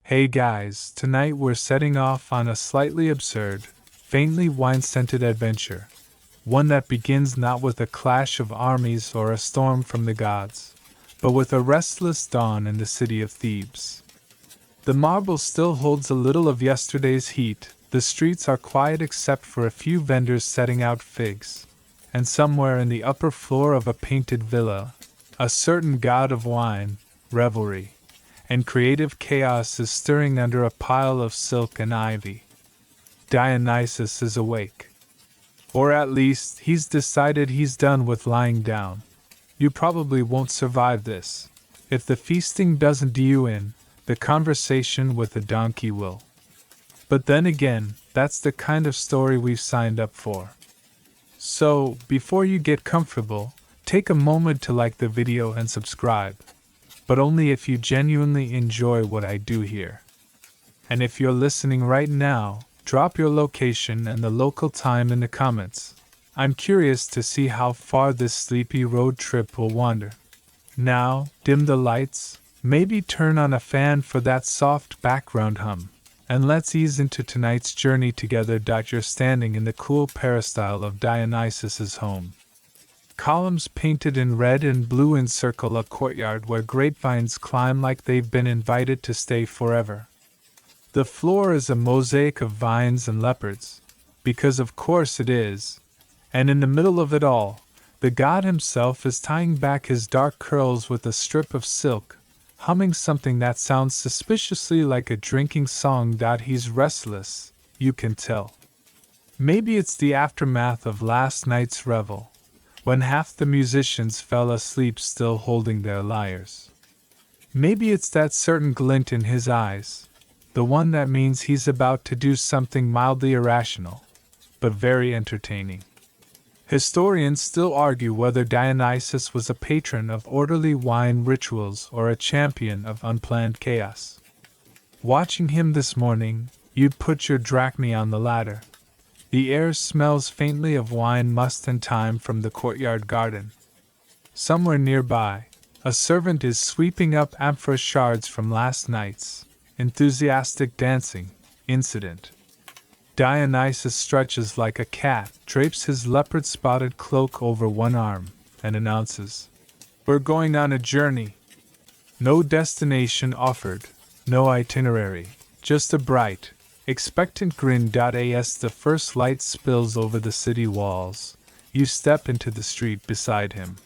Hey guys, tonight we're setting off on a slightly absurd, faintly wine-scented adventure. One that begins not with a clash of armies or a storm from the gods, but with a restless dawn in the city of Thebes. The marble still holds a little of yesterday's heat, the streets are quiet except for a few vendors setting out figs, and somewhere in the upper floor of a painted villa, a certain god of wine, revelry, and creative chaos is stirring under a pile of silk and ivy. Dionysus is awake. Or at least, he's decided he's done with lying down. You probably won't survive this. If the feasting doesn't do you in, the conversation with the donkey will. But then again, that's the kind of story we've signed up for. So, before you get comfortable, take a moment to like the video and subscribe. But only if you genuinely enjoy what I do here. And if you're listening right now, drop your location and the local time in the comments. I'm curious to see how far this sleepy road trip will wander. Now, dim the lights, maybe turn on a fan for that soft background hum, and let's ease into tonight's journey together. You're standing in the cool peristyle of Dionysus's home. Columns painted in red and blue encircle a courtyard where grapevines climb like they've been invited to stay forever. The floor is a mosaic of vines and leopards, because of course it is, and in the middle of it all, the god himself is tying back his dark curls with a strip of silk, humming something that sounds suspiciously like a drinking song. He's restless, you can tell. Maybe it's the aftermath of last night's revel, when half the musicians fell asleep still holding their lyres. Maybe it's that certain glint in his eyes, the one that means he's about to do something mildly irrational, but very entertaining. Historians still argue whether Dionysus was a patron of orderly wine rituals or a champion of unplanned chaos. Watching him this morning, you'd put your drachma on the ladder. The air smells faintly of wine, must, and thyme from the courtyard garden. Somewhere nearby, a servant is sweeping up amphora shards from last night's enthusiastic dancing incident. Dionysus stretches like a cat, drapes his leopard-spotted cloak over one arm, and announces, "We're going on a journey." No destination offered, no itinerary, just a bright, expectant grin. As the first light spills over the city walls, you step into the street beside him.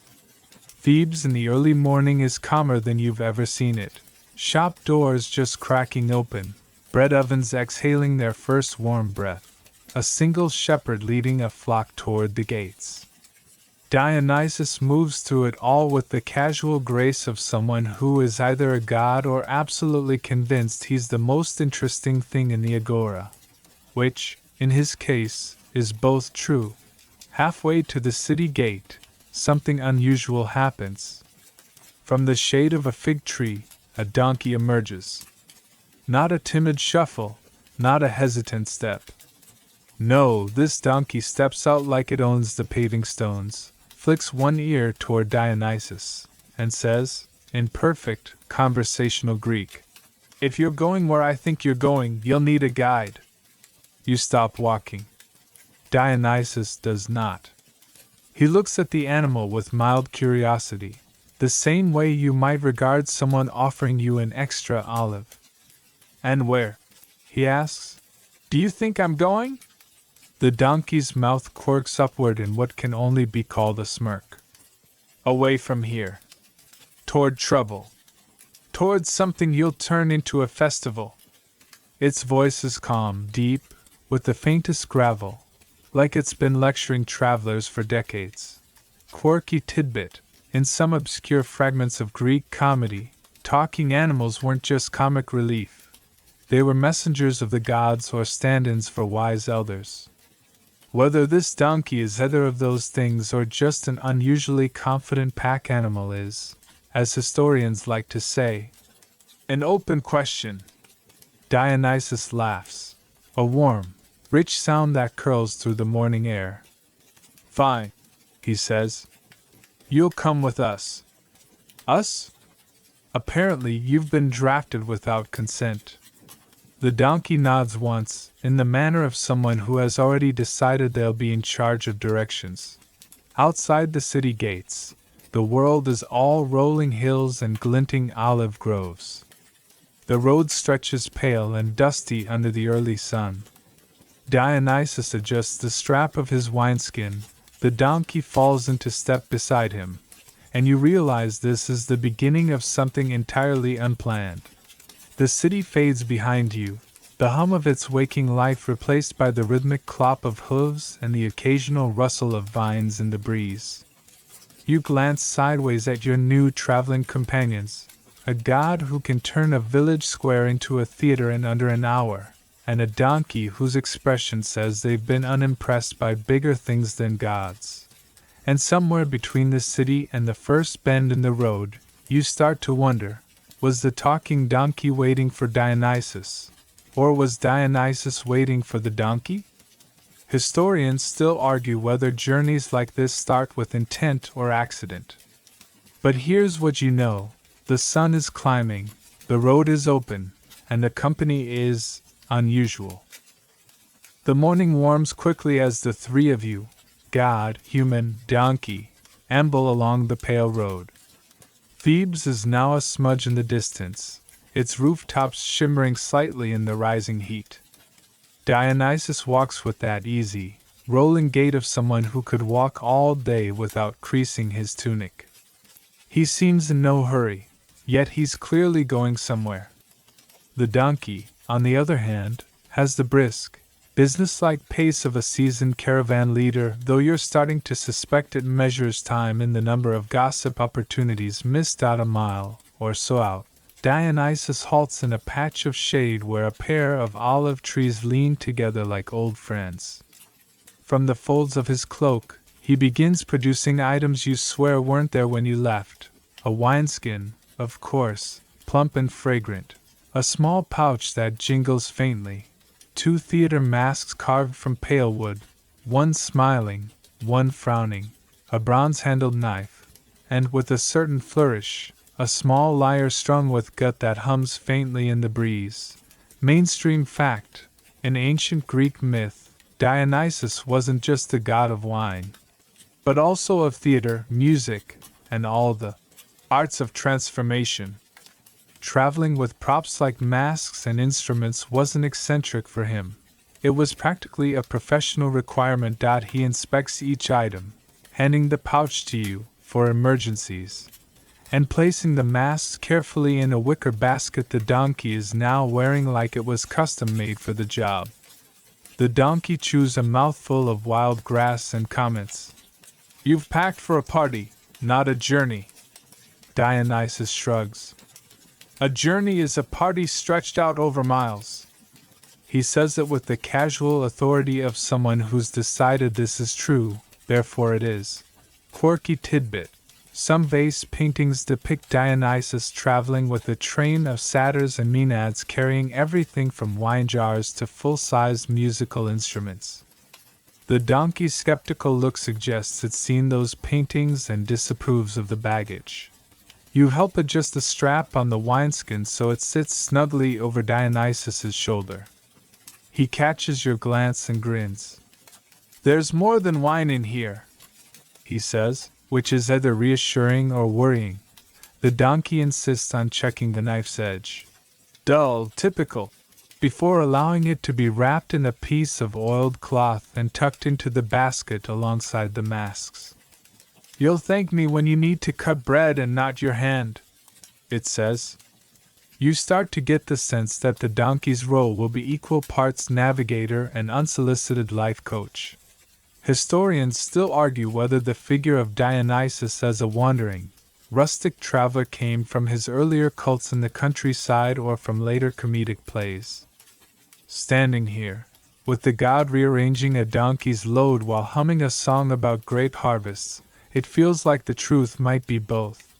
Thebes in the early morning is calmer than you've ever seen it. Shop doors just cracking open, bread ovens exhaling their first warm breath, a single shepherd leading a flock toward the gates. Dionysus moves through it all with the casual grace of someone who is either a god or absolutely convinced he's the most interesting thing in the agora. Which, in his case, is both true. Halfway to the city gate, something unusual happens. From the shade of a fig tree, a donkey emerges. Not a timid shuffle, not a hesitant step. No, this donkey steps out like it owns the paving stones, flicks one ear toward Dionysus, and says, in perfect, conversational Greek, "If you're going where I think you're going, you'll need a guide." You stop walking. Dionysus does not. He looks at the animal with mild curiosity, the same way you might regard someone offering you an extra olive. "And where?" he asks. "Do you think I'm going?" The donkey's mouth quirks upward in what can only be called a smirk. "Away from here. Toward trouble. Toward something you'll turn into a festival." Its voice is calm, deep, with the faintest gravel, like it's been lecturing travelers for decades. Quirky tidbit. In some obscure fragments of Greek comedy, talking animals weren't just comic relief. They were messengers of the gods or stand-ins for wise elders. Whether this donkey is either of those things or just an unusually confident pack animal is, as historians like to say, an open question. Dionysus laughs, a warm, rich sound that curls through the morning air. "Fine," he says. "You'll come with us." "Us?" "Apparently you've been drafted without consent." The donkey nods once, in the manner of someone who has already decided they'll be in charge of directions. Outside the city gates, the world is all rolling hills and glinting olive groves. The road stretches pale and dusty under the early sun. Dionysus adjusts the strap of his wineskin, the donkey falls into step beside him, and you realize this is the beginning of something entirely unplanned. The city fades behind you, the hum of its waking life replaced by the rhythmic clop of hooves and the occasional rustle of vines in the breeze. You glance sideways at your new traveling companions, a god who can turn a village square into a theater in under an hour, and a donkey whose expression says they've been unimpressed by bigger things than gods. And somewhere between the city and the first bend in the road, you start to wonder, was the talking donkey waiting for Dionysus? Or was Dionysus waiting for the donkey? Historians still argue whether journeys like this start with intent or accident. But here's what you know: the sun is climbing, the road is open, and the company is unusual. The morning warms quickly as the three of you, god, human, donkey, amble along the pale road. Thebes is now a smudge in the distance, its rooftops shimmering slightly in the rising heat. Dionysus walks with that easy, rolling gait of someone who could walk all day without creasing his tunic. He seems in no hurry, yet he's clearly going somewhere. The donkey, on the other hand, has the brisk, businesslike pace of a seasoned caravan leader, though you're starting to suspect it measures time in the number of gossip opportunities missed out a mile or so out. Dionysus halts in a patch of shade where a pair of olive trees lean together like old friends. From the folds of his cloak, he begins producing items you swear weren't there when you left. A wineskin, of course, plump and fragrant. A small pouch that jingles faintly. 2 theater masks carved from pale wood, one smiling, one frowning. A bronze-handled knife. And with a certain flourish, a small lyre strung with gut that hums faintly in the breeze. Mainstream fact: in ancient Greek myth, Dionysus wasn't just the god of wine, but also of theater, music, and all the arts of transformation. Traveling with props like masks and instruments wasn't eccentric for him. It was practically a professional requirement. He inspects each item, handing the pouch to you for emergencies, and placing the masks carefully in a wicker basket the donkey is now wearing like it was custom made for the job. The donkey chews a mouthful of wild grass and comments, "You've packed for a party, not a journey." Dionysus shrugs. "A journey is a party stretched out over miles." He says it with the casual authority of someone who's decided this is true, therefore it is. Quirky tidbit: some vase paintings depict Dionysus traveling with a train of satyrs and maenads carrying everything from wine jars to full-sized musical instruments. The donkey's skeptical look suggests it's seen those paintings and disapproves of the baggage. You help adjust the strap on the wineskin so it sits snugly over Dionysus's shoulder. He catches your glance and grins. "There's more than wine in here," he says, which is either reassuring or worrying. The donkey insists on checking the knife's edge. Dull, typical. Before allowing it to be wrapped in a piece of oiled cloth and tucked into the basket alongside the masks. "You'll thank me when you need to cut bread and not your hand," it says. You start to get the sense that the donkey's role will be equal parts navigator and unsolicited life coach. Historians still argue whether the figure of Dionysus as a wandering, rustic traveler came from his earlier cults in the countryside or from later comedic plays. Standing here, with the god rearranging a donkey's load while humming a song about great harvests, it feels like the truth might be both.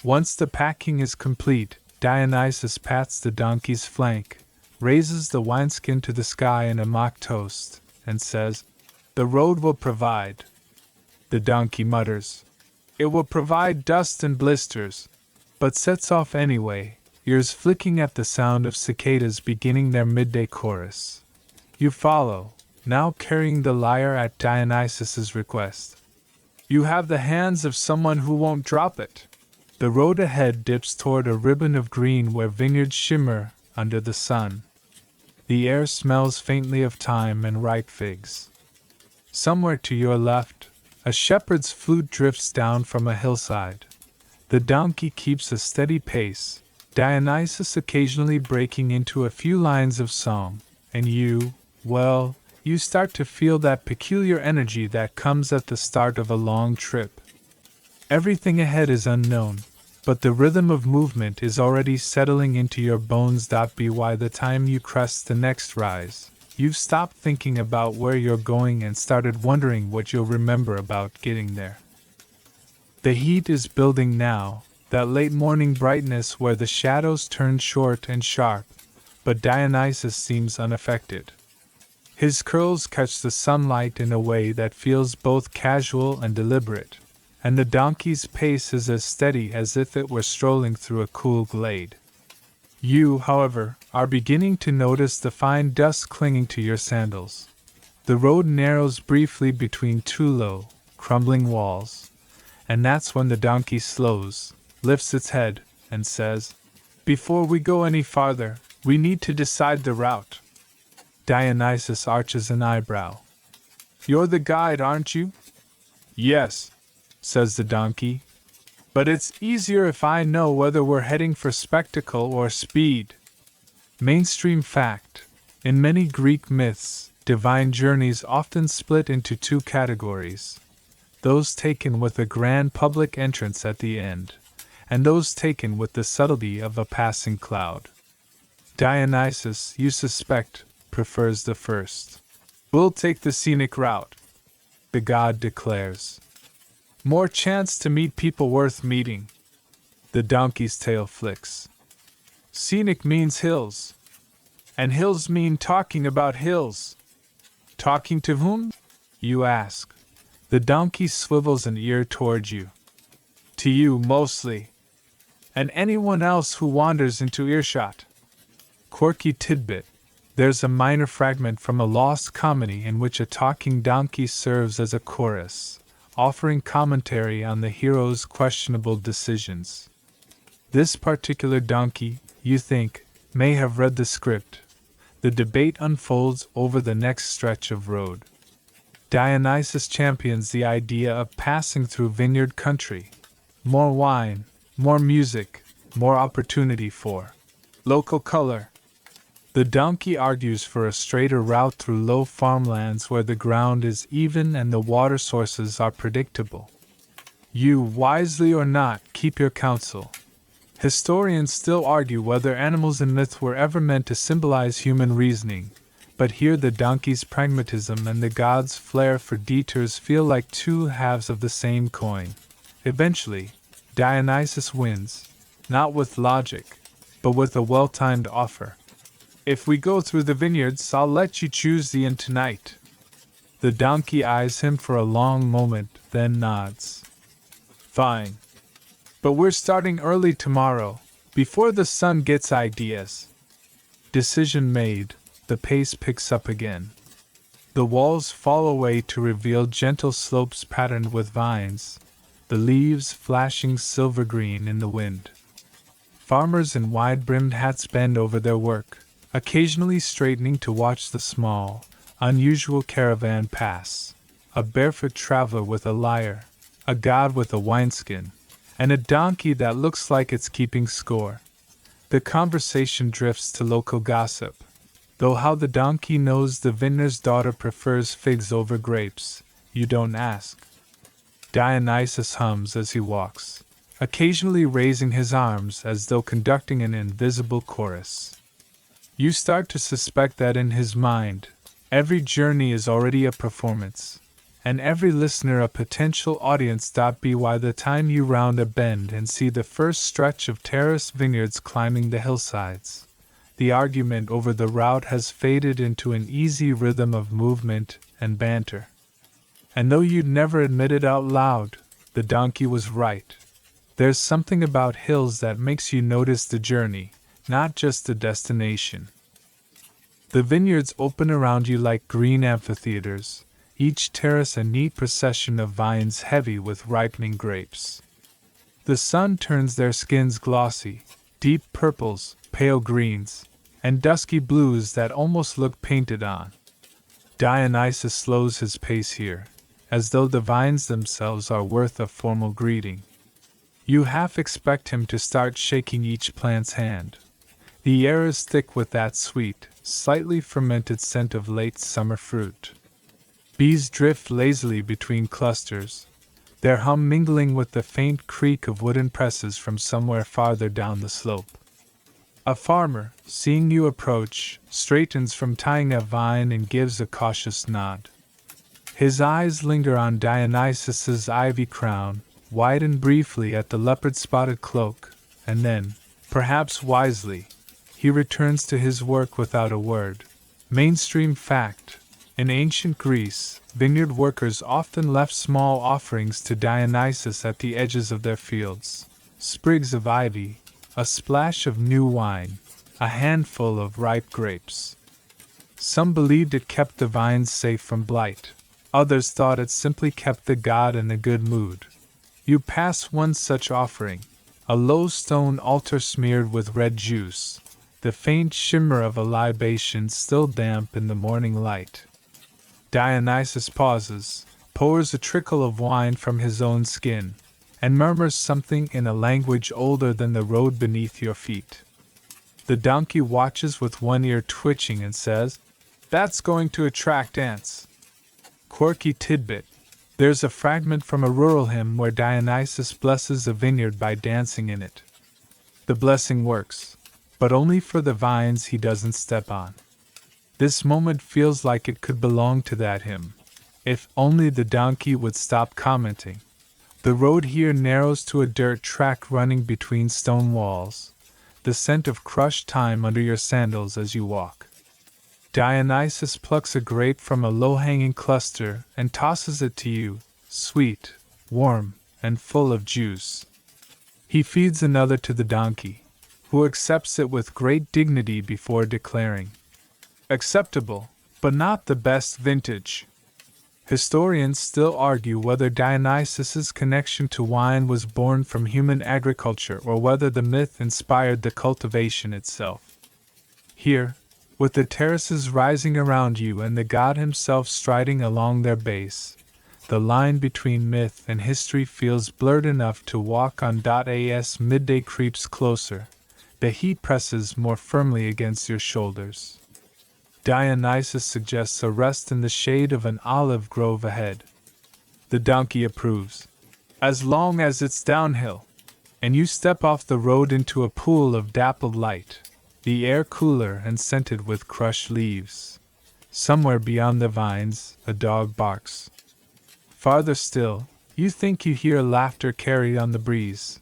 Once the packing is complete, Dionysus pats the donkey's flank, raises the wineskin to the sky in a mock toast, and says, "The road will provide." The donkey mutters, "It will provide dust and blisters," but sets off anyway, ears flicking at the sound of cicadas beginning their midday chorus. You follow, now carrying the lyre at Dionysus's request. You have the hands of someone who won't drop it. The road ahead dips toward a ribbon of green where vineyards shimmer under the sun. The air smells faintly of thyme and ripe figs. Somewhere to your left, a shepherd's flute drifts down from a hillside. The donkey keeps a steady pace, Dionysus occasionally breaking into a few lines of song, and you start to feel that peculiar energy that comes at the start of a long trip. Everything ahead is unknown, but the rhythm of movement is already settling into your bones. By the time you crest the next rise, you've stopped thinking about where you're going and started wondering what you'll remember about getting there. The heat is building now, that late morning brightness where the shadows turn short and sharp, but Dionysus seems unaffected. His curls catch the sunlight in a way that feels both casual and deliberate, and the donkey's pace is as steady as if it were strolling through a cool glade. You, however, are beginning to notice the fine dust clinging to your sandals. The road narrows briefly between two low, crumbling walls, and that's when the donkey slows, lifts its head, and says, "Before we go any farther, we need to decide the route." Dionysus arches an eyebrow. "You're the guide, aren't you?" "Yes," says the donkey. "But it's easier if I know whether we're heading for spectacle or speed." Mainstream fact: in many Greek myths, divine journeys often split into two categories: those taken with a grand public entrance at the end, and those taken with the subtlety of a passing cloud. Dionysus, you suspect, prefers the first. "We'll take the scenic route," the god declares. "More chance to meet people worth meeting." The donkey's tail flicks. "Scenic means hills. And hills mean talking about hills." "Talking to whom?" you ask. The donkey swivels an ear towards you. "To you, mostly. And anyone else who wanders into earshot." Quirky tidbit: there's a minor fragment from a lost comedy in which a talking donkey serves as a chorus, offering commentary on the hero's questionable decisions. This particular donkey, you think, may have read the script. The debate unfolds over the next stretch of road. Dionysus champions the idea of passing through vineyard country. More wine, more music, more opportunity for local color. The donkey argues for a straighter route through low farmlands where the ground is even and the water sources are predictable. You, wisely or not, keep your counsel. Historians still argue whether animals in myth were ever meant to symbolize human reasoning, but here the donkey's pragmatism and the god's flair for detours feel like two halves of the same coin. Eventually, Dionysus wins, not with logic, but with a well-timed offer. "If we go through the vineyards, I'll let you choose the inn tonight." The donkey eyes him for a long moment, then nods. "Fine. But we're starting early tomorrow, before the sun gets ideas." Decision made, the pace picks up again. The walls fall away to reveal gentle slopes patterned with vines, the leaves flashing silver green in the wind. Farmers in wide-brimmed hats bend over their work, occasionally straightening to watch the small, unusual caravan pass. A barefoot traveler with a lyre, a god with a wineskin, and a donkey that looks like it's keeping score. The conversation drifts to local gossip, though how the donkey knows the vintner's daughter prefers figs over grapes, you don't ask. Dionysus hums as he walks, occasionally raising his arms as though conducting an invisible chorus. You start to suspect that in his mind, every journey is already a performance, and every listener a potential audience. By the time you round a bend and see the first stretch of terraced vineyards climbing the hillsides, the argument over the route has faded into an easy rhythm of movement and banter. And though you'd never admit it out loud, the donkey was right. There's something about hills that makes you notice the journey, not just the destination. The vineyards open around you like green amphitheaters, each terrace a neat procession of vines heavy with ripening grapes. The sun turns their skins glossy, deep purples, pale greens, and dusky blues that almost look painted on. Dionysus slows his pace here, as though the vines themselves are worth a formal greeting. You half expect him to start shaking each plant's hand. The air is thick with that sweet, slightly fermented scent of late summer fruit. Bees drift lazily between clusters, their hum mingling with the faint creak of wooden presses from somewhere farther down the slope. A farmer, seeing you approach, straightens from tying a vine and gives a cautious nod. His eyes linger on Dionysus's ivy crown, widen briefly at the leopard-spotted cloak, and then, perhaps wisely, he returns to his work without a word. Mainstream fact: in ancient Greece, vineyard workers often left small offerings to Dionysus at the edges of their fields. Sprigs of ivy, a splash of new wine, a handful of ripe grapes. Some believed it kept the vines safe from blight. Others thought it simply kept the god in a good mood. You pass one such offering, a low stone altar smeared with red juice, the faint shimmer of a libation still damp in the morning light. Dionysus pauses, pours a trickle of wine from his own skin, and murmurs something in a language older than the road beneath your feet. The donkey watches with one ear twitching and says, "That's going to attract ants." Quirky tidbit: there's a fragment from a rural hymn where Dionysus blesses a vineyard by dancing in it. The blessing works, but only for the vines he doesn't step on. This moment feels like it could belong to that hymn. If only the donkey would stop commenting. The road here narrows to a dirt track running between stone walls, the scent of crushed thyme under your sandals as you walk. Dionysus plucks a grape from a low-hanging cluster and tosses it to you, sweet, warm, and full of juice. He feeds another to the donkey, who accepts it with great dignity before declaring, "Acceptable, but not the best vintage." Historians still argue whether Dionysus's connection to wine was born from human agriculture or whether the myth inspired the cultivation itself. Here, with the terraces rising around you and the god himself striding along their base, the line between myth and history feels blurred enough to walk on. As midday creeps closer, the heat presses more firmly against your shoulders. Dionysus suggests a rest in the shade of an olive grove ahead. The donkey approves, as long as it's downhill, and you step off the road into a pool of dappled light, the air cooler and scented with crushed leaves. Somewhere beyond the vines, a dog barks. Farther still, you think you hear laughter carried on the breeze.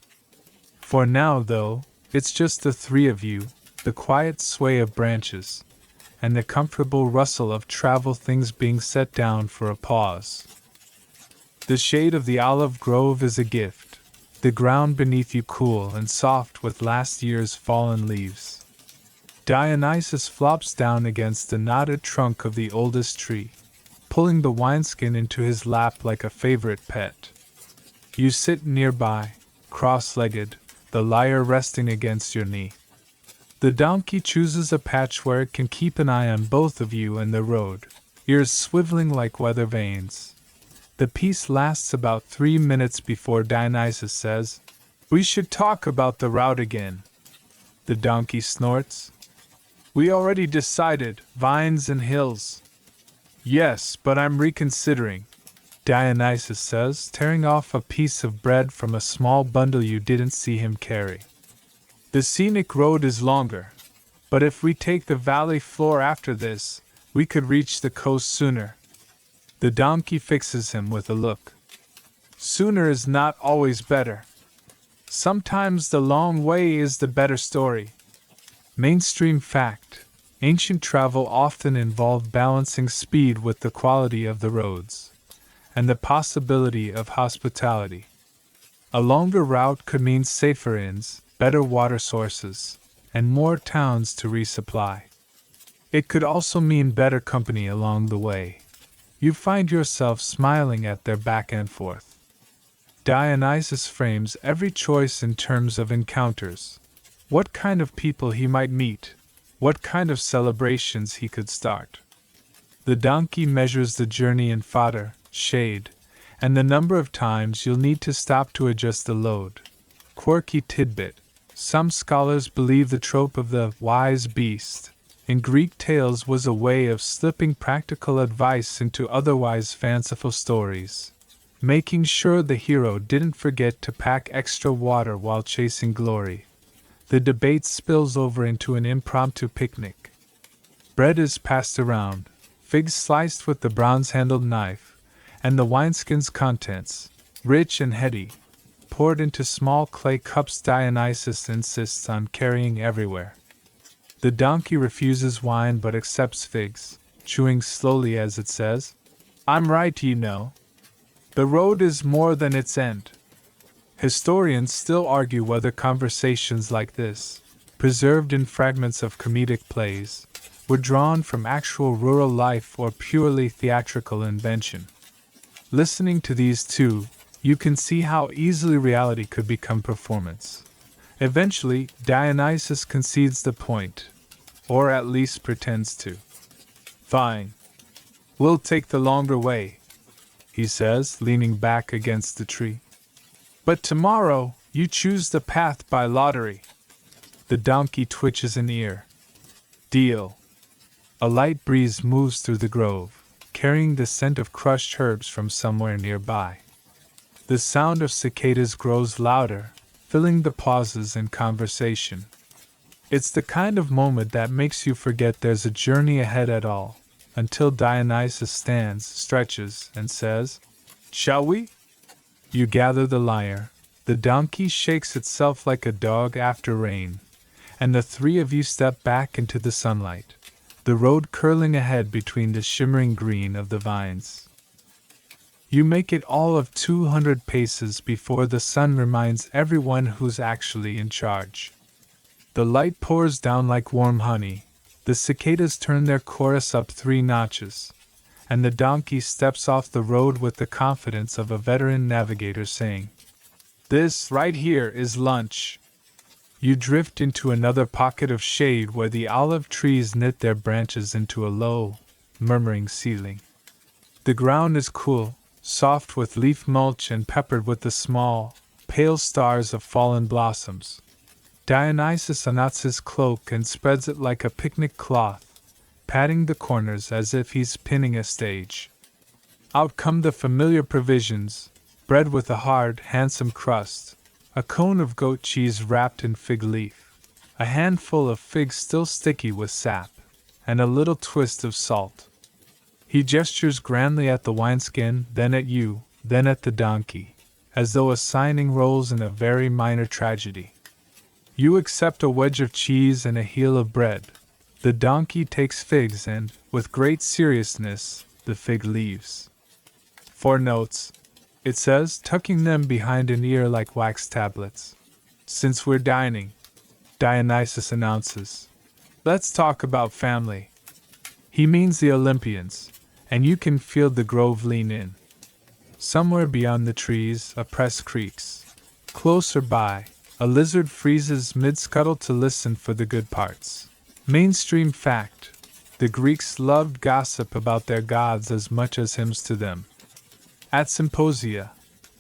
For now, though, it's just the three of you, the quiet sway of branches, and the comfortable rustle of travel things being set down for a pause. The shade of the olive grove is a gift, the ground beneath you cool and soft with last year's fallen leaves. Dionysus flops down against the knotted trunk of the oldest tree, pulling the wineskin into his lap like a favorite pet. You sit nearby, cross-legged, the lyre resting against your knee. The donkey chooses a patch where it can keep an eye on both of you and the road, ears swiveling like weather vanes. The piece lasts about 3 minutes before Dionysus says, "We should talk about the route again." The donkey snorts. "We already decided, vines and hills." "Yes, but I'm reconsidering," Dionysus says, tearing off a piece of bread from a small bundle you didn't see him carry. "The scenic road is longer, but if we take the valley floor after this, we could reach the coast sooner." The donkey fixes him with a look. "Sooner is not always better. Sometimes the long way is the better story." Mainstream fact: ancient travel often involved balancing speed with the quality of the roads, and the possibility of hospitality. A longer route could mean safer inns, better water sources, and more towns to resupply. It could also mean better company along the way. You find yourself smiling at their back and forth. Dionysus frames every choice in terms of encounters. What kind of people he might meet, what kind of celebrations he could start. The donkey measures the journey in fodder, shade, and the number of times you'll need to stop to adjust the load. Quirky tidbit. Some scholars believe the trope of the wise beast in Greek tales was a way of slipping practical advice into otherwise fanciful stories, making sure the hero didn't forget to pack extra water while chasing glory. The debate spills over into an impromptu picnic. Bread is passed around, figs sliced with the bronze-handled knife, and the wineskin's contents, rich and heady, poured into small clay cups. Dionysus insists on carrying everywhere. The donkey refuses wine but accepts figs, chewing slowly as it says, "I'm right, you know. The road is more than its end." Historians still argue whether conversations like this, preserved in fragments of comedic plays, were drawn from actual rural life or purely theatrical invention. Listening to these two, you can see how easily reality could become performance. Eventually, Dionysus concedes the point, or at least pretends to. "Fine. We'll take the longer way," he says, leaning back against the tree. "But tomorrow, you choose the path by lottery." The donkey twitches an ear. "Deal." A light breeze moves through the grove, carrying the scent of crushed herbs from somewhere nearby. The sound of cicadas grows louder, filling the pauses in conversation. It's the kind of moment that makes you forget there's a journey ahead at all, until Dionysus stands, stretches, and says, "Shall we?" You gather the lyre, the donkey shakes itself like a dog after rain, and the three of you step back into the sunlight, the road curling ahead between the shimmering green of the vines. You make it all of 200 paces before the sun reminds everyone who's actually in charge. The light pours down like warm honey, the cicadas turn their chorus up 3 notches, and the donkey steps off the road with the confidence of a veteran navigator saying, "This right here is lunch." You drift into another pocket of shade where the olive trees knit their branches into a low, murmuring ceiling. The ground is cool, soft with leaf mulch and peppered with the small, pale stars of fallen blossoms. Dionysus unknots his cloak and spreads it like a picnic cloth, patting the corners as if he's pinning a stage. Out come the familiar provisions, bread with a hard, handsome crust, a cone of goat cheese wrapped in fig leaf, a handful of figs still sticky with sap, and a little twist of salt. He gestures grandly at the wineskin, then at you, then at the donkey, as though assigning roles in a very minor tragedy. You accept a wedge of cheese and a heel of bread. The donkey takes figs and, with great seriousness, the fig leaves. "For notes," it says, tucking them behind an ear like wax tablets. "Since we're dining," Dionysus announces, "let's talk about family." He means the Olympians, and you can feel the grove lean in. Somewhere beyond the trees, a press creaks. Closer by, a lizard freezes mid-scuttle to listen for the good parts. Mainstream fact: the Greeks loved gossip about their gods as much as hymns to them. At symposia,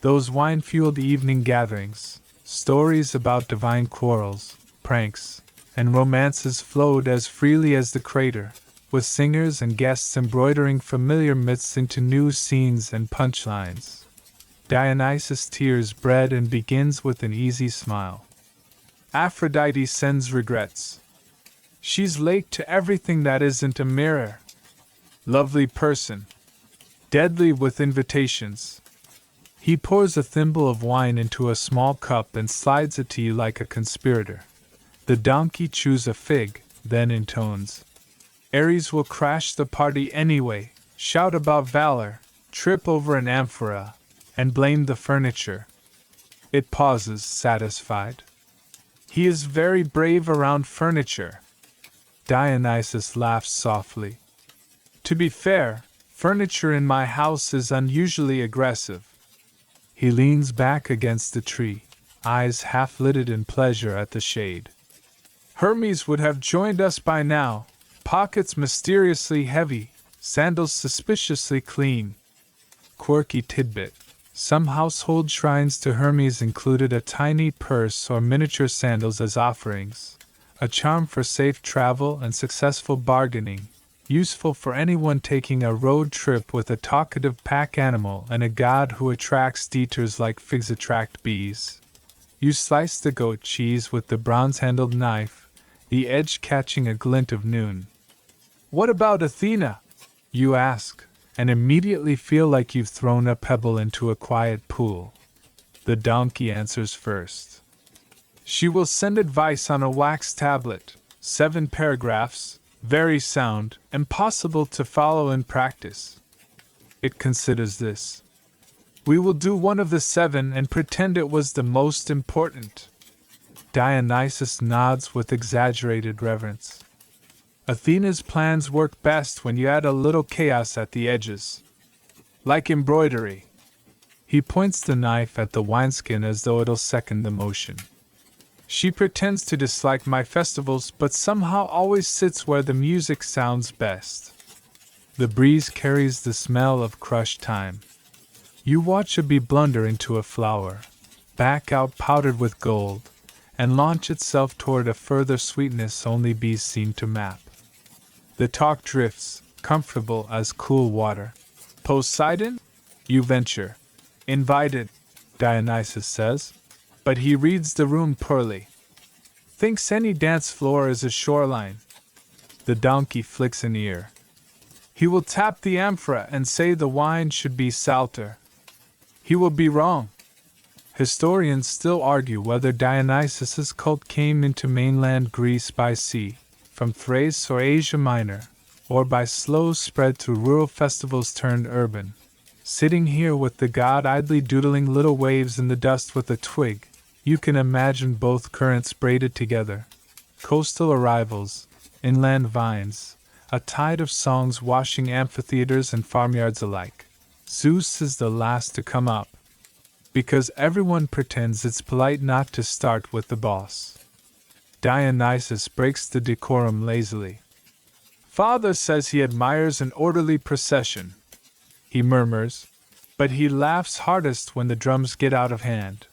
those wine-fueled evening gatherings, stories about divine quarrels, pranks, and romances flowed as freely as the crater, with singers and guests embroidering familiar myths into new scenes and punchlines. Dionysus tears bread and begins with an easy smile. "Aphrodite sends regrets. She's late to everything that isn't a mirror. Lovely person. Deadly with invitations." He pours a thimble of wine into a small cup and slides it to you like a conspirator. The donkey chews a fig, then intones, "Ares will crash the party anyway, shout about valor, trip over an amphora, and blame the furniture." It pauses, satisfied. He is very brave around furniture. Dionysus laughs softly. To be fair, furniture in my house is unusually aggressive. He leans back against the tree, eyes half-lidded in pleasure at the shade. Hermes would have joined us by now, pockets mysteriously heavy, sandals suspiciously clean. Quirky tidbit. Some household shrines to Hermes included a tiny purse or miniature sandals as offerings, a charm for safe travel and successful bargaining, useful for anyone taking a road trip with a talkative pack animal and a god who attracts detours like figs attract bees. You slice the goat cheese with the bronze-handled knife, the edge catching a glint of noon. What about Athena? You ask, and immediately feel like you've thrown a pebble into a quiet pool. The donkey answers first. She will send advice on a wax tablet, 7 paragraphs, very sound, impossible to follow in practice. It considers this. We will do one of the 7 and pretend it was the most important. Dionysus nods with exaggerated reverence. Athena's plans work best when you add a little chaos at the edges. Like embroidery. He points the knife at the wineskin as though it'll second the motion. She pretends to dislike my festivals but somehow always sits where the music sounds best. The breeze carries the smell of crushed thyme. You watch a bee blunder into a flower, back out powdered with gold, and launch itself toward a further sweetness only bees seem to map. The talk drifts, comfortable as cool water. Poseidon? You venture. Invited, Dionysus says, but he reads the room poorly. Thinks any dance floor is a shoreline. The donkey flicks an ear. He will tap the amphora and say the wine should be salter. He will be wrong. Historians still argue whether Dionysus's cult came into mainland Greece by sea, from Thrace or Asia Minor, or by slow spread through rural festivals turned urban. Sitting here with the god idly doodling little waves in the dust with a twig, you can imagine both currents braided together. Coastal arrivals, inland vines, a tide of songs washing amphitheaters and farmyards alike. Zeus is the last to come up, because everyone pretends it's polite not to start with the boss. Dionysus breaks the decorum lazily. Father says he admires an orderly procession, he murmurs, but he laughs hardest when the drums get out of hand.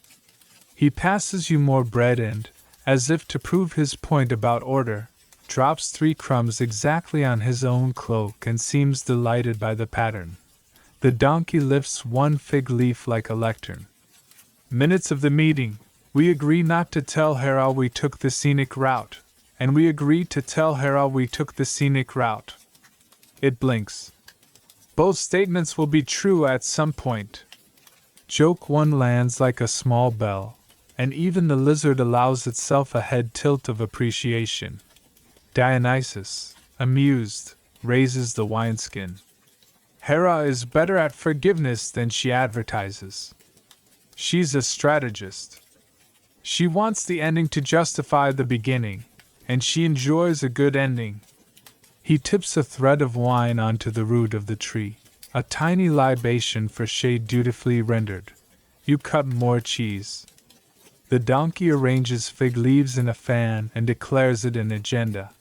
He passes you more bread and, as if to prove his point about order, drops 3 crumbs exactly on his own cloak and seems delighted by the pattern. The donkey lifts 1 fig leaf like a lectern. Minutes of the meeting. We agree not to tell Hera we took the scenic route, and we agree to tell Hera we took the scenic route. It blinks. Both statements will be true at some point. Joke 1 lands like a small bell, and even the lizard allows itself a head tilt of appreciation. Dionysus, amused, raises the wineskin. Hera is better at forgiveness than she advertises. She's a strategist. She wants the ending to justify the beginning, and she enjoys a good ending. He tips a thread of wine onto the root of the tree, a tiny libation for shade dutifully rendered. You cut more cheese. The donkey arranges fig leaves in a fan and declares it an agenda.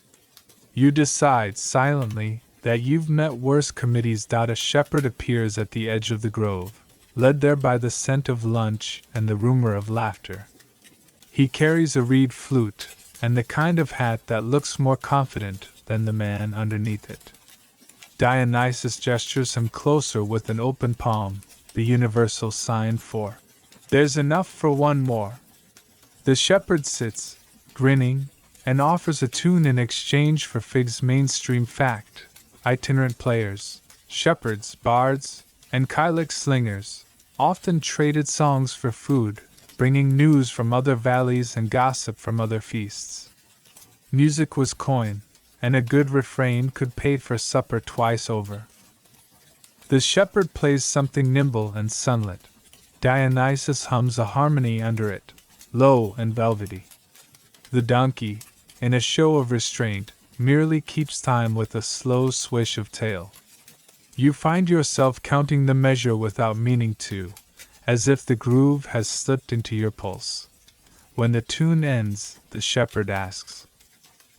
You decide silently that you've met worse committees. A shepherd appears at the edge of the grove, led there by the scent of lunch and the rumor of laughter. He carries a reed flute, and the kind of hat that looks more confident than the man underneath it. Dionysus gestures him closer with an open palm, the universal sign for, "There's enough for one more." The shepherd sits, grinning, and offers a tune in exchange for Fig's mainstream fact. Itinerant players, shepherds, bards, and kylix slingers, often traded songs for food, bringing news from other valleys and gossip from other feasts. Music was coin, and a good refrain could pay for supper twice over. The shepherd plays something nimble and sunlit. Dionysus hums a harmony under it, low and velvety. The donkey, in a show of restraint, merely keeps time with a slow swish of tail. You find yourself counting the measure without meaning to, as if the groove has slipped into your pulse. When the tune ends, the shepherd asks,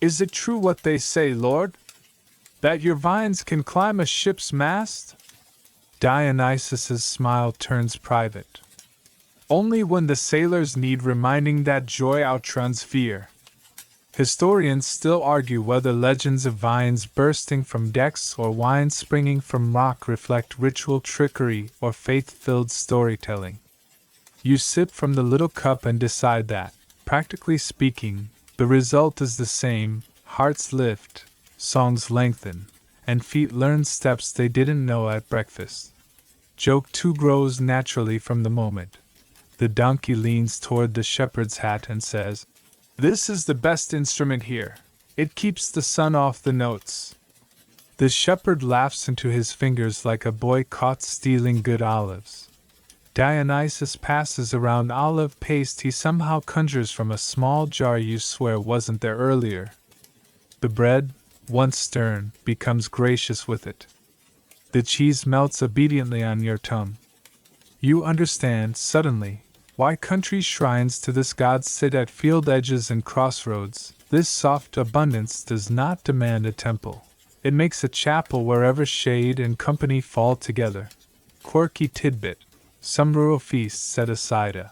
"Is it true what they say, Lord? That your vines can climb a ship's mast?" Dionysus's smile turns private. "Only when the sailors need reminding that joy outruns fear." Historians still argue whether legends of vines bursting from decks or wine springing from rock reflect ritual trickery or faith-filled storytelling. You sip from the little cup and decide that, practically speaking, the result is the same: hearts lift, songs lengthen, and feet learn steps they didn't know at breakfast. Joke too grows naturally from the moment. The donkey leans toward the shepherd's hat and says, "This is the best instrument here. It keeps the sun off the notes." The shepherd laughs into his fingers like a boy caught stealing good olives. Dionysus passes around olive paste he somehow conjures from a small jar you swear wasn't there earlier. The bread, once stern, becomes gracious with it. The cheese melts obediently on your tongue. You understand, suddenly, why country shrines to this god sit at field edges and crossroads. This soft abundance does not demand a temple. It makes a chapel wherever shade and company fall together. Quirky tidbit: some rural feasts set aside a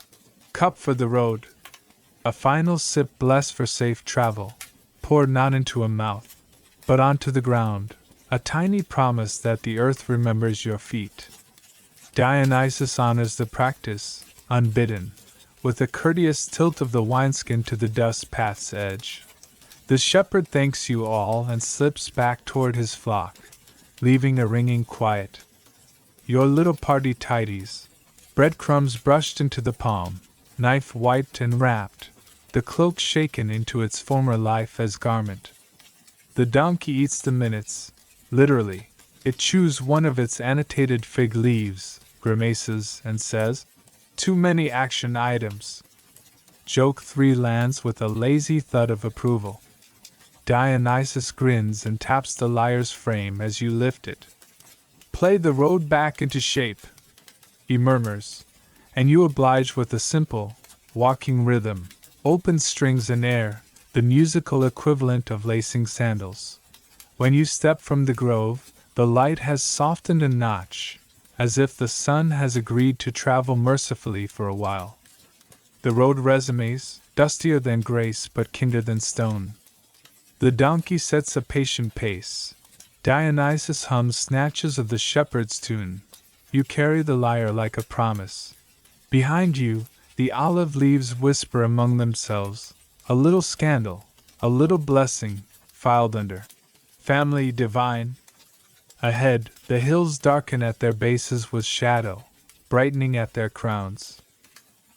cup for the road. A final sip blessed for safe travel, poured not into a mouth, but onto the ground, a tiny promise that the earth remembers your feet. Dionysus honors the practice, unbidden, with a courteous tilt of the wineskin to the dust path's edge. The shepherd thanks you all and slips back toward his flock, leaving a ringing quiet. Your little party tidies, breadcrumbs brushed into the palm, knife wiped and wrapped, the cloak shaken into its former life as garment. The donkey eats the minutes, literally. It chews one of its annotated fig leaves, grimaces, and says, "Too many action items." Joke 3 lands with a lazy thud of approval. Dionysus grins and taps the lyre's frame as you lift it. "Play the road back into shape," he murmurs, and you oblige with a simple, walking rhythm, open strings and air, the musical equivalent of lacing sandals. When you step from the grove, the light has softened a notch, as if the sun has agreed to travel mercifully for a while. The road resumes, dustier than grace but kinder than stone. The donkey sets a patient pace. Dionysus hums snatches of the shepherd's tune. You carry the lyre like a promise. Behind you, the olive leaves whisper among themselves, a little scandal, a little blessing, filed under family divine. Ahead, the hills darken at their bases with shadow, brightening at their crowns.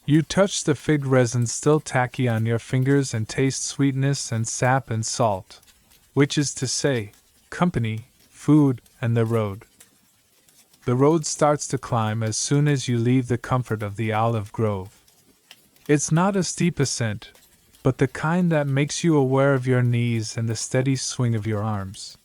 You touch the fig resin still tacky on your fingers and taste sweetness and sap and salt, which is to say, company, food, and the road. The road starts to climb as soon as you leave the comfort of the olive grove. It's not a steep ascent, but the kind that makes you aware of your knees and the steady swing of your arms.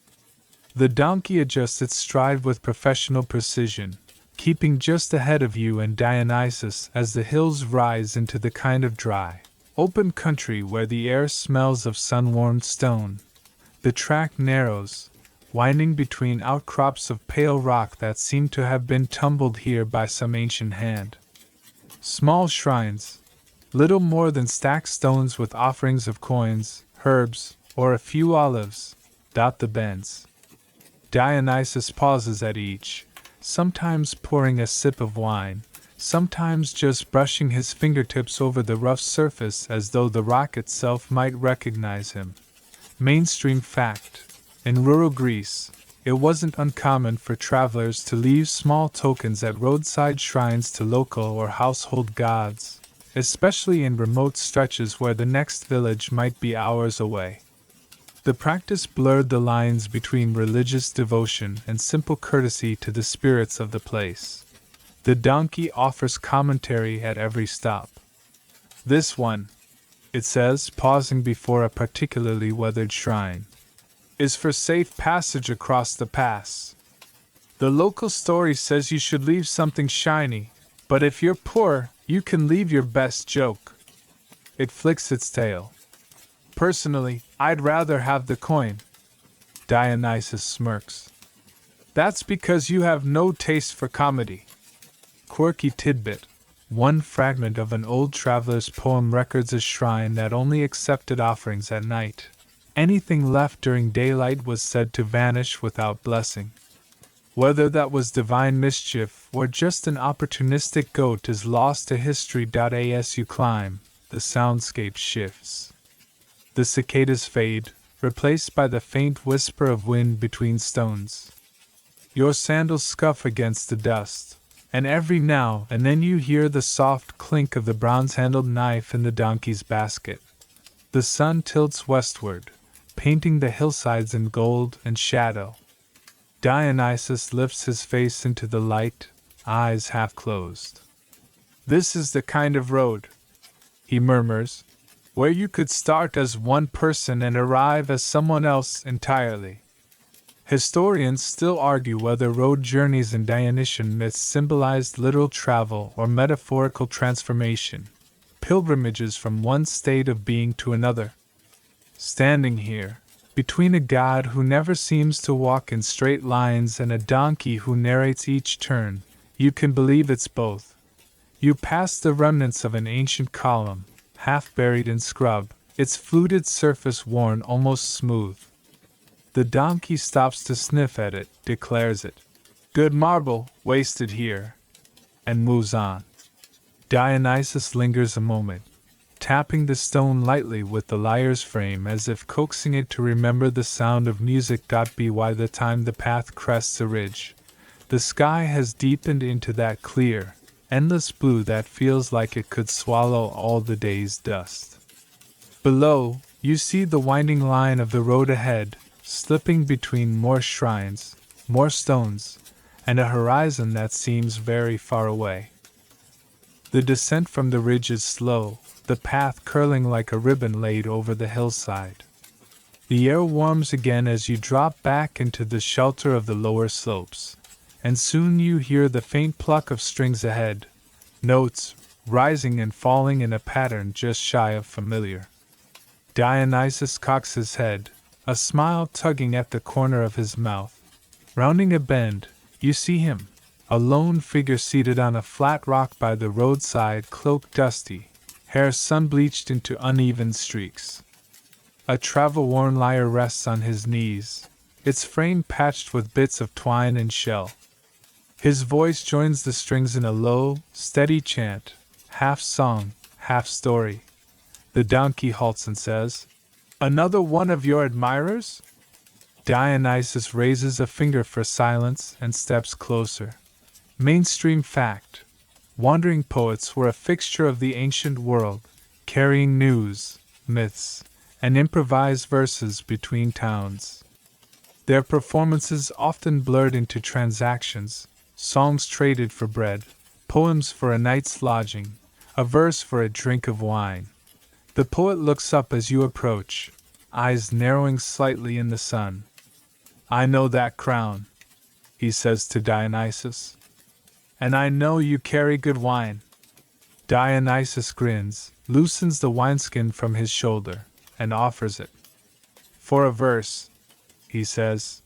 The donkey adjusts its stride with professional precision, keeping just ahead of you and Dionysus as the hills rise into the kind of dry, open country where the air smells of sun-warmed stone. The track narrows, winding between outcrops of pale rock that seem to have been tumbled here by some ancient hand. Small shrines, little more than stacked stones with offerings of coins, herbs, or a few olives, dot the bends. Dionysus pauses at each, sometimes pouring a sip of wine, sometimes just brushing his fingertips over the rough surface as though the rock itself might recognize him. Mainstream fact: in rural Greece, it wasn't uncommon for travelers to leave small tokens at roadside shrines to local or household gods, especially in remote stretches where the next village might be hours away. The practice blurred the lines between religious devotion and simple courtesy to the spirits of the place. The donkey offers commentary at every stop. This one, it says, pausing before a particularly weathered shrine, is for safe passage across the pass. The local story says you should leave something shiny, but if you're poor, you can leave your best joke. It flicks its tail. Personally, I'd rather have the coin. Dionysus smirks. That's because you have no taste for comedy. Quirky tidbit. One fragment of an old traveler's poem records a shrine that only accepted offerings at night. Anything left during daylight was said to vanish without blessing. Whether that was divine mischief or just an opportunistic goat is lost to history. As you climb, the soundscape shifts. The cicadas fade, replaced by the faint whisper of wind between stones. Your sandals scuff against the dust, and every now and then you hear the soft clink of the bronze-handled knife in the donkey's basket. The sun tilts westward, painting the hillsides in gold and shadow. Dionysus lifts his face into the light, eyes half closed. This is the kind of road, he murmurs, where you could start as one person and arrive as someone else entirely. Historians still argue whether road journeys in Dionysian myths symbolized literal travel or metaphorical transformation, pilgrimages from one state of being to another. Standing here, between a god who never seems to walk in straight lines and a donkey who narrates each turn, you can believe it's both. You pass the remnants of an ancient column, half buried in scrub, its fluted surface worn almost smooth. The donkey stops to sniff at it, declares it good marble, wasted here, and moves on. Dionysus lingers a moment, tapping the stone lightly with the lyre's frame as if coaxing it to remember the sound of music. By the time the path crests a ridge, the sky has deepened into that clear, endless blue that feels like it could swallow all the day's dust. Below, you see the winding line of the road ahead, slipping between more shrines, more stones, and a horizon that seems very far away. The descent from the ridge is slow, the path curling like a ribbon laid over the hillside. The air warms again as you drop back into the shelter of the lower slopes, and soon you hear the faint pluck of strings ahead, notes rising and falling in a pattern just shy of familiar. Dionysus cocks his head, a smile tugging at the corner of his mouth. Rounding a bend, you see him, a lone figure seated on a flat rock by the roadside, cloak dusty, hair sun-bleached into uneven streaks. A travel-worn lyre rests on his knees, its frame patched with bits of twine and shell. His voice joins the strings in a low, steady chant, half song, half story. The donkey halts and says, "Another one of your admirers?" Dionysus raises a finger for silence and steps closer. Mainstream fact. Wandering poets were a fixture of the ancient world, carrying news, myths, and improvised verses between towns. Their performances often blurred into transactions, songs traded for bread, poems for a night's lodging, a verse for a drink of wine. The poet looks up as you approach, eyes narrowing slightly in the sun. "I know that crown," he says to Dionysus. "And I know you carry good wine." Dionysus grins, loosens the wineskin from his shoulder, and offers it. "For a verse," he says.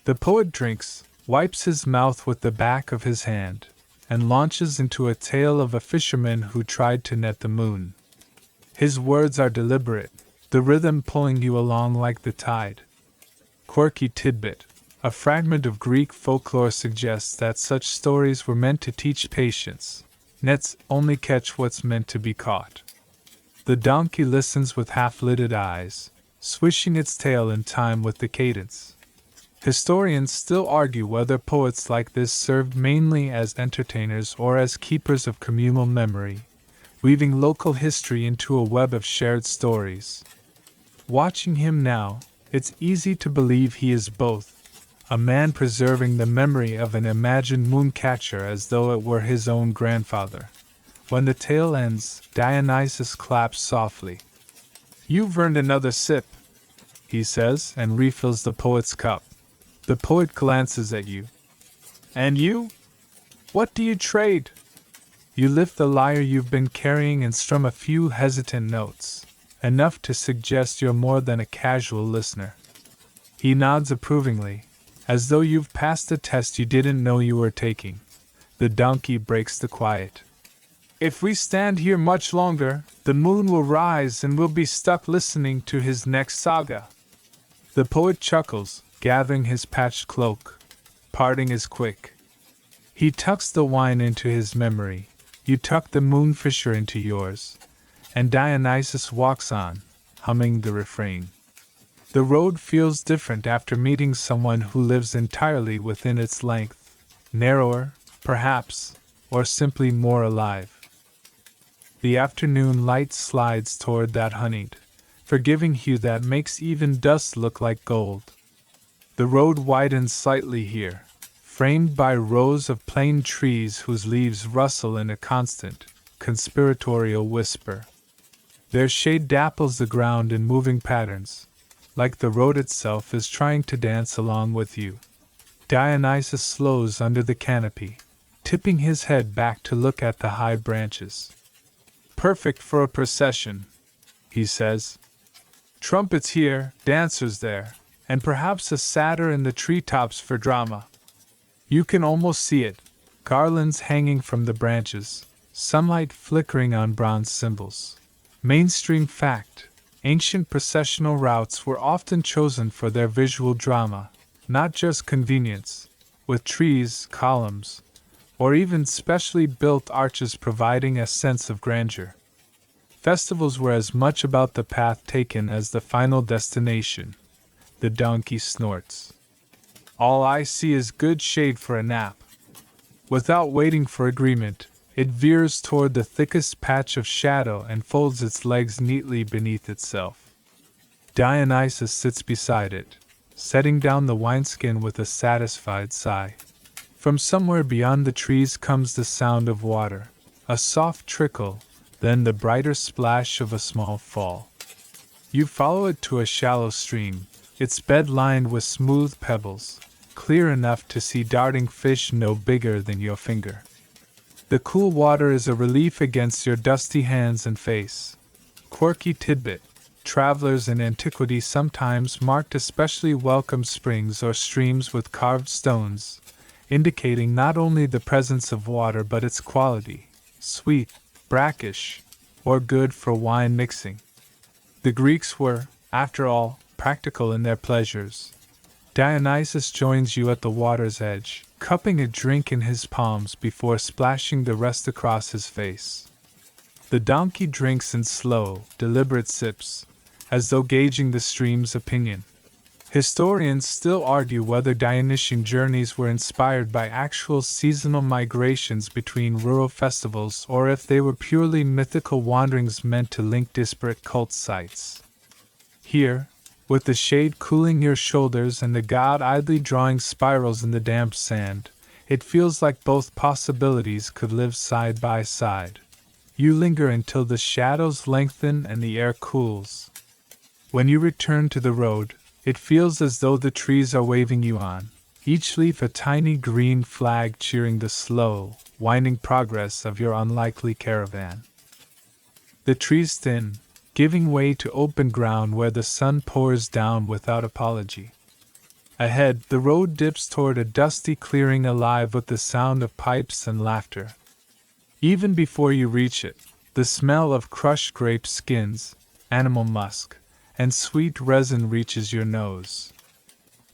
The poet drinks, wipes his mouth with the back of his hand, and launches into a tale of a fisherman who tried to net the moon. His words are deliberate, the rhythm pulling you along like the tide. Quirky tidbit. A fragment of Greek folklore suggests that such stories were meant to teach patience. Nets only catch what's meant to be caught. The donkey listens with half-lidded eyes, swishing its tail in time with the cadence. Historians still argue whether poets like this served mainly as entertainers or as keepers of communal memory, weaving local history into a web of shared stories. Watching him now, it's easy to believe he is both, a man preserving the memory of an imagined mooncatcher as though it were his own grandfather. When the tale ends, Dionysus claps softly. "You've earned another sip," he says, and refills the poet's cup. The poet glances at you. "And you? What do you trade?" You lift the lyre you've been carrying and strum a few hesitant notes, enough to suggest you're more than a casual listener. He nods approvingly, as though you've passed a test you didn't know you were taking. The donkey breaks the quiet. "If we stand here much longer, the moon will rise and we'll be stuck listening to his next saga." The poet chuckles, gathering his patched cloak. Parting is quick. He tucks the wine into his memory, you tuck the moonfisher into yours, and Dionysus walks on, humming the refrain. The road feels different after meeting someone who lives entirely within its length, narrower, perhaps, or simply more alive. The afternoon light slides toward that honeyed, forgiving hue that makes even dust look like gold. The road widens slightly here, framed by rows of plane trees whose leaves rustle in a constant, conspiratorial whisper. Their shade dapples the ground in moving patterns, like the road itself is trying to dance along with you. Dionysus slows under the canopy, tipping his head back to look at the high branches. "Perfect for a procession," he says. "Trumpets here, dancers there, and perhaps a satyr in the treetops for drama. You can almost see it, garlands hanging from the branches, sunlight flickering on bronze cymbals. Mainstream fact, ancient processional routes were often chosen for their visual drama, not just convenience, with trees, columns, or even specially built arches providing a sense of grandeur. Festivals were as much about the path taken as the final destination. The donkey snorts. "All I see is good shade for a nap." Without waiting for agreement, it veers toward the thickest patch of shadow and folds its legs neatly beneath itself. Dionysus sits beside it, setting down the wineskin with a satisfied sigh. From somewhere beyond the trees comes the sound of water, a soft trickle, then the brighter splash of a small fall. You follow it to a shallow stream, its bed lined with smooth pebbles, clear enough to see darting fish no bigger than your finger. The cool water is a relief against your dusty hands and face. Quirky tidbit: travelers in antiquity sometimes marked especially welcome springs or streams with carved stones, indicating not only the presence of water but its quality, sweet, brackish, or good for wine mixing. The Greeks were, after all, practical in their pleasures. Dionysus joins you at the water's edge, cupping a drink in his palms before splashing the rest across his face. The donkey drinks in slow, deliberate sips, as though gauging the stream's opinion. Historians still argue whether Dionysian journeys were inspired by actual seasonal migrations between rural festivals or if they were purely mythical wanderings meant to link disparate cult sites. Here, with the shade cooling your shoulders and the god idly drawing spirals in the damp sand, it feels like both possibilities could live side by side. You linger until the shadows lengthen and the air cools. When you return to the road, it feels as though the trees are waving you on, each leaf a tiny green flag cheering the slow, winding progress of your unlikely caravan. The trees thin, giving way to open ground where the sun pours down without apology. Ahead, the road dips toward a dusty clearing alive with the sound of pipes and laughter. Even before you reach it, the smell of crushed grape skins, animal musk, and sweet resin reaches your nose.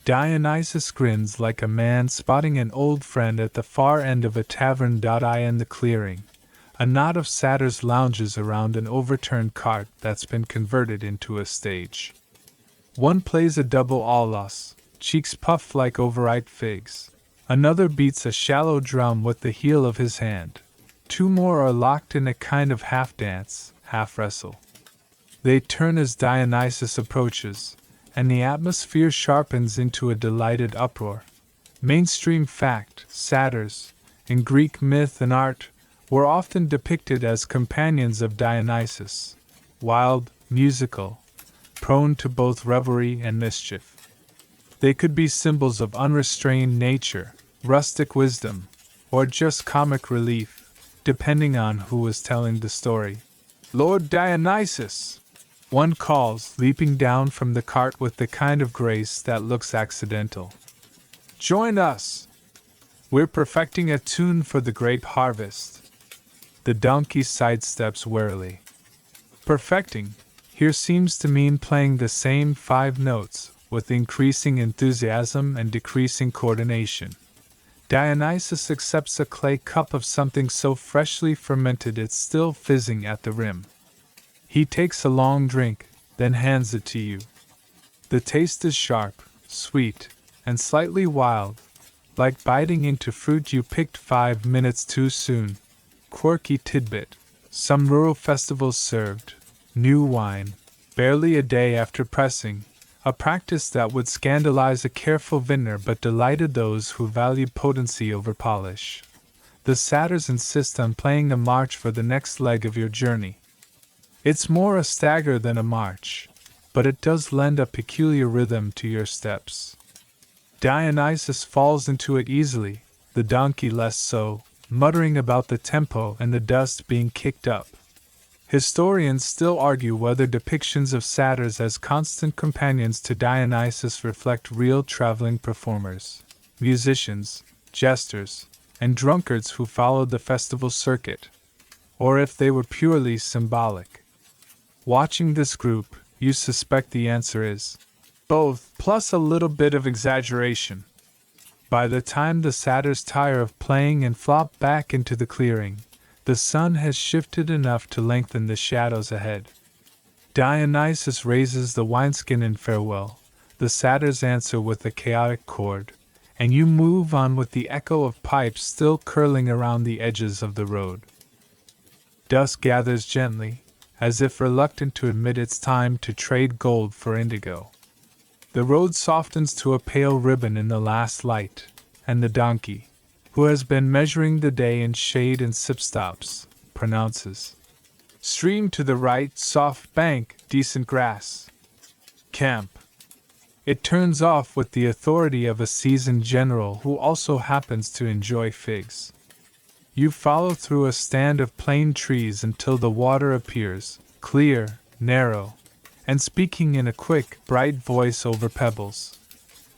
Dionysus grins like a man spotting an old friend at the far end of a tavern. I in the clearing. A knot of satyrs lounges around an overturned cart that's been converted into a stage. One plays a double aulos, cheeks puffed like overripe figs. Another beats a shallow drum with the heel of his hand. Two more are locked in a kind of half-dance, half-wrestle. They turn as Dionysus approaches, and the atmosphere sharpens into a delighted uproar. Mainstream fact: satyrs, in Greek myth and art, were often depicted as companions of Dionysus, wild, musical, prone to both revelry and mischief. They could be symbols of unrestrained nature, rustic wisdom, or just comic relief, depending on who was telling the story. "Lord Dionysus!" one calls, leaping down from the cart with the kind of grace that looks accidental. "Join us! We're perfecting a tune for the great harvest." The donkey sidesteps warily. Perfecting here seems to mean playing the same 5 notes, with increasing enthusiasm and decreasing coordination. Dionysus accepts a clay cup of something so freshly fermented it's still fizzing at the rim. He takes a long drink, then hands it to you. The taste is sharp, sweet, and slightly wild, like biting into fruit you picked 5 minutes too soon. Quirky tidbit: some rural festivals served new wine barely a day after pressing, a practice that would scandalize a careful vintner but delighted those who valued potency over polish. The satyrs insist on playing a march for the next leg of your journey. It's more a stagger than a march, but it does lend a peculiar rhythm to your steps. Dionysus falls into it easily, the donkey less so, muttering about the tempo and the dust being kicked up. Historians still argue whether depictions of satyrs as constant companions to Dionysus reflect real traveling performers, musicians, jesters, and drunkards who followed the festival circuit, or if they were purely symbolic. Watching this group, you suspect the answer is both, plus a little bit of exaggeration. By the time the satyrs tire of playing and flop back into the clearing, the sun has shifted enough to lengthen the shadows ahead. Dionysus raises the wineskin in farewell, the satyrs answer with a chaotic chord, and you move on with the echo of pipes still curling around the edges of the road. Dusk gathers gently, as if reluctant to admit it's time to trade gold for indigo. The road softens to a pale ribbon in the last light, and the donkey, who has been measuring the day in shade and sip stops, pronounces, "Stream to the right, soft bank, decent grass. Camp." It turns off with the authority of a seasoned general who also happens to enjoy figs. You follow through a stand of plane trees until the water appears, clear, narrow, and speaking in a quick, bright voice over pebbles.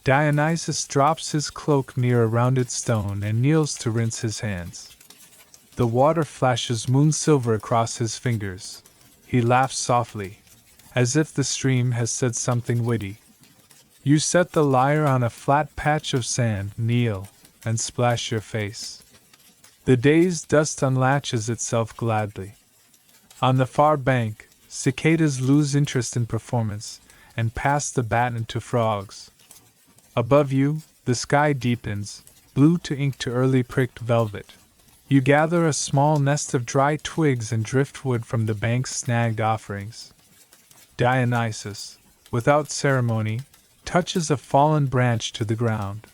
Dionysus drops his cloak near a rounded stone and kneels to rinse his hands. The water flashes moon-silver across his fingers. He laughs softly, as if the stream has said something witty. You set the lyre on a flat patch of sand, kneel, and splash your face. The day's dust unlatches itself gladly. On the far bank, cicadas lose interest in performance, and pass the baton to frogs. Above you, the sky deepens, blue to ink to early pricked velvet. You gather a small nest of dry twigs and driftwood from the bank's snagged offerings. Dionysus, without ceremony, touches a fallen branch to the ground.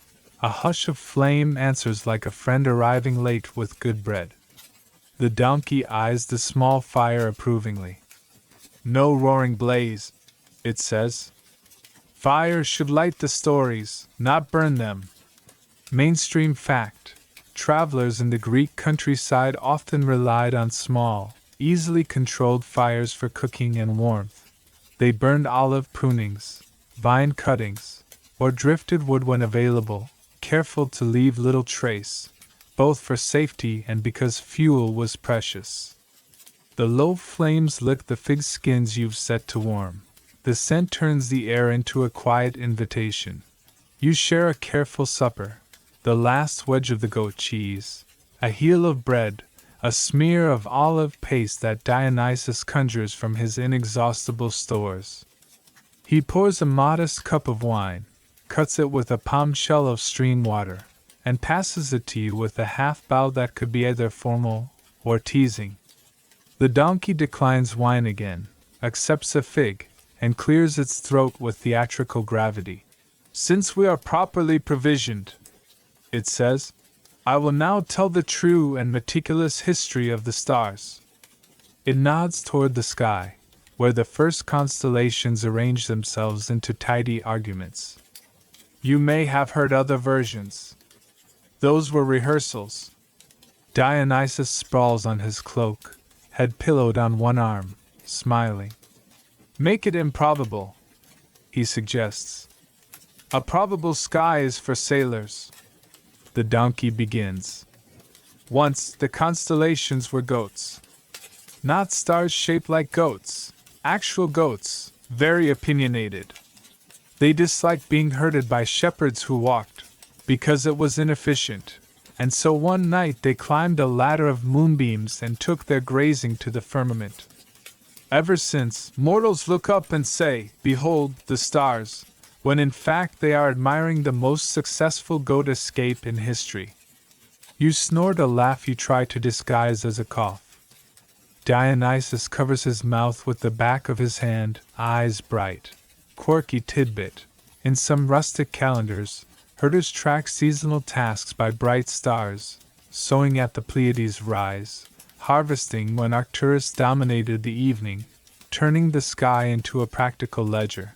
A hush of flame answers like a friend arriving late with good bread. The donkey eyes the small fire approvingly. "No roaring blaze," it says. "Fire should light the stories, not burn them." Mainstream fact: travelers in the Greek countryside often relied on small, easily controlled fires for cooking and warmth. They burned olive prunings, vine cuttings, or drifted wood when available, careful to leave little trace, both for safety and because fuel was precious. The low flames lick the fig skins you've set to warm. The scent turns the air into a quiet invitation. You share a careful supper, the last wedge of the goat cheese, a heel of bread, a smear of olive paste that Dionysus conjures from his inexhaustible stores. He pours a modest cup of wine, cuts it with a palm shell of stream water, and passes it to you with a half-bow that could be either formal or teasing. The donkey declines wine again, accepts a fig, and clears its throat with theatrical gravity. Since we are properly provisioned, it says, I will now tell the true and meticulous history of the stars. It nods toward the sky, where the first constellations arrange themselves into tidy arguments. You may have heard other versions. Those were rehearsals. Dionysus sprawls on his cloak, head pillowed on one arm, smiling. Make it improbable, he suggests. A probable sky is for sailors. The donkey begins. Once, the constellations were goats. Not stars shaped like goats, actual goats, very opinionated. They disliked being herded by shepherds who walked, because it was inefficient, and so one night they climbed a ladder of moonbeams and took their grazing to the firmament. Ever since, mortals look up and say, Behold, the stars, when in fact they are admiring the most successful goat escape in history. You snort a laugh you try to disguise as a cough. Dionysus covers his mouth with the back of his hand, eyes bright. Quirky tidbit. In some rustic calendars, herders track seasonal tasks by bright stars, sowing at the Pleiades' rise, harvesting when Arcturus dominated the evening, turning the sky into a practical ledger.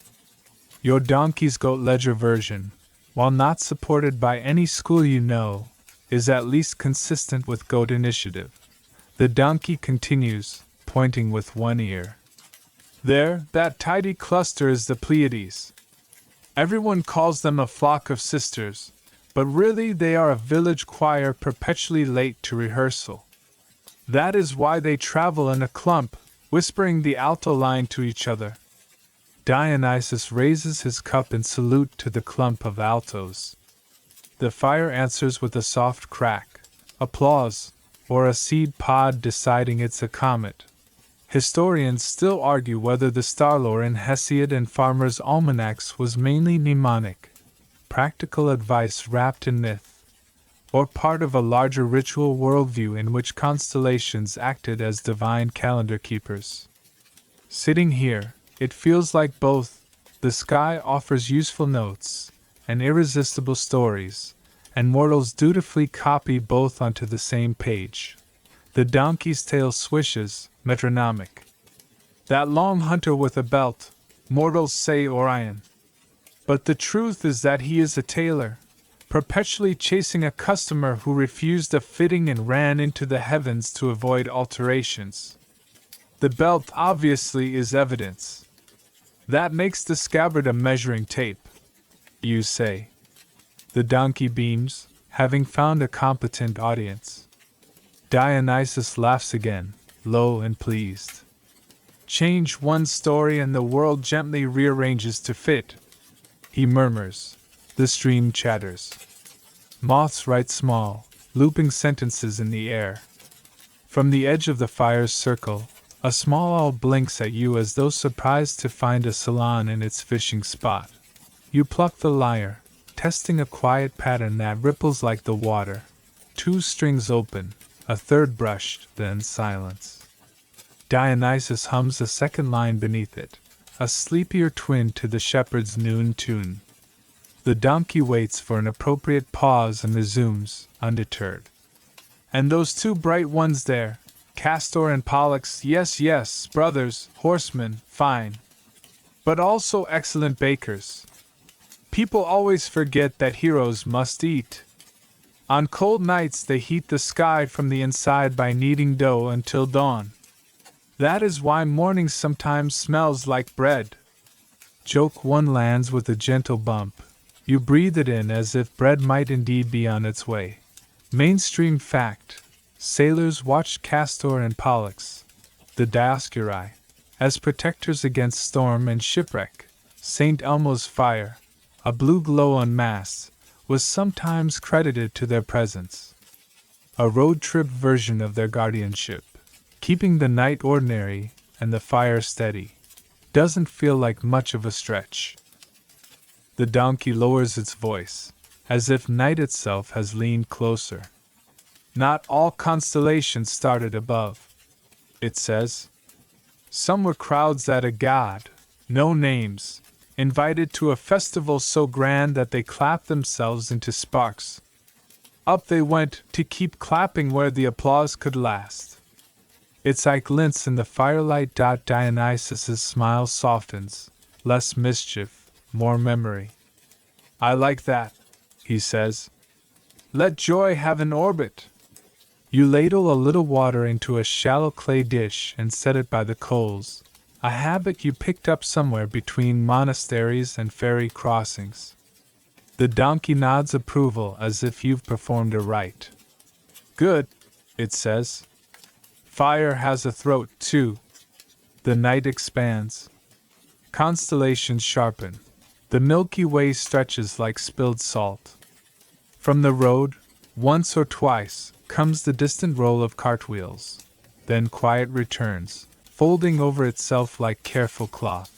Your donkey's goat ledger version, while not supported by any school you know, is at least consistent with goat initiative. The donkey continues, pointing with one ear. There, that tidy cluster is the Pleiades. Everyone calls them a flock of sisters, but really they are a village choir perpetually late to rehearsal. That is why they travel in a clump, whispering the alto line to each other. Dionysus raises his cup in salute to the clump of altos. The fire answers with a soft crack, applause, or a seed pod deciding it's a comet. Historians still argue whether the star lore in Hesiod and farmers' almanacs was mainly mnemonic, practical advice wrapped in myth, or part of a larger ritual worldview in which constellations acted as divine calendar keepers. Sitting here, it feels like both. The sky offers useful notes and irresistible stories, and mortals dutifully copy both onto the same page. The donkey's tail swishes, metronomic. That long hunter with a belt, mortals say Orion. But the truth is that he is a tailor, perpetually chasing a customer who refused a fitting and ran into the heavens to avoid alterations. The belt obviously is evidence. That makes the scabbard a measuring tape, you say. The donkey beams, having found a competent audience. Dionysus laughs again, low and pleased. Change one story and the world gently rearranges to fit, he murmurs. The stream chatters. Moths write small, looping sentences in the air. From the edge of the fire's circle, a small owl blinks at you as though surprised to find a salon in its fishing spot. You pluck the lyre, testing a quiet pattern that ripples like the water. 2 strings open, a third brushed, then silence. Dionysus hums a second line beneath it, a sleepier twin to the shepherd's noon tune. The donkey waits for an appropriate pause and resumes, undeterred. And those 2 bright ones there, Castor and Pollux, yes, brothers, horsemen, fine. But also excellent bakers. People always forget that heroes must eat. On cold nights they heat the sky from the inside by kneading dough until dawn. That is why morning sometimes smells like bread. Joke 1 lands with a gentle bump. You breathe it in as if bread might indeed be on its way. Mainstream fact. Sailors watched Castor and Pollux, the Dioscuri, as protectors against storm and shipwreck. St. Elmo's fire, a blue glow on masts, was sometimes credited to their presence. A road trip version of their guardianship, keeping the night ordinary and the fire steady, doesn't feel like much of a stretch. The donkey lowers its voice, as if night itself has leaned closer. Not all constellations started above, it says. Some were crowds at a god, No names, invited to a festival so grand that they clapped themselves into sparks. Up they went, to keep clapping where the applause could last. Its eye glints in the firelight. Dionysus's smile softens, less mischief, more memory. I like that, he says. Let joy have an orbit. You ladle a little water into a shallow clay dish and set it by the coals, a habit you picked up somewhere between monasteries and ferry crossings. The donkey nods approval as if you've performed a rite. Good, it says. Fire has a throat, too. The night expands. Constellations sharpen. The Milky Way stretches like spilled salt. From the road, once or twice, comes the distant roll of cartwheels. Then quiet returns, folding over itself like careful cloth.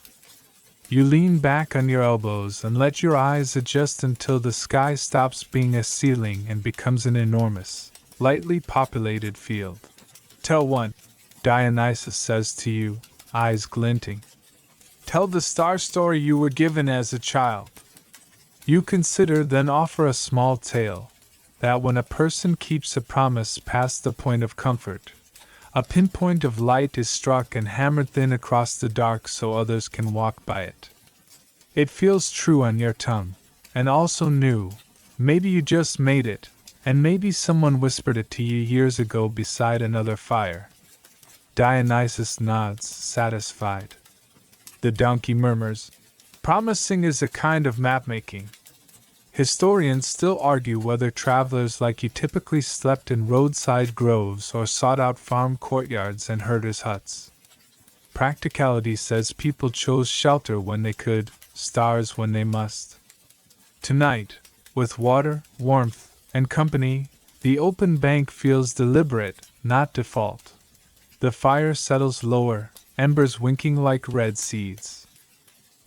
You lean back on your elbows and let your eyes adjust until the sky stops being a ceiling and becomes an enormous, lightly populated field. Tell one, Dionysus says to you, eyes glinting. Tell the star story you were given as a child. You consider, then offer a small tale, that when a person keeps a promise past the point of comfort, a pinpoint of light is struck and hammered thin across the dark so others can walk by it. It feels true on your tongue, and also new. Maybe you just made it, and maybe someone whispered it to you years ago beside another fire. Dionysus nods, satisfied. The donkey murmurs, promising is a kind of map-making. Historians still argue whether travelers like you typically slept in roadside groves or sought out farm courtyards and herders' huts. Practicality says people chose shelter when they could, stars when they must. Tonight, with water, warmth, and company, the open bank feels deliberate, not default. The fire settles lower, embers winking like red seeds.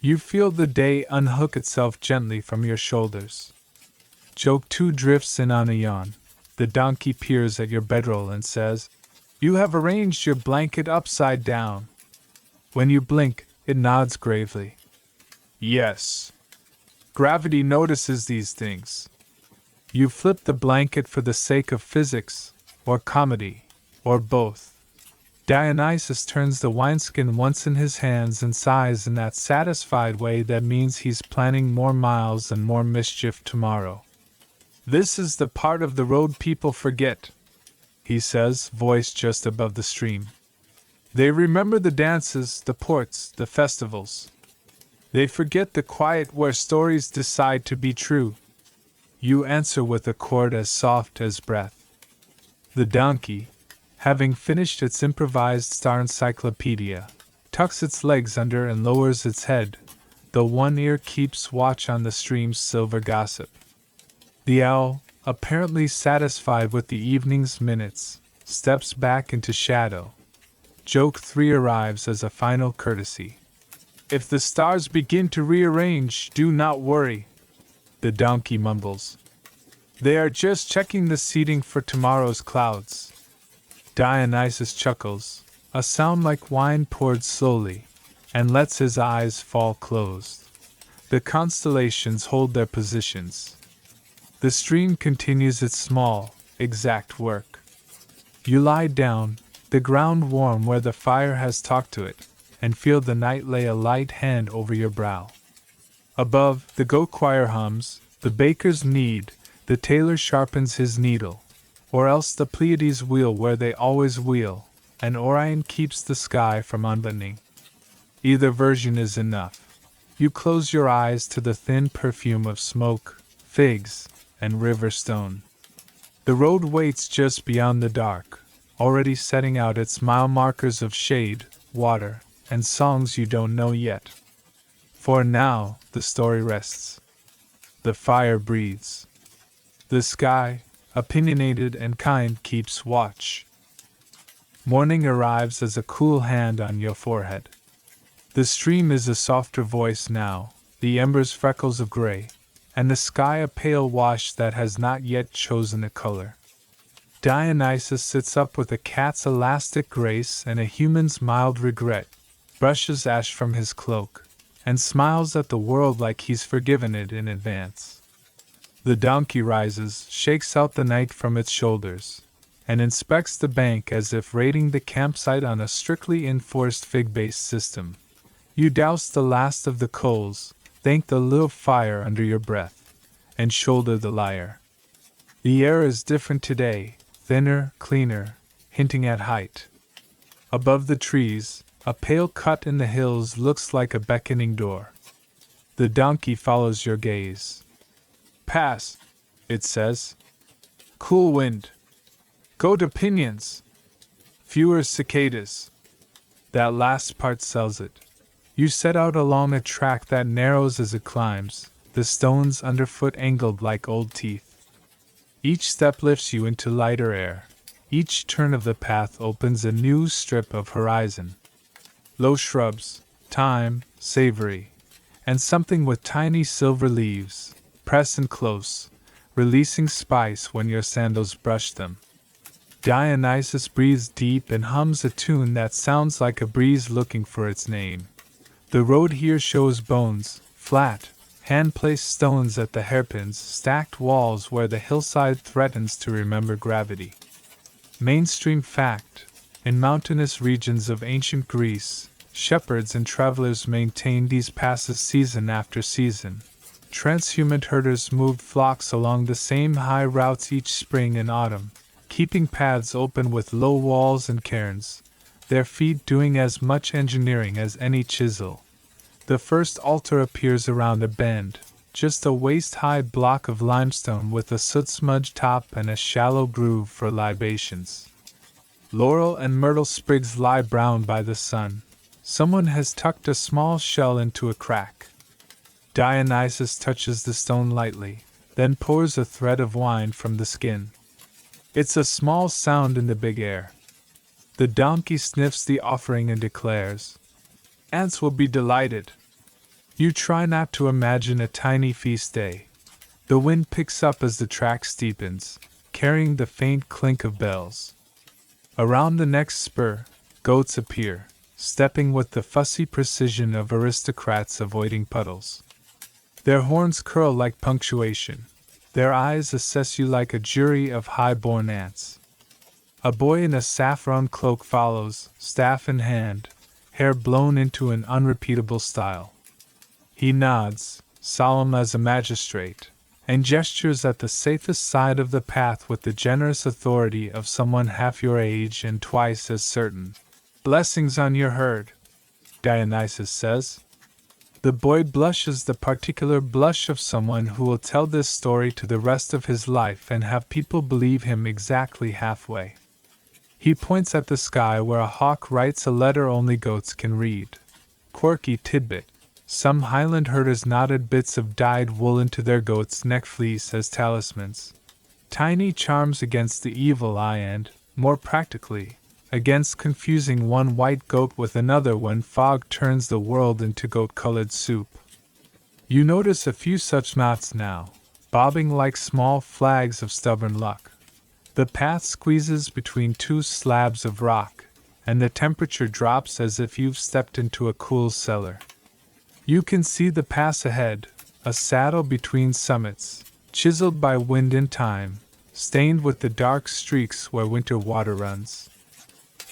You feel the day unhook itself gently from your shoulders. Joke 2 drifts in on a yawn. The donkey peers at your bedroll and says, You have arranged your blanket upside down. When you blink, it nods gravely. Yes. Gravity notices these things. You flip the blanket for the sake of physics, or comedy, or both. Dionysus turns the wineskin once in his hands and sighs in that satisfied way that means he's planning more miles and more mischief tomorrow. This is the part of the road people forget, he says, voice just above the stream. They remember the dances, the ports, the festivals. They forget the quiet where stories decide to be true. You answer with a chord as soft as breath. The donkey, having finished its improvised star encyclopedia, tucks its legs under and lowers its head, though one ear keeps watch on the stream's silver gossip. The owl, apparently satisfied with the evening's minutes, steps back into shadow. Joke 3 arrives as a final courtesy. If the stars begin to rearrange, do not worry, the donkey mumbles. They are just checking the seating for tomorrow's clouds. Dionysus chuckles, a sound like wine poured slowly, and lets his eyes fall closed. The constellations hold their positions. The stream continues its small, exact work. You lie down, the ground warm where the fire has talked to it, and feel the night lay a light hand over your brow. Above, the goat choir hums, the bakers knead, the tailor sharpens his needle. Or else the Pleiades wheel where they always wheel, and Orion keeps the sky from unbuttoning. Either version is enough. You close your eyes to the thin perfume of smoke, figs, and river stone. The road waits just beyond the dark, already setting out its mile markers of shade, water, and songs you don't know yet. For now, the story rests. The fire breathes. The sky, opinionated and kind, keeps watch. Morning arrives as a cool hand on your forehead. The stream is a softer voice now, the embers freckles of gray, and the sky a pale wash that has not yet chosen a color. Dionysus sits up with a cat's elastic grace and a human's mild regret, brushes ash from his cloak, and smiles at the world like he's forgiven it in advance. The donkey rises, shakes out the night from its shoulders, and inspects the bank as if raiding the campsite on a strictly enforced fig-based system. You douse the last of the coals, thank the little fire under your breath, and shoulder the lyre. The air is different today, thinner, cleaner, hinting at height. Above the trees, a pale cut in the hills looks like a beckoning door. The donkey follows your gaze. Pass, it says. Cool wind. Go to pinions. Fewer cicadas. That last part sells it. You set out along a track that narrows as it climbs, the stones underfoot angled like old teeth. Each step lifts you into lighter air. Each turn of the path opens a new strip of horizon. Low shrubs, thyme, savory, and something with tiny silver leaves, press in close, releasing spice when your sandals brush them. Dionysus breathes deep and hums a tune that sounds like a breeze looking for its name. The road here shows bones, flat, hand-placed stones at the hairpins, stacked walls where the hillside threatens to remember gravity. Mainstream fact: in mountainous regions of ancient Greece, shepherds and travelers maintained these passes season after season. Transhumant herders moved flocks along the same high routes each spring and autumn, keeping paths open with low walls and cairns, their feet doing as much engineering as any chisel. The first altar appears around a bend, just a waist-high block of limestone with a soot-smudged top and a shallow groove for libations. Laurel and myrtle sprigs lie brown by the sun. Someone has tucked a small shell into a crack. Dionysus touches the stone lightly, then pours a thread of wine from the skin. It's a small sound in the big air. The donkey sniffs the offering and declares, "Ants will be delighted." You try not to imagine a tiny feast day. The wind picks up as the track steepens, carrying the faint clink of bells. Around the next spur, goats appear, stepping with the fussy precision of aristocrats avoiding puddles. Their horns curl like punctuation. Their eyes assess you like a jury of high-born ants. A boy in a saffron cloak follows, staff in hand, hair blown into an unrepeatable style. He nods, solemn as a magistrate, and gestures at the safest side of the path with the generous authority of someone half your age and twice as certain. "Blessings on your herd," Dionysus says. The boy blushes the particular blush of someone who will tell this story to the rest of his life and have people believe him exactly halfway. He points at the sky where a hawk writes a letter only goats can read. Quirky tidbit. Some Highland herders knotted bits of dyed wool into their goat's neck fleece as talismans. Tiny charms against the evil eye and, more practically, against confusing one white goat with another when fog turns the world into goat-colored soup. You notice a few such knots now, bobbing like small flags of stubborn luck. The path squeezes between two slabs of rock, and the temperature drops as if you've stepped into a cool cellar. You can see the pass ahead, a saddle between summits, chiseled by wind and time, stained with the dark streaks where winter water runs.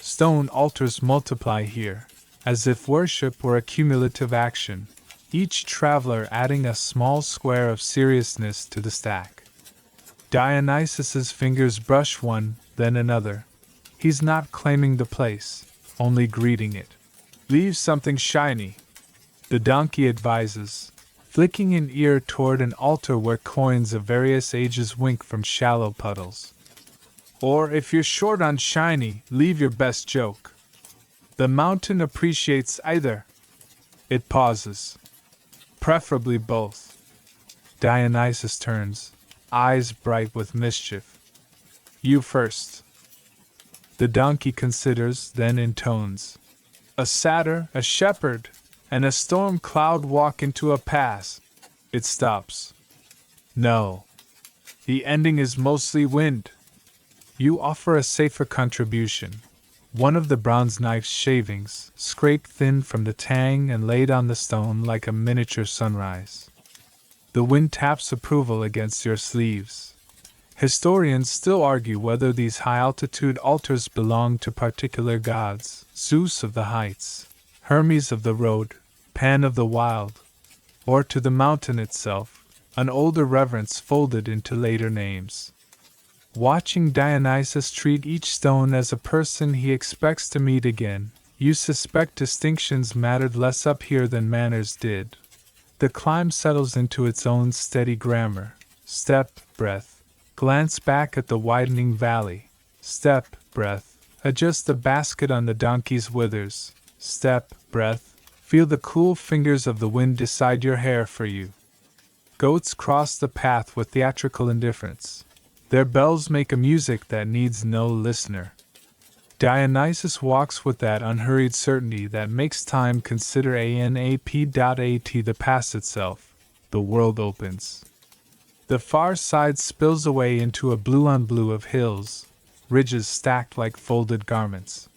Stone altars multiply here, as if worship were a cumulative action, each traveler adding a small square of seriousness to the stack. Dionysus's fingers brush one, then another. He's not claiming the place, only greeting it. "Leave something shiny," the donkey advises, flicking an ear toward an altar where coins of various ages wink from shallow puddles. "Or if you're short on shiny, leave your best joke. The mountain appreciates either." It pauses. "Preferably both." Dionysus turns, eyes bright with mischief. "You first." The donkey considers, then intones. "A satyr, a shepherd, and a storm cloud walk into a pass." It stops. "No. The ending is mostly wind." You offer a safer contribution. one of the bronze knife's shavings, scraped thin from the tang and laid on the stone like a miniature sunrise. The wind taps approval against your sleeves. Historians still argue whether these high-altitude altars belong to particular gods, Zeus of the heights, Hermes of the road, Pan of the wild, or to the mountain itself, an older reverence folded into later names. Watching Dionysus treat each stone as a person he expects to meet again, you suspect distinctions mattered less up here than manners did. The climb settles into its own steady grammar. Step, breath. Glance back at the widening valley. Step, breath. Adjust the basket on the donkey's withers. Step, breath. Feel the cool fingers of the wind decide your hair for you. Goats cross the path with theatrical indifference. Their bells make a music that needs no listener. Dionysus walks with that unhurried certainty that makes time consider anap.at the past itself. The world opens. The far side spills away into a blue-on-blue of hills, ridges stacked like folded garments.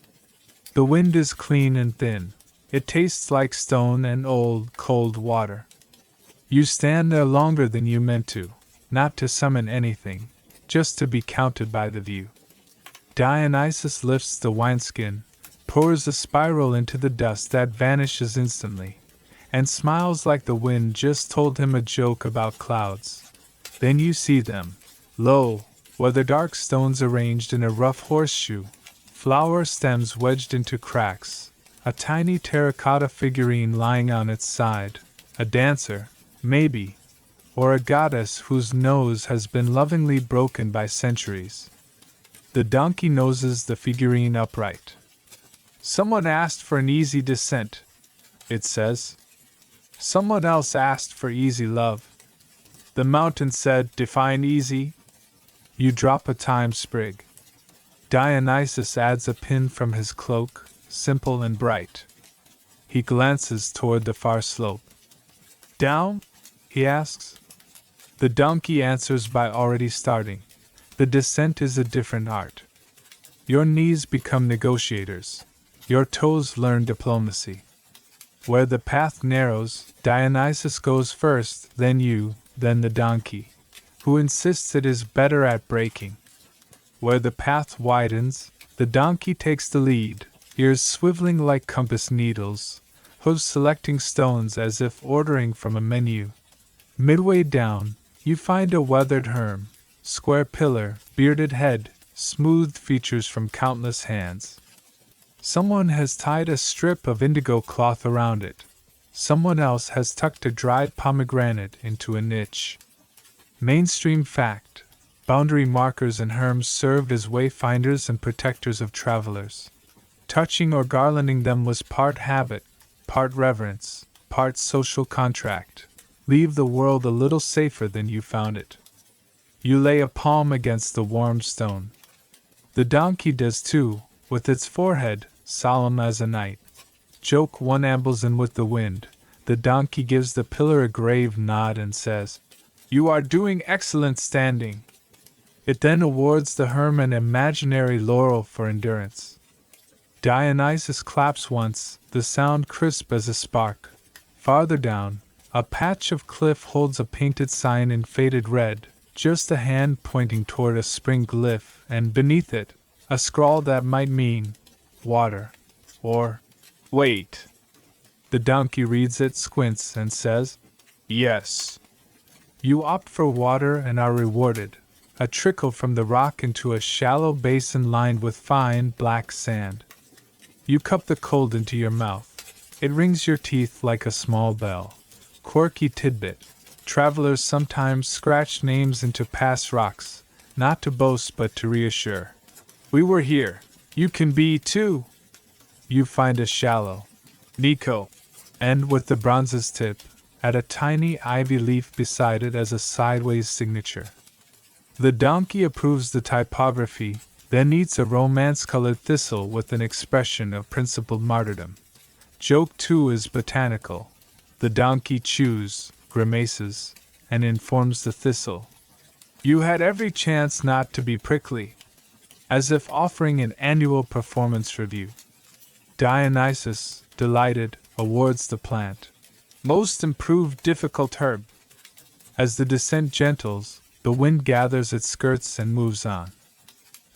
The wind is clean and thin. It tastes like stone and old, cold water. You stand there longer than you meant to, not to summon anything, just to be counted by the view. Dionysus lifts the wineskin, pours a spiral into the dust that vanishes instantly, and smiles like the wind just told him a joke about clouds. Then you see them. Lo, where the dark stones arranged in a rough horseshoe, flower stems wedged into cracks, a tiny terracotta figurine lying on its side, a dancer, maybe, or a goddess whose nose has been lovingly broken by centuries. The donkey noses the figurine upright. Someone asked for an easy descent, it says. Someone else asked for easy love. The mountain said, define easy. You drop a thyme sprig. Dionysus adds a pin from his cloak, simple and bright. He glances toward the far slope. Down? He asks. The donkey answers by already starting. The descent is a different art. Your knees become negotiators. Your toes learn diplomacy. Where the path narrows, Dionysus goes first, then you, then the donkey, who insists it is better at braking. Where the path widens, the donkey takes the lead, ears swiveling like compass needles, hooves selecting stones as if ordering from a menu. Midway down, you find a weathered herm, square pillar, bearded head, smoothed features from countless hands. Someone has tied a strip of indigo cloth around it. Someone else has tucked a dried pomegranate into a niche. Mainstream fact: boundary markers and herms served as wayfinders and protectors of travelers. Touching or garlanding them was part habit, part reverence, part social contract. Leave the world a little safer than you found it. You lay a palm against the warm stone. The donkey does too, with its forehead solemn as a night. Joke one ambles in with the wind. The donkey gives the pillar a grave nod and says, "You are doing excellent standing." It then awards the herm an imaginary laurel for endurance. Dionysus claps once, the sound crisp as a spark. Farther down, a patch of cliff holds a painted sign in faded red, just a hand pointing toward a spring glyph, and beneath it, a scrawl that might mean water, or wait. The donkey reads it, squints, and says, "Yes." You opt for water and are rewarded. A trickle from the rock into a shallow basin lined with fine, black sand. You cup the cold into your mouth. It rings your teeth like a small bell. Quirky tidbit. Travelers sometimes scratch names into past rocks, not to boast but to reassure. We were here. You can be too. You find a shallow. Nico. And with the bronze's tip, at a tiny ivy leaf beside it as a sideways signature. The donkey approves the typography, then eats a romance-colored thistle with an expression of principled martyrdom. Joke too is botanical. The donkey chews, grimaces, and informs the thistle. You had every chance not to be prickly. as if offering an annual performance review. Dionysus, delighted, awards the plant most improved difficult herb. As the descent gentles, the wind gathers its skirts and moves on.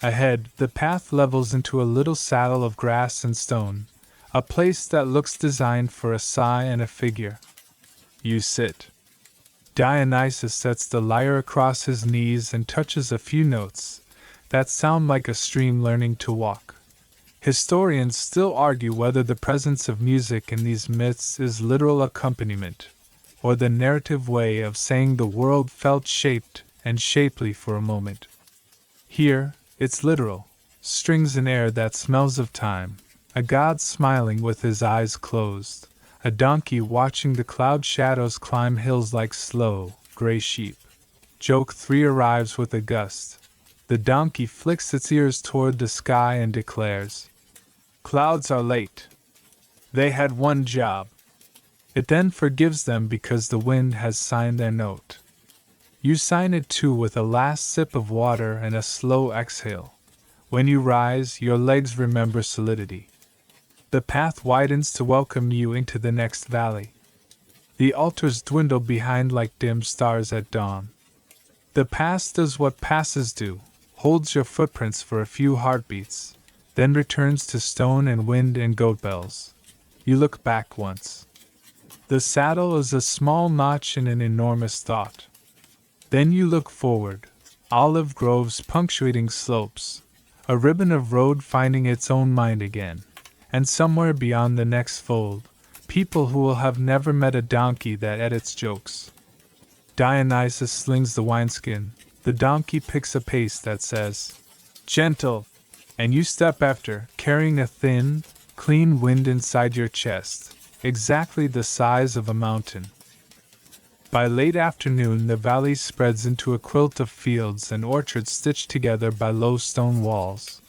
Ahead, the path levels into a little saddle of grass and stone, a place that looks designed for a sigh and a figure. You sit. Dionysus sets the lyre across his knees and touches a few notes that sound like a stream learning to walk. Historians still argue whether the presence of music in these myths is literal accompaniment, or the narrative way of saying the world felt shaped and shapely for a moment. Here, it's literal: strings and air that smells of time, a god smiling with his eyes closed, a donkey watching the cloud shadows climb hills like slow, gray sheep. Joke 3 arrives with a gust. The donkey flicks its ears toward the sky and declares, "Clouds are late. They had one job." It then forgives them because the wind has signed their note. You sign it too with a last sip of water and a slow exhale. When you rise, your legs remember solidity. The path widens to welcome you into the next valley. The altars dwindle behind like dim stars at dawn. The past does what passes do, holds your footprints for a few heartbeats, then returns to stone and wind and goat bells. You look back once. The saddle is a small notch in an enormous thought. Then you look forward, olive groves punctuating slopes, a ribbon of road finding its own mind again, and somewhere beyond the next fold, people who will have never met a donkey that edits jokes. Dionysus slings the wineskin, the donkey picks a pace that says, "Gentle," and you step after, carrying a thin, clean wind inside your chest, exactly the size of a mountain. By late afternoon, the valley spreads into a quilt of fields and orchards stitched together by low stone walls,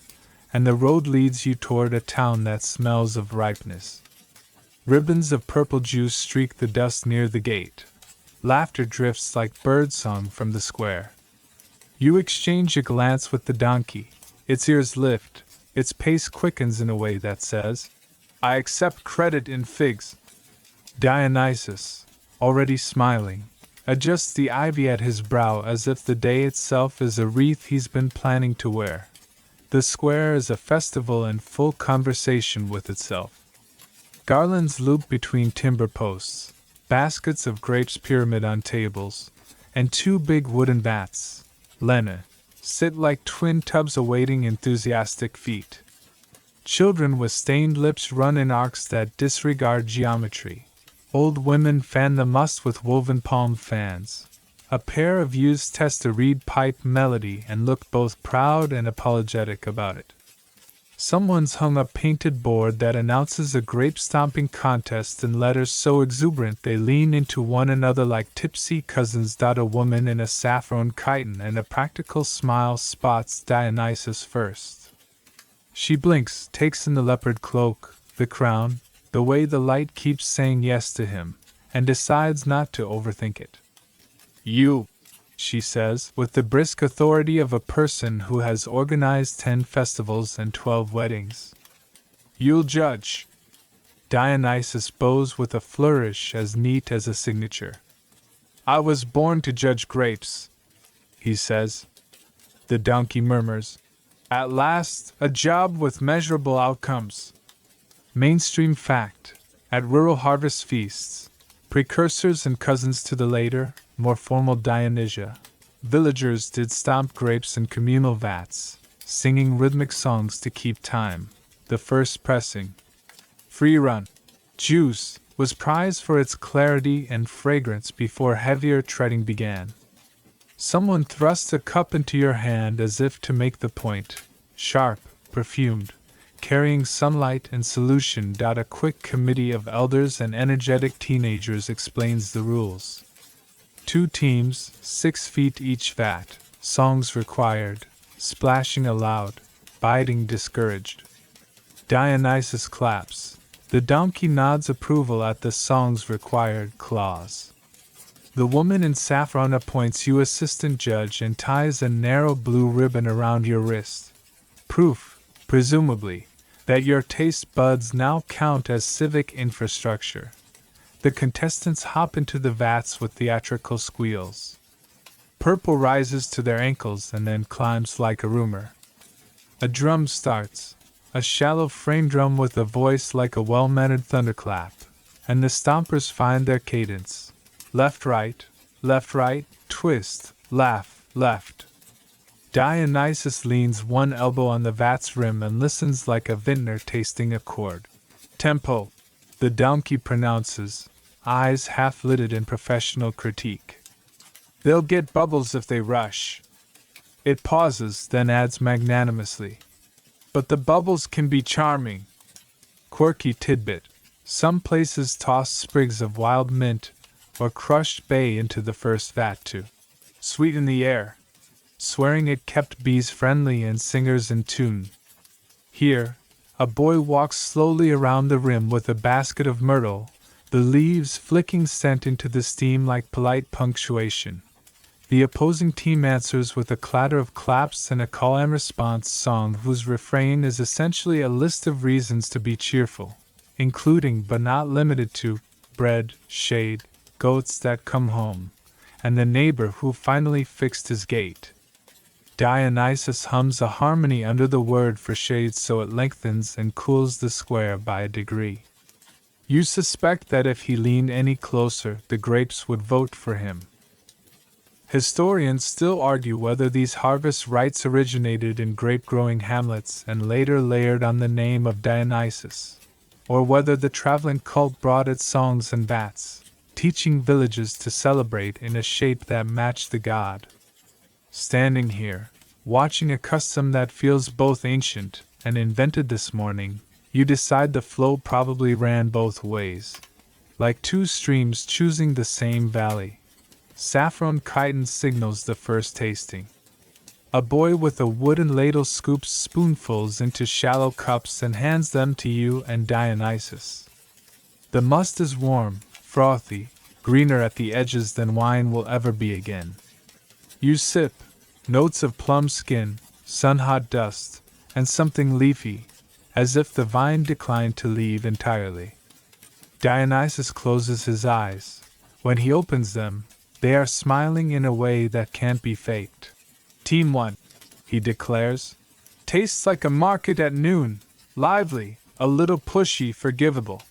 and the road leads you toward a town that smells of ripeness. Ribbons of purple juice streak the dust near the gate. Laughter drifts like birdsong from the square. You exchange a glance with the donkey. Its ears lift, its pace quickens in a way that says, "I accept credit in figs." Dionysus, already smiling, adjusts the ivy at his brow as if the day itself is a wreath he's been planning to wear. The square is a festival in full conversation with itself. Garlands loop between timber posts, baskets of grapes pyramid on tables, and two big wooden vats, Lena, sit like twin tubs awaiting enthusiastic feet. Children with stained lips run in arcs that disregard geometry. Old women fan the must with woven palm fans. A pair of youths test a reed pipe melody and look both proud and apologetic about it. Someone's hung a painted board that announces a grape-stomping contest in letters so exuberant they lean into one another like tipsy cousins. A woman in a saffron chiton and a practical smile spots Dionysus first. She blinks, takes in the leopard cloak, the crown, the way the light keeps saying yes to him, and decides not to overthink it. "You," she says, with the brisk authority of a person who has organized 10 festivals and 12 weddings. "You'll judge." Dionysus bows with a flourish as neat as a signature. "I was born to judge grapes," he says. The donkey murmurs, "At last, a job with measurable outcomes." Mainstream fact: at rural harvest feasts, precursors and cousins to the later, more formal Dionysia, villagers did stomp grapes in communal vats, singing rhythmic songs to keep time. The first pressing, free-run juice, was prized for its clarity and fragrance before heavier treading began. Someone thrusts a cup into your hand as if to make the point, sharp, perfumed, carrying sunlight and solution. A quick committee of elders and energetic teenagers explains the rules. 2 teams, 6 feet each vat, songs required, splashing allowed, biting discouraged. Dionysus claps. The donkey nods approval at the songs required clause. The woman in saffron appoints you assistant judge and ties a narrow blue ribbon around your wrist. Proof, presumably, that your taste buds now count as civic infrastructure. The contestants hop into the vats with theatrical squeals. Purple rises to their ankles and then climbs like a rumor. A drum starts, a shallow frame drum with a voice like a well-mannered thunderclap, and the stompers find their cadence. Left, right, twist, laugh, left. Dionysus leans one elbow on the vat's rim and listens like a vintner tasting a chord. Tempo, the donkey pronounces, eyes half-lidded in professional critique. They'll get bubbles if they rush. It pauses, then adds magnanimously. But the bubbles can be charming. Quirky tidbit. Some places toss sprigs of wild mint or crushed bay into the first vat to sweeten the air, swearing it kept bees friendly and singers in tune. Here, a boy walks slowly around the rim with a basket of myrtle, the leaves flicking scent into the steam like polite punctuation. The opposing team answers with a clatter of claps and a call-and-response song whose refrain is essentially a list of reasons to be cheerful, including but not limited to bread, shade, goats that come home, and the neighbor who finally fixed his gate. Dionysus hums a harmony under the word for shade so it lengthens and cools the square by a degree. You suspect that if he leaned any closer, the grapes would vote for him. Historians still argue whether these harvest rites originated in grape-growing hamlets and later layered on the name of Dionysus, or whether the traveling cult brought its songs and vats, teaching villages to celebrate in a shape that matched the god. Standing here, watching a custom that feels both ancient and invented this morning, you decide the flow probably ran both ways, like two streams choosing the same valley. Saffron chitin signals the first tasting. A boy with a wooden ladle scoops spoonfuls into shallow cups and hands them to you and Dionysus. The must is warm, frothy, greener at the edges than wine will ever be again. You sip, notes of plum skin, sun-hot dust, and something leafy, as if the vine declined to leave entirely. Dionysus closes his eyes. When he opens them, they are smiling in a way that can't be faked. Team 1, he declares. Tastes like a market at noon, lively, a little pushy, forgivable.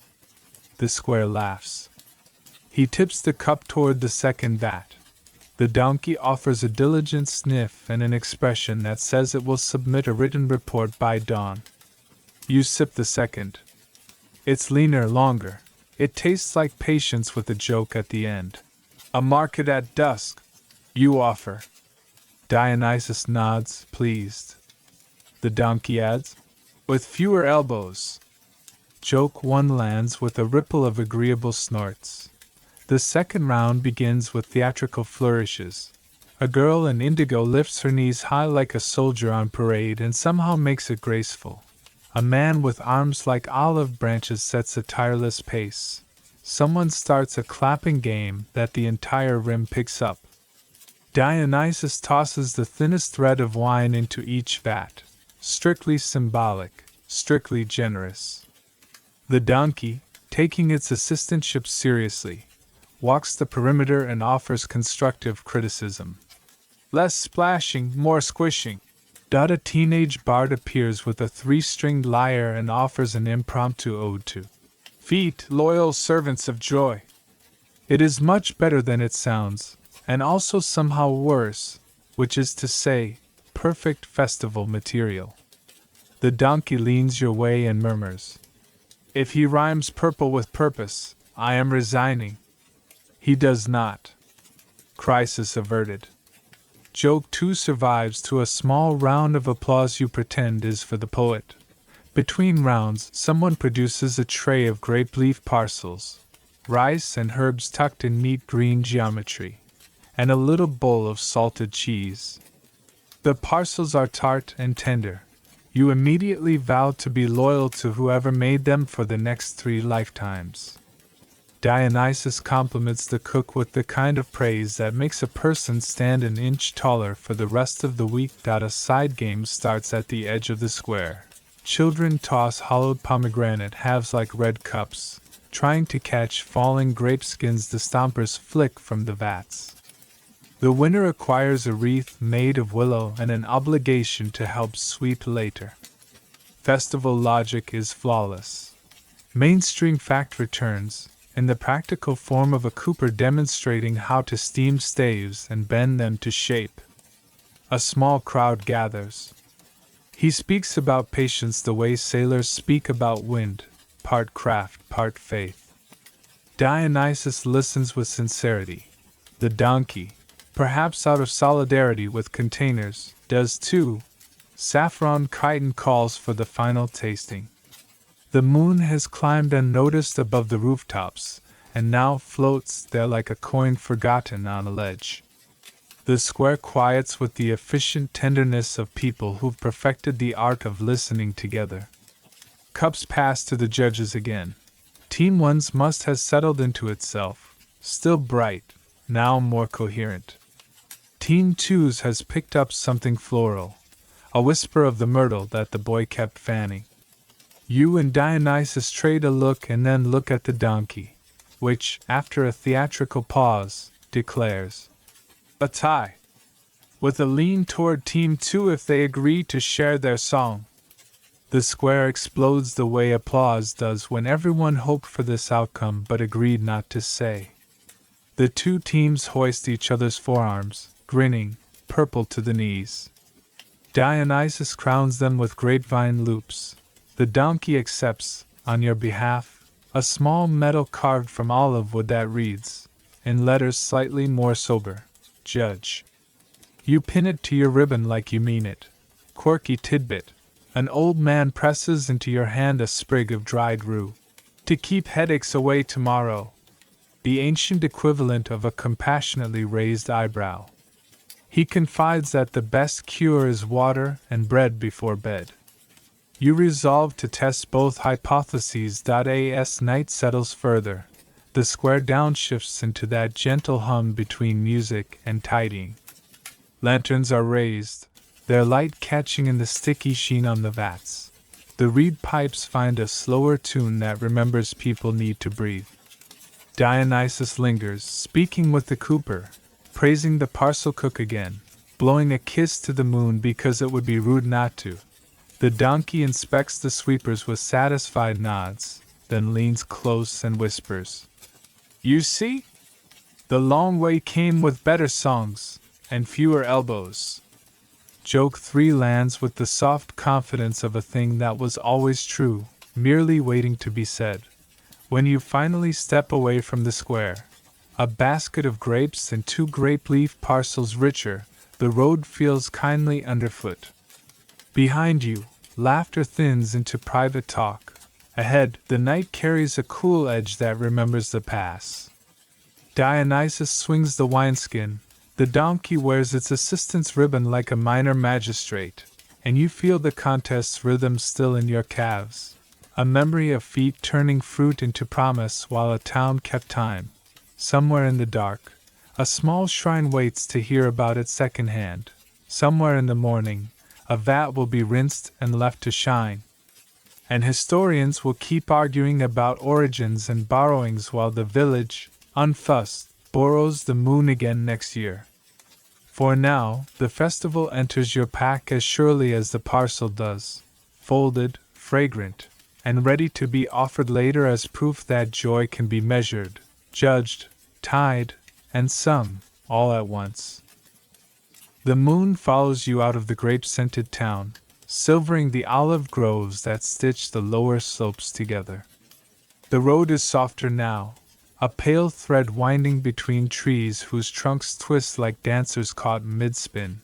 The square laughs. He tips the cup toward the second vat. The donkey offers a diligent sniff and an expression that says it will submit a written report by dawn. You sip the second. It's leaner, longer. It tastes like patience with a joke at the end. A market at dusk, you offer. Dionysus nods, pleased. The donkey adds, with fewer elbows. Joke 1 lands with a ripple of agreeable snorts. The second round begins with theatrical flourishes. A girl in indigo lifts her knees high like a soldier on parade and somehow makes it graceful. A man with arms like olive branches sets a tireless pace. Someone starts a clapping game that the entire rim picks up. Dionysus tosses the thinnest thread of wine into each vat, strictly symbolic, strictly generous. The donkey, taking its assistantship seriously, walks the perimeter and offers constructive criticism. Less splashing, more squishing. A teenage bard appears with a 3-stringed lyre and offers an impromptu ode to feet, loyal servants of joy. It is much better than it sounds, and also somehow worse, which is to say, perfect festival material. The donkey leans your way and murmurs, if he rhymes purple with purpose, I am resigning. He does not. Crisis averted. Joke 2 survives to a small round of applause you pretend is for the poet. Between rounds, someone produces a tray of grape leaf parcels, rice and herbs tucked in neat green geometry, and a little bowl of salted cheese. The parcels are tart and tender. You immediately vow to be loyal to whoever made them for the next 3 lifetimes. Dionysus compliments the cook with the kind of praise that makes a person stand an inch taller for the rest of the week. A side game starts at the edge of the square. Children toss hollowed pomegranate halves like red cups, trying to catch falling grape skins the stompers flick from the vats. The winner acquires a wreath made of willow and an obligation to help sweep later. Festival logic is flawless. Mainstream fact returns, in the practical form of a cooper demonstrating how to steam staves and bend them to shape. A small crowd gathers. He speaks about patience the way sailors speak about wind, part craft, part faith. Dionysus listens with sincerity. The donkey, perhaps out of solidarity with containers, does too. Saffron chitin calls for the final tasting. The moon has climbed unnoticed above the rooftops, and now floats there like a coin forgotten on a ledge. The square quiets with the efficient tenderness of people who've perfected the art of listening together. Cups pass to the judges again. Team 1's must has settled into itself, still bright, now more coherent. Team 2's has picked up something floral, a whisper of the myrtle that the boy kept fanning. You and Dionysus trade a look and then look at the donkey, which, after a theatrical pause, declares, "A tie," with a lean toward Team 2 if they agree to share their song. The square explodes the way applause does when everyone hoped for this outcome but agreed not to say. The two teams hoist each other's forearms, grinning, purple to the knees. Dionysus crowns them with grapevine loops. The donkey accepts, on your behalf, a small medal carved from olive wood that reads, in letters slightly more sober, Judge. You pin it to your ribbon like you mean it. Quirky tidbit. An old man presses into your hand a sprig of dried rue. To keep headaches away tomorrow. The ancient equivalent of a compassionately raised eyebrow. He confides that the best cure is water and bread before bed. You resolve to test both hypotheses. As night settles further, the square downshifts into that gentle hum between music and tidying. Lanterns are raised, their light catching in the sticky sheen on the vats. The reed pipes find a slower tune that remembers people need to breathe. Dionysus lingers, speaking with the cooper, praising the parcel cook again, blowing a kiss to the moon because it would be rude not to. The donkey inspects the sweepers with satisfied nods, then leans close and whispers, "You see? The long way came with better songs, and fewer elbows." Joke 3 lands with the soft confidence of a thing that was always true, merely waiting to be said. When you finally step away from the square, a basket of grapes and 2 grape leaf parcels richer, the road feels kindly underfoot. Behind you, laughter thins into private talk. Ahead, the night carries a cool edge that remembers the pass. Dionysus swings the wineskin, the donkey wears its assistant's ribbon like a minor magistrate, and you feel the contest's rhythm still in your calves. A memory of feet turning fruit into promise while a town kept time. Somewhere in the dark, a small shrine waits to hear about it secondhand. Somewhere in the morning, a vat will be rinsed and left to shine. And historians will keep arguing about origins and borrowings while the village, unfussed, borrows the moon again next year. For now, the festival enters your pack as surely as the parcel does, folded, fragrant, and ready to be offered later as proof that joy can be measured, judged, tied, and sung, all at once. The moon follows you out of the grape-scented town, silvering the olive groves that stitch the lower slopes together. The road is softer now, a pale thread winding between trees whose trunks twist like dancers caught mid-spin.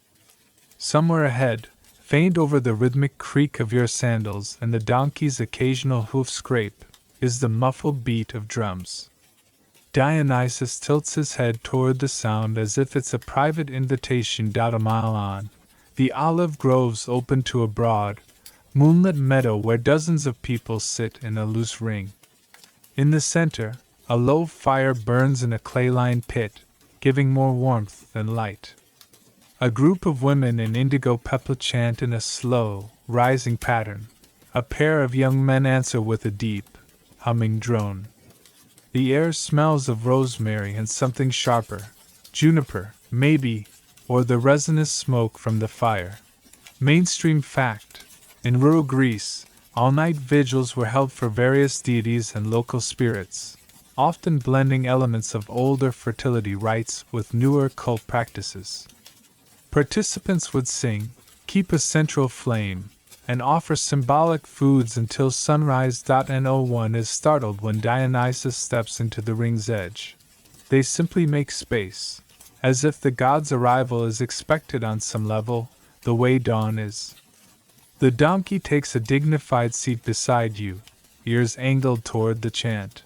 Somewhere ahead, faint over the rhythmic creak of your sandals and the donkey's occasional hoof scrape, is the muffled beat of drums. Dionysus tilts his head toward the sound as if it's a private invitation. A mile on, the olive groves open to a broad, moonlit meadow where dozens of people sit in a loose ring. In the center, A low fire burns in a clay-lined pit, giving more warmth than light. A group of women in indigo pepper chant in a slow, rising pattern. A pair of young men answer with a deep, humming drone. The air smells of rosemary and something sharper, juniper, maybe, or the resinous smoke from the fire. Mainstream fact: in rural Greece, all-night vigils were held for various deities and local spirits, often blending elements of older fertility rites with newer cult practices. Participants would sing, keep a central flame, and offer symbolic foods until sunrise. No one is startled when Dionysus steps into the ring's edge. They simply make space, as if the god's arrival is expected on some level, the way dawn is. The donkey takes a dignified seat beside you, ears angled toward the chant.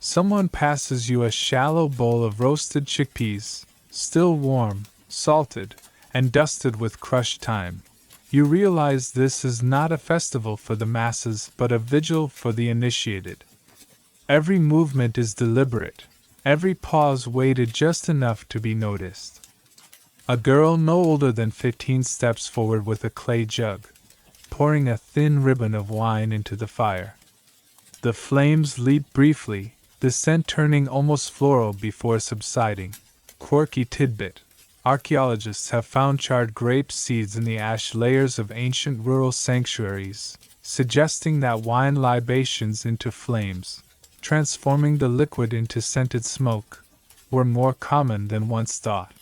Someone passes you a shallow bowl of roasted chickpeas, still warm, salted, and dusted with crushed thyme. You realize this is not a festival for the masses but a vigil for the initiated. Every movement is deliberate, every pause weighted just enough to be noticed. A girl no older than 15 steps forward with a clay jug, pouring a thin ribbon of wine into the fire. The flames leap briefly, the scent turning almost floral before subsiding. Quirky tidbit: archaeologists have found charred grape seeds in the ash layers of ancient rural sanctuaries, suggesting that wine libations into flames, transforming the liquid into scented smoke, were more common than once thought.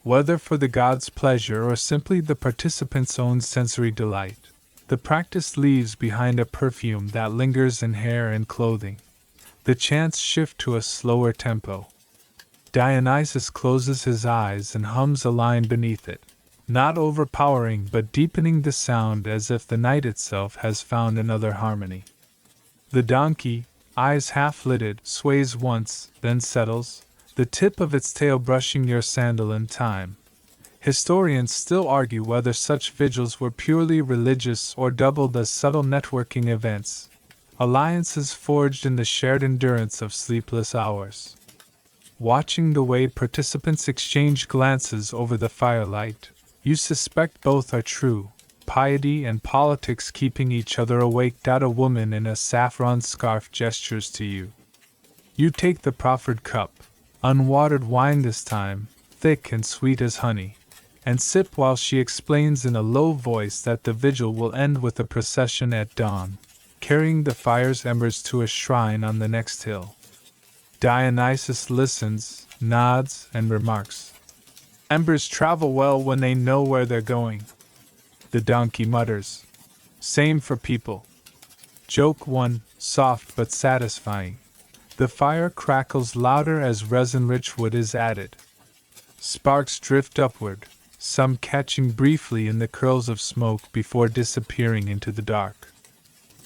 Whether for the god's pleasure or simply the participants' own sensory delight, the practice leaves behind a perfume that lingers in hair and clothing. The chants shift to a slower tempo. Dionysus closes his eyes and hums a line beneath it, not overpowering but deepening the sound as if the night itself has found another harmony. The donkey, eyes half-lidded, sways once, then settles, the tip of its tail brushing your sandal in time. Historians still argue whether such vigils were purely religious or doubled as subtle networking events, alliances forged in the shared endurance of sleepless hours. Watching the way participants exchange glances over the firelight, you suspect both are true, piety and politics keeping each other awake. A woman in a saffron scarf gestures to you. You take the proffered cup, unwatered wine this time, thick and sweet as honey, and sip while she explains in a low voice that the vigil will end with a procession at dawn, carrying the fire's embers to a shrine on the next hill. Dionysus listens, nods, and remarks, "Embers travel well when they know where they're going." The donkey mutters, "Same for people." Joke 1, soft but satisfying. The fire crackles louder as resin-rich wood is added. Sparks drift upward, some catching briefly in the curls of smoke before disappearing into the dark.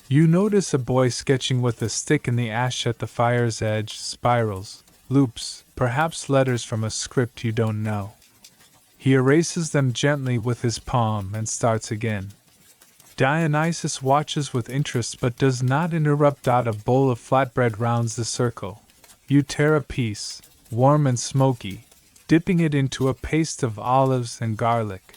You notice a boy sketching with a stick in the ash at the fire's edge, spirals, loops, perhaps letters from a script you don't know. He erases them gently with his palm and starts again. Dionysus watches with interest but does not interrupt. A bowl of flatbread rounds the circle. You tear a piece, warm and smoky, dipping it into a paste of olives and garlic.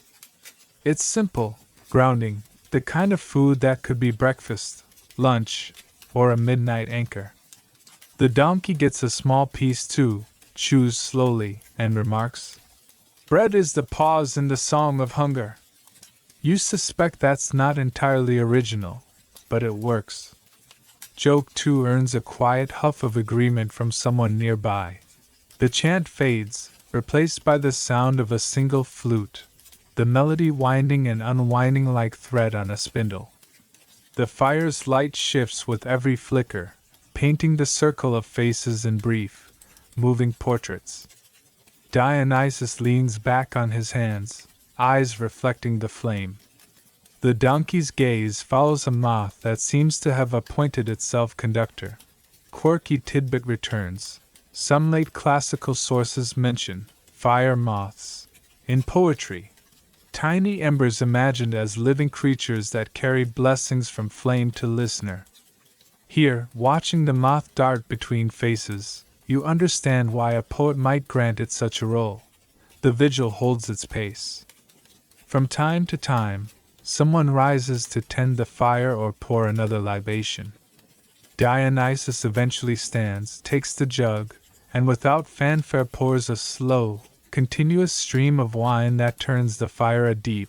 It's simple, grounding, the kind of food that could be breakfast, lunch, or a midnight anchor. The donkey gets a small piece too, chews slowly, and remarks, "Bread is the pause in the song of hunger." You suspect that's not entirely original, but it works. Joke 2 earns a quiet huff of agreement from someone nearby. The chant fades, replaced by the sound of a single flute, the melody winding and unwinding like thread on a spindle. The fire's light shifts with every flicker, painting the circle of faces in brief, moving portraits. Dionysus leans back on his hands, eyes reflecting the flame. The donkey's gaze follows a moth that seems to have appointed itself conductor. Quirky tidbit returns. Some late classical sources mention fire moths. In poetry, tiny embers imagined as living creatures that carry blessings from flame to listener. Here, watching the moth dart between faces, you understand why a poet might grant it such a role. The vigil holds its pace. From time to time, someone rises to tend the fire or pour another libation. Dionysus eventually stands, takes the jug, and without fanfare pours a slow, continuous stream of wine that turns the fire a deep,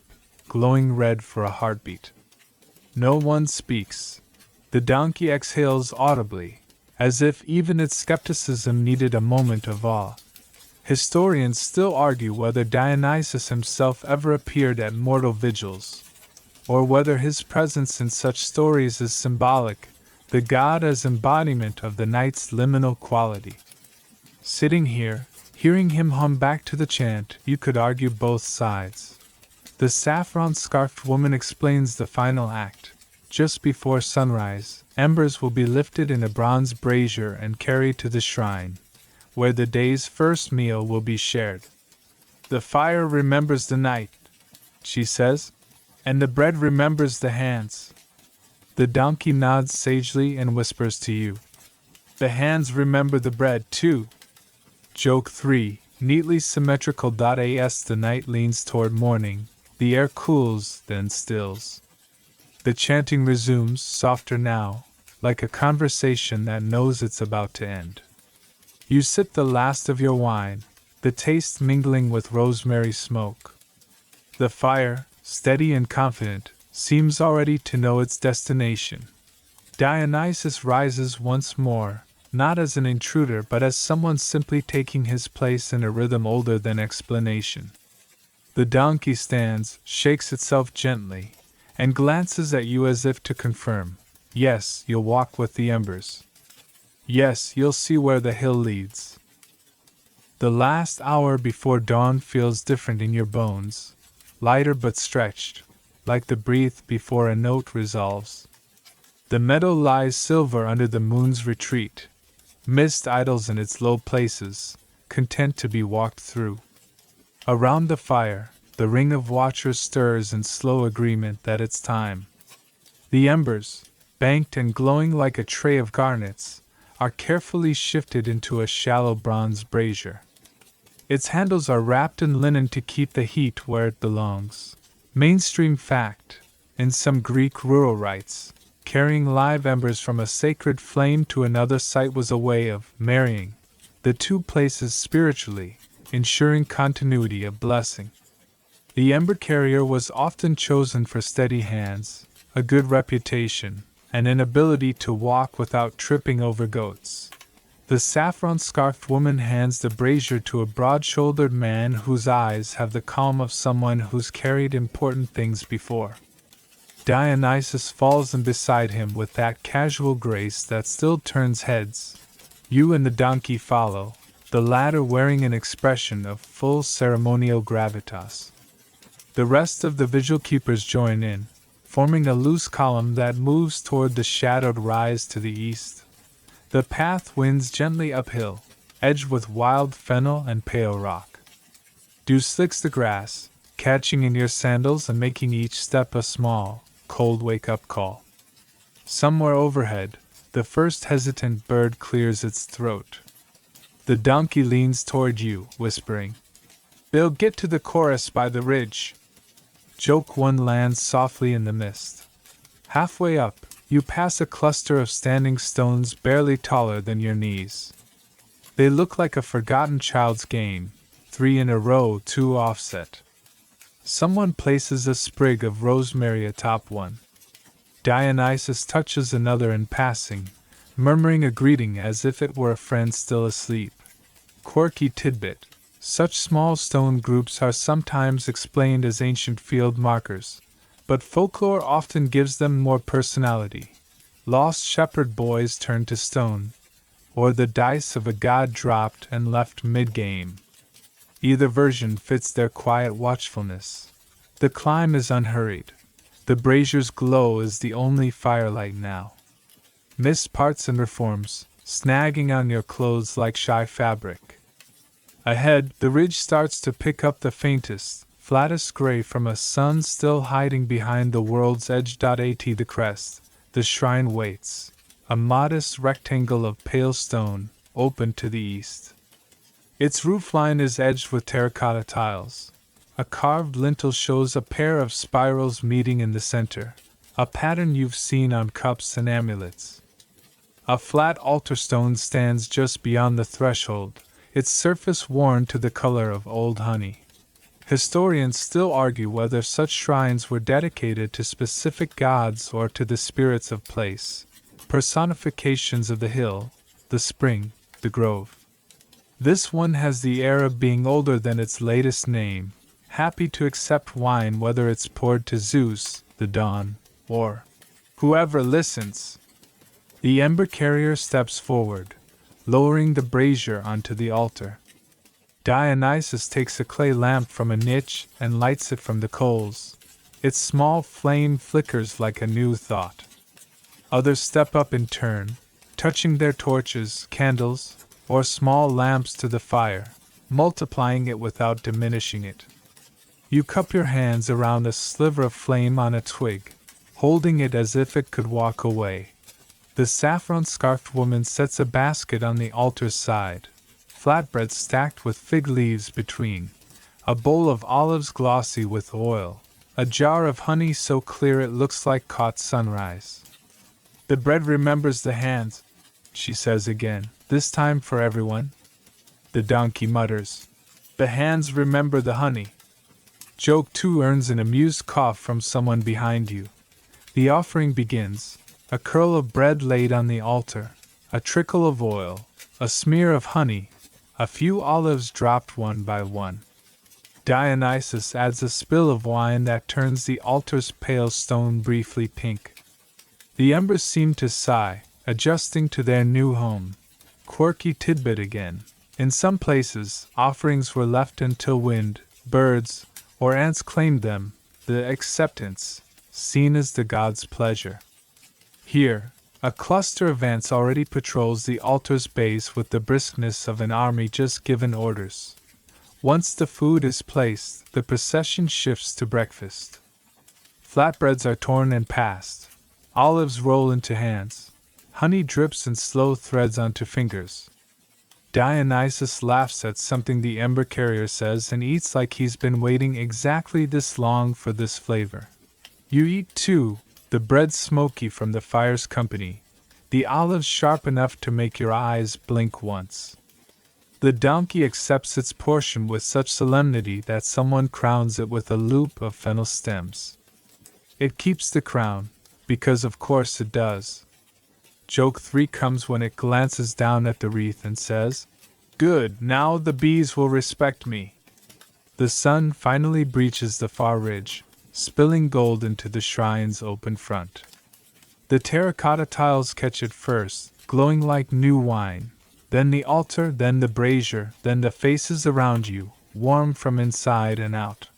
glowing red for a heartbeat. No one speaks. The donkey exhales audibly, as if even its skepticism needed a moment of awe. Historians still argue whether Dionysus himself ever appeared at mortal vigils, or whether his presence in such stories is symbolic, the god as embodiment of the night's liminal quality. Sitting here, hearing him hum back to the chant, you could argue both sides. The saffron-scarfed woman explains the final act. Just before sunrise, embers will be lifted in a bronze brazier and carried to the shrine, where the day's first meal will be shared. The fire remembers the night, she says, and the bread remembers the hands. The donkey nods sagely and whispers to you. The hands remember the bread, too. Joke 3, neatly symmetrical. As the night leans toward morning, the air cools, then stills. The chanting resumes, softer now, like a conversation that knows it's about to end. You sip the last of your wine, the taste mingling with rosemary smoke. The fire, steady and confident, seems already to know its destination. Dionysus rises once more, not as an intruder but as someone simply taking his place in a rhythm older than explanation. The donkey stands, shakes itself gently, and glances at you as if to confirm, yes, you'll walk with the embers. Yes, you'll see where the hill leads. The last hour before dawn feels different in your bones, lighter but stretched, like the breath before a note resolves. The meadow lies silver under the moon's retreat. Mist idles in its low places, content to be walked through. Around the fire, the ring of watchers stirs in slow agreement that it's time. The embers, banked and glowing like a tray of garnets, are carefully shifted into a shallow bronze brazier. Its handles are wrapped in linen to keep the heat where it belongs. Mainstream fact, in some Greek rural rites, carrying live embers from a sacred flame to another site was a way of marrying the two places spiritually, ensuring continuity of blessing. The ember carrier was often chosen for steady hands, a good reputation, and an ability to walk without tripping over goats. The saffron-scarfed woman hands the brazier to a broad-shouldered man whose eyes have the calm of someone who's carried important things before. Dionysus falls in beside him with that casual grace that still turns heads. You and the donkey follow, the latter wearing an expression of full ceremonial gravitas. The rest of the vigil keepers join in, forming a loose column that moves toward the shadowed rise to the east. The path winds gently uphill, edged with wild fennel and pale rock. Dew slicks the grass, catching in your sandals and making each step a small, cold wake-up call. Somewhere overhead, the first hesitant bird clears its throat. The donkey leans toward you, whispering, "They'll get to the chorus by the ridge." Joke 1 lands softly in the mist. Halfway up, you pass a cluster of standing stones barely taller than your knees. They look like a forgotten child's game, 3 in a row, 2 offset. Someone places a sprig of rosemary atop one. Dionysus touches another in passing, murmuring a greeting as if it were a friend still asleep. Quirky tidbit. Such small stone groups are sometimes explained as ancient field markers, but folklore often gives them more personality. Lost shepherd boys turned to stone, or the dice of a god dropped and left mid-game. Either version fits their quiet watchfulness. The climb is unhurried. The brazier's glow is the only firelight now. Mist parts and reforms, snagging on your clothes like shy fabric. Ahead, the ridge starts to pick up the faintest, flattest gray from a sun still hiding behind the world's edge. At the crest, the shrine waits, a modest rectangle of pale stone, open to the east. Its roofline is edged with terracotta tiles. A carved lintel shows a pair of spirals meeting in the center, a pattern you've seen on cups and amulets. A flat altar stone stands just beyond the threshold, its surface worn to the color of old honey. Historians still argue whether such shrines were dedicated to specific gods or to the spirits of place, personifications of the hill, the spring, the grove. This one has the air of being older than its latest name, happy to accept wine whether it's poured to Zeus, the dawn, or whoever listens. The ember carrier steps forward, lowering the brazier onto the altar. Dionysus takes a clay lamp from a niche and lights it from the coals. Its small flame flickers like a new thought. Others step up in turn, touching their torches, candles, or small lamps to the fire, multiplying it without diminishing it. You cup your hands around a sliver of flame on a twig, holding it as if it could walk away. The saffron-scarfed woman sets a basket on the altar's side, flatbread stacked with fig leaves between, a bowl of olives glossy with oil, a jar of honey so clear it looks like caught sunrise. The bread remembers the hands, she says again, this time for everyone. The donkey mutters, the hands remember the honey. Joke 2 earns an amused cough from someone behind you. The offering begins, a curl of bread laid on the altar, a trickle of oil, a smear of honey, a few olives dropped one by one. Dionysus adds a spill of wine that turns the altar's pale stone briefly pink. The embers seem to sigh, adjusting to their new home. Quirky tidbit again. In some places, offerings were left until wind, birds, or ants claimed them, the acceptance, seen as the god's pleasure. Here, a cluster of ants already patrols the altar's base with the briskness of an army just given orders. Once the food is placed, the procession shifts to breakfast. Flatbreads are torn and passed. Olives roll into hands. Honey drips in slow threads onto fingers. Dionysus laughs at something the ember carrier says and eats like he's been waiting exactly this long for this flavor. You eat too, the bread smoky from the fire's company, the olives sharp enough to make your eyes blink once. The donkey accepts its portion with such solemnity that someone crowns it with a loop of fennel stems. It keeps the crown, because of course it does. Joke 3 comes when it glances down at the wreath and says, "Good, now the bees will respect me." The sun finally breaches the far ridge, spilling gold into the shrine's open front. The terracotta tiles catch it first, glowing like new wine, then the altar, then the brazier, then the faces around you, warm from inside and out.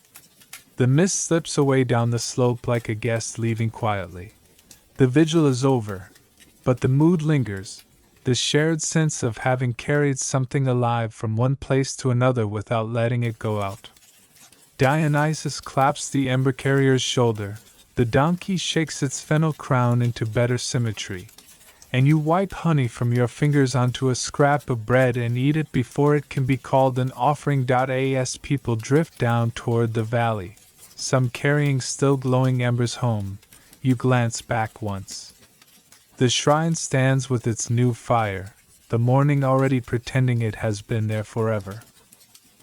The mist slips away down the slope like a guest leaving quietly. The vigil is over, but the mood lingers, the shared sense of having carried something alive from one place to another without letting it go out. Dionysus claps the ember carrier's shoulder, the donkey shakes its fennel crown into better symmetry, and you wipe honey from your fingers onto a scrap of bread and eat it before it can be called an offering. As people drift down toward the valley, some carrying still glowing embers home, you glance back once. The shrine stands with its new fire, the morning already pretending it has been there forever.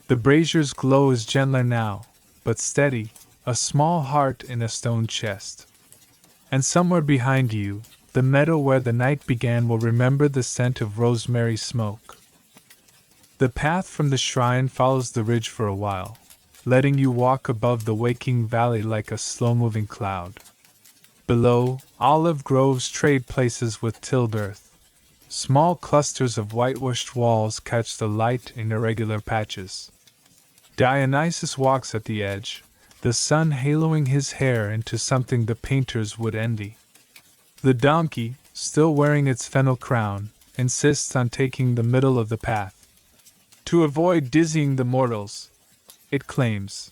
The brazier's glow is gentler now, but steady, a small heart in a stone chest. And somewhere behind you, the meadow where the night began will remember the scent of rosemary smoke. The path from the shrine follows the ridge for a while, letting you walk above the waking valley like a slow-moving cloud. Below, olive groves trade places with tilled earth. Small clusters of whitewashed walls catch the light in irregular patches. Dionysus walks at the edge, the sun haloing his hair into something the painters would envy. The donkey, still wearing its fennel crown, insists on taking the middle of the path. To avoid dizzying the mortals, it claims.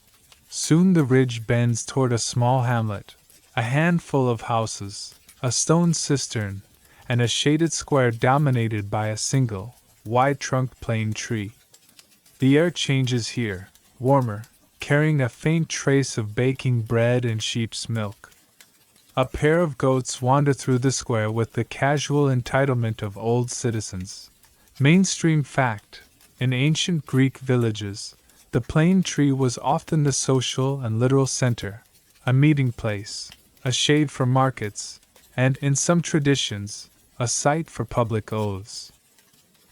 Soon the ridge bends toward a small hamlet, a handful of houses, a stone cistern, and a shaded square dominated by a single, wide-trunked plane tree. The air changes here, warmer, carrying a faint trace of baking bread and sheep's milk. A pair of goats wander through the square with the casual entitlement of old citizens. Mainstream fact: in ancient Greek villages, the plane tree was often the social and literal center, a meeting place, a shade for markets, and, in some traditions, a site for public oaths.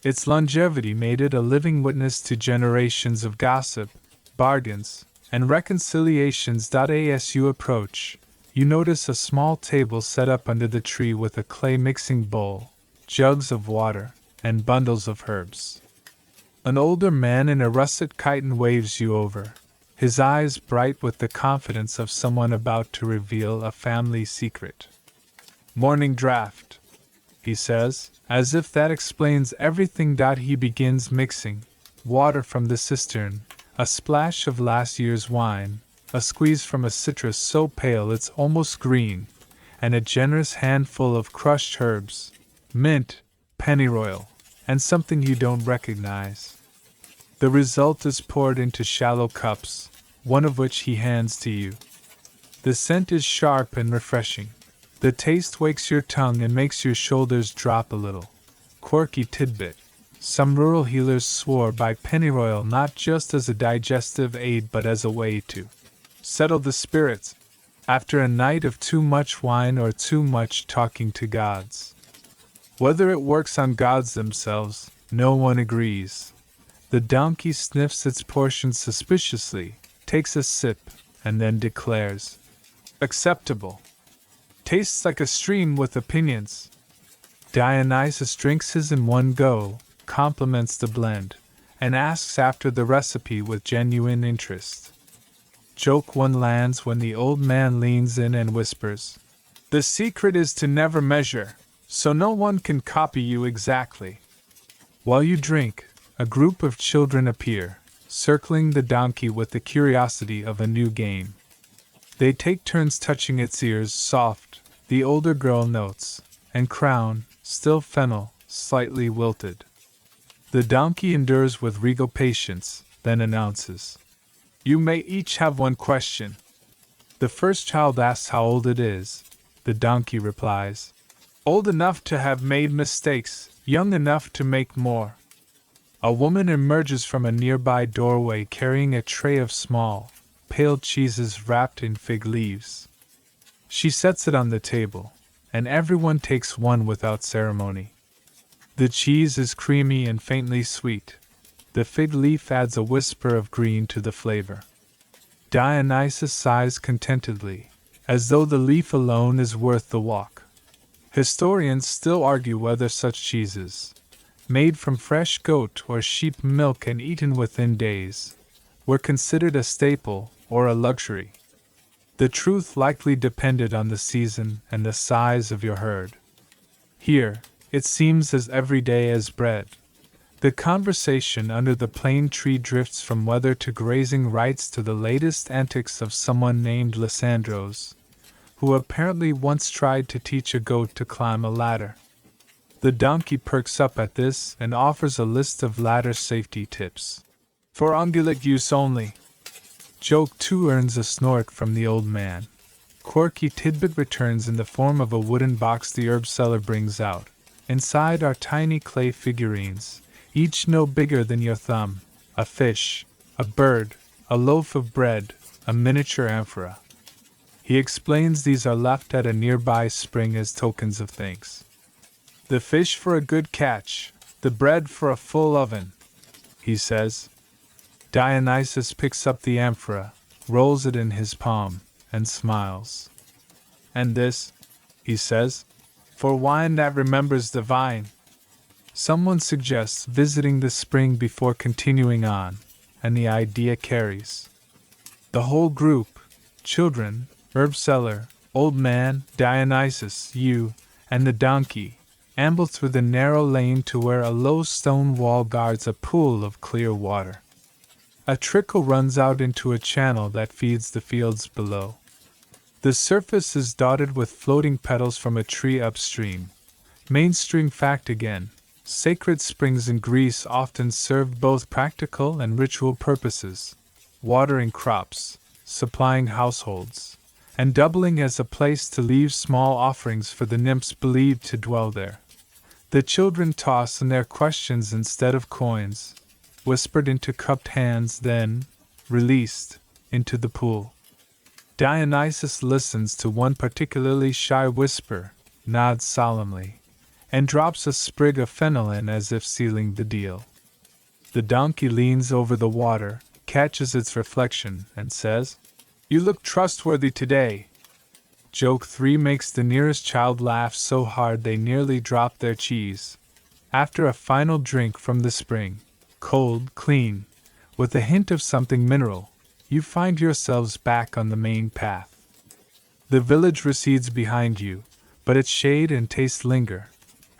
Its longevity made it a living witness to generations of gossip, bargains, and reconciliations. As you approach, you notice a small table set up under the tree with a clay mixing bowl, jugs of water, and bundles of herbs. An older man in a russet chiton waves you over, his eyes bright with the confidence of someone about to reveal a family secret. "Morning draft," he says, as if that explains everything. He begins mixing water from the cistern, a splash of last year's wine, a squeeze from a citrus so pale it's almost green, and a generous handful of crushed herbs, mint, pennyroyal, and something you don't recognize. The result is poured into shallow cups, one of which he hands to you. The scent is sharp and refreshing. The taste wakes your tongue and makes your shoulders drop a little. Quirky tidbit: some rural healers swore by pennyroyal not just as a digestive aid but as a way to settle the spirits after a night of too much wine or too much talking to gods. Whether it works on gods themselves, no one agrees. The donkey sniffs its portion suspiciously, takes a sip, and then declares, "Acceptable. Tastes like a stream with opinions." Dionysus drinks his in one go, compliments the blend, and asks after the recipe with genuine interest. Joke one lands when the old man leans in and whispers, "The secret is to never measure, so no one can copy you exactly." While you drink, a group of children appear, circling the donkey with the curiosity of a new game. They take turns touching its ears, soft, the older girl notes, and crown, still fennel, slightly wilted. The donkey endures with regal patience, then announces, "You may each have one question." The first child asks how old it is. The donkey replies, "Old enough to have made mistakes, young enough to make more." A woman emerges from a nearby doorway carrying a tray of small, pale cheeses wrapped in fig leaves. She sets it on the table, and everyone takes one without ceremony. The cheese is creamy and faintly sweet. The fig leaf adds a whisper of green to the flavor. Dionysus sighs contentedly, as though the leaf alone is worth the walk. Historians still argue whether such cheeses, made from fresh goat or sheep milk and eaten within days, were considered a staple or a luxury. The truth likely depended on the season and the size of your herd. Here, it seems as everyday as bread. The conversation under the plane tree drifts from weather to grazing rights to the latest antics of someone named Lysandros, who apparently once tried to teach a goat to climb a ladder. The donkey perks up at this and offers a list of ladder safety tips. "For ungulate use only." Joke 2 earns a snort from the old man. Quirky tidbit returns in the form of a wooden box the herb seller brings out. Inside are tiny clay figurines, each no bigger than your thumb, a fish, a bird, a loaf of bread, a miniature amphora. He explains these are left at a nearby spring as tokens of thanks. "The fish for a good catch, the bread for a full oven," he says. Dionysus picks up the amphora, rolls it in his palm, and smiles. "And this," he says, "for wine that remembers the vine." Someone suggests visiting the spring before continuing on, and the idea carries. The whole group, children, herb seller, old man, Dionysus, you, and the donkey, amble through the narrow lane to where a low stone wall guards a pool of clear water. A trickle runs out into a channel that feeds the fields below. The surface is dotted with floating petals from a tree upstream. Mainstream fact again. Sacred springs in Greece often served both practical and ritual purposes, watering crops, supplying households, and doubling as a place to leave small offerings for the nymphs believed to dwell there. The children toss in their questions instead of coins, whispered into cupped hands, then, released, into the pool. Dionysus listens to one particularly shy whisper, nods solemnly, and drops a sprig of fennel in as if sealing the deal. The donkey leans over the water, catches its reflection, and says, "You look trustworthy today." Joke 3 makes the nearest child laugh so hard they nearly drop their cheese. After a final drink from the spring, cold, clean, with a hint of something mineral, you find yourselves back on the main path. The village recedes behind you, but its shade and taste linger.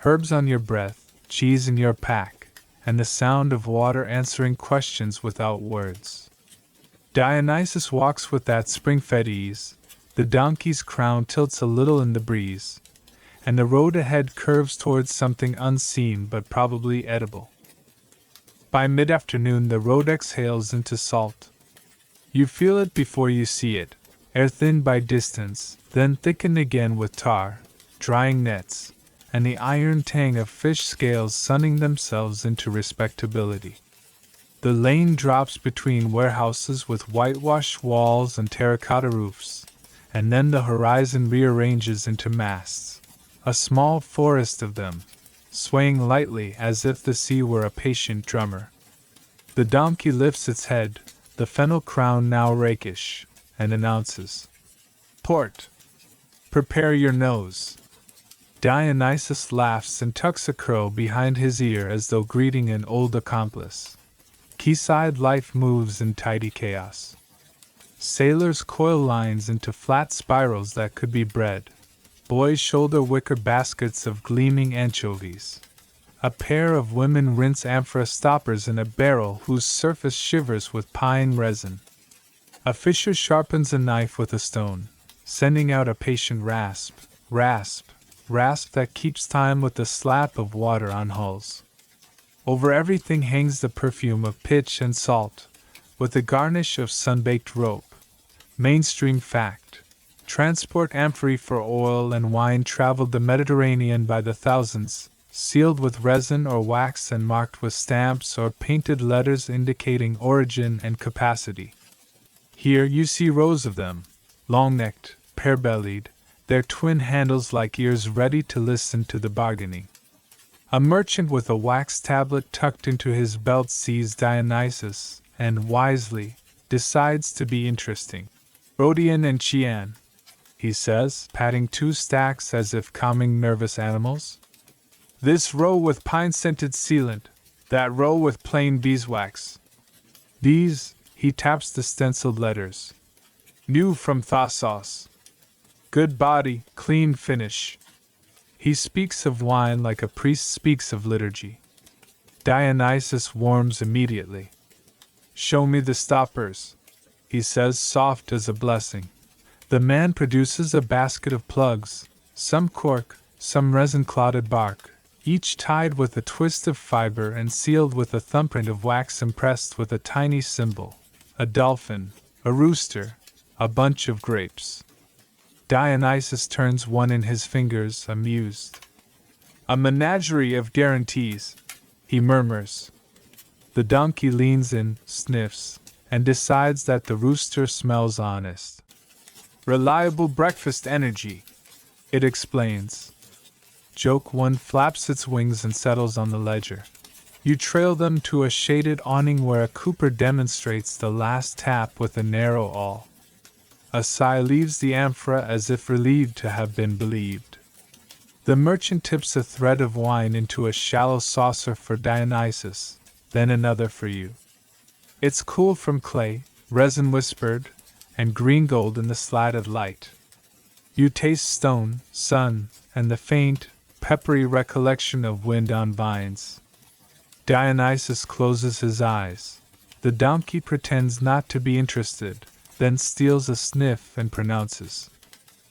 Herbs on your breath, cheese in your pack, and the sound of water answering questions without words. Dionysus walks with that spring-fed ease, the donkey's crown tilts a little in the breeze, and the road ahead curves towards something unseen but probably edible. By mid-afternoon the road exhales into salt. You feel it before you see it, air thinned by distance, then thickened again with tar, drying nets, and the iron tang of fish scales sunning themselves into respectability. The lane drops between warehouses with whitewashed walls and terracotta roofs, and then the horizon rearranges into masts, a small forest of them, swaying lightly as if the sea were a patient drummer. The donkey lifts its head, the fennel crown now rakish, and announces, "Port! Prepare your nose." Dionysus laughs and tucks a curl behind his ear as though greeting an old accomplice. Quayside life moves in tidy chaos. Sailors coil lines into flat spirals that could be bread. Boys shoulder wicker baskets of gleaming anchovies. A pair of women rinse amphora stoppers in a barrel whose surface shivers with pine resin. A fisher sharpens a knife with a stone, sending out a patient rasp, rasp, rasp that keeps time with the slap of water on hulls. Over everything hangs the perfume of pitch and salt, with a garnish of sun-baked rope. Mainstream fact. Transport amphorae for oil and wine traveled the Mediterranean by the thousands, sealed with resin or wax and marked with stamps or painted letters indicating origin and capacity. Here you see rows of them, long-necked, pear-bellied, their twin handles like ears ready to listen to the bargaining. A merchant with a wax tablet tucked into his belt sees Dionysus, and, wisely, decides to be interesting. "Rhodian and Chian," he says, patting two stacks as if calming nervous animals. "This row with pine-scented sealant, that row with plain beeswax. These," he taps the stenciled letters. "New from Thassos. Good body, clean finish." He speaks of wine like a priest speaks of liturgy. Dionysus warms immediately. "Show me the stoppers," he says, soft as a blessing. The man produces a basket of plugs, some cork, some resin-clotted bark, each tied with a twist of fiber and sealed with a thumbprint of wax impressed with a tiny symbol, a dolphin, a rooster, a bunch of grapes. Dionysus turns one in his fingers, amused. "A menagerie of guarantees," he murmurs. The donkey leans in, sniffs, and decides that the rooster smells honest. "Reliable breakfast energy," it explains. Joke 1 flaps its wings and settles on the ledger. You trail them to a shaded awning where a cooper demonstrates the last tap with a narrow awl. A sigh leaves the amphora as if relieved to have been believed. The merchant tips a thread of wine into a shallow saucer for Dionysus, then another for you. It's cool from clay, resin whispered, and green gold in the slatted light. You taste stone, sun, and the faint, peppery recollection of wind on vines. Dionysus closes his eyes. The donkey pretends not to be interested, then steals a sniff and pronounces,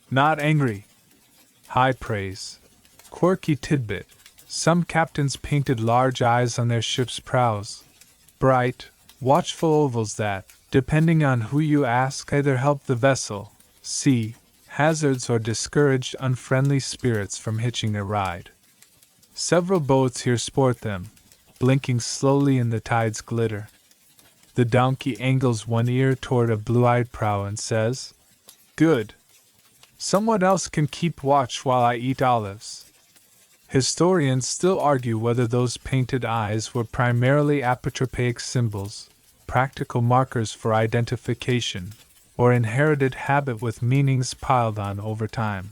"Not angry." High praise. Quirky tidbit. Some captains painted large eyes on their ship's prows. Bright, watchful ovals that, depending on who you ask, either help the vessel see hazards or discouraged unfriendly spirits from hitching a ride. Several boats here sport them, blinking slowly in the tide's glitter. The donkey angles one ear toward a blue-eyed prow and says, "Good. Someone else can keep watch while I eat olives." Historians still argue whether those painted eyes were primarily apotropaic symbols, practical markers for identification, or inherited habit with meanings piled on over time.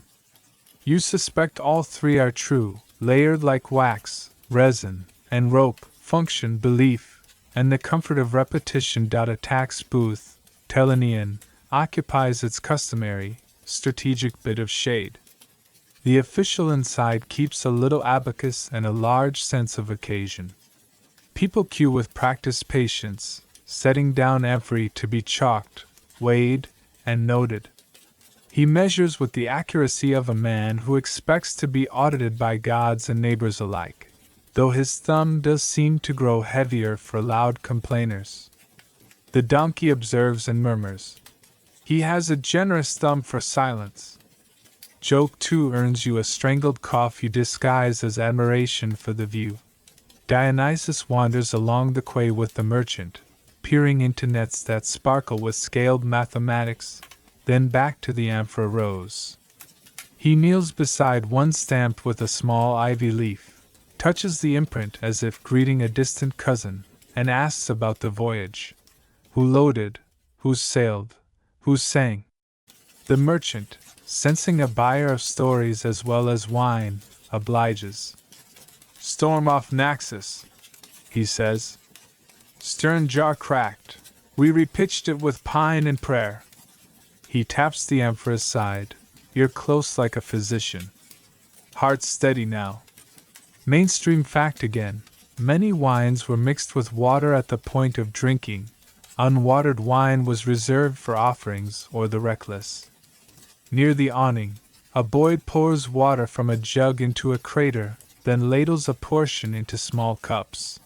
You suspect all three are true, layered like wax, resin, and rope, function, belief, and the comfort of repetition. A tax booth, Telenian, occupies its customary, strategic bit of shade. The official inside keeps a little abacus and a large sense of occasion. People queue with practiced patience, setting down every to be chalked, weighed, and noted. He measures with the accuracy of a man who expects to be audited by gods and neighbors alike, though his thumb does seem to grow heavier for loud complainers. The donkey observes and murmurs. He has a generous thumb for silence. Joke too earns you a strangled cough you disguise as admiration for the view. Dionysus wanders along the quay with the merchant, peering into nets that sparkle with scaled mathematics, then back to the amphora rose. He kneels beside one stamped with a small ivy leaf, touches the imprint as if greeting a distant cousin, and asks about the voyage. Who loaded, who sailed, who sang? The merchant, sensing a buyer of stories as well as wine, obliges. "Storm off Naxos," he says. "Stern jar cracked. We repitched it with pine and prayer." He taps the amphora's side, ear close like a physician. "Heart steady now." Mainstream fact again, many wines were mixed with water at the point of drinking. Unwatered wine was reserved for offerings or the reckless. Near the awning, a boy pours water from a jug into a crater, then ladles a portion into small cups.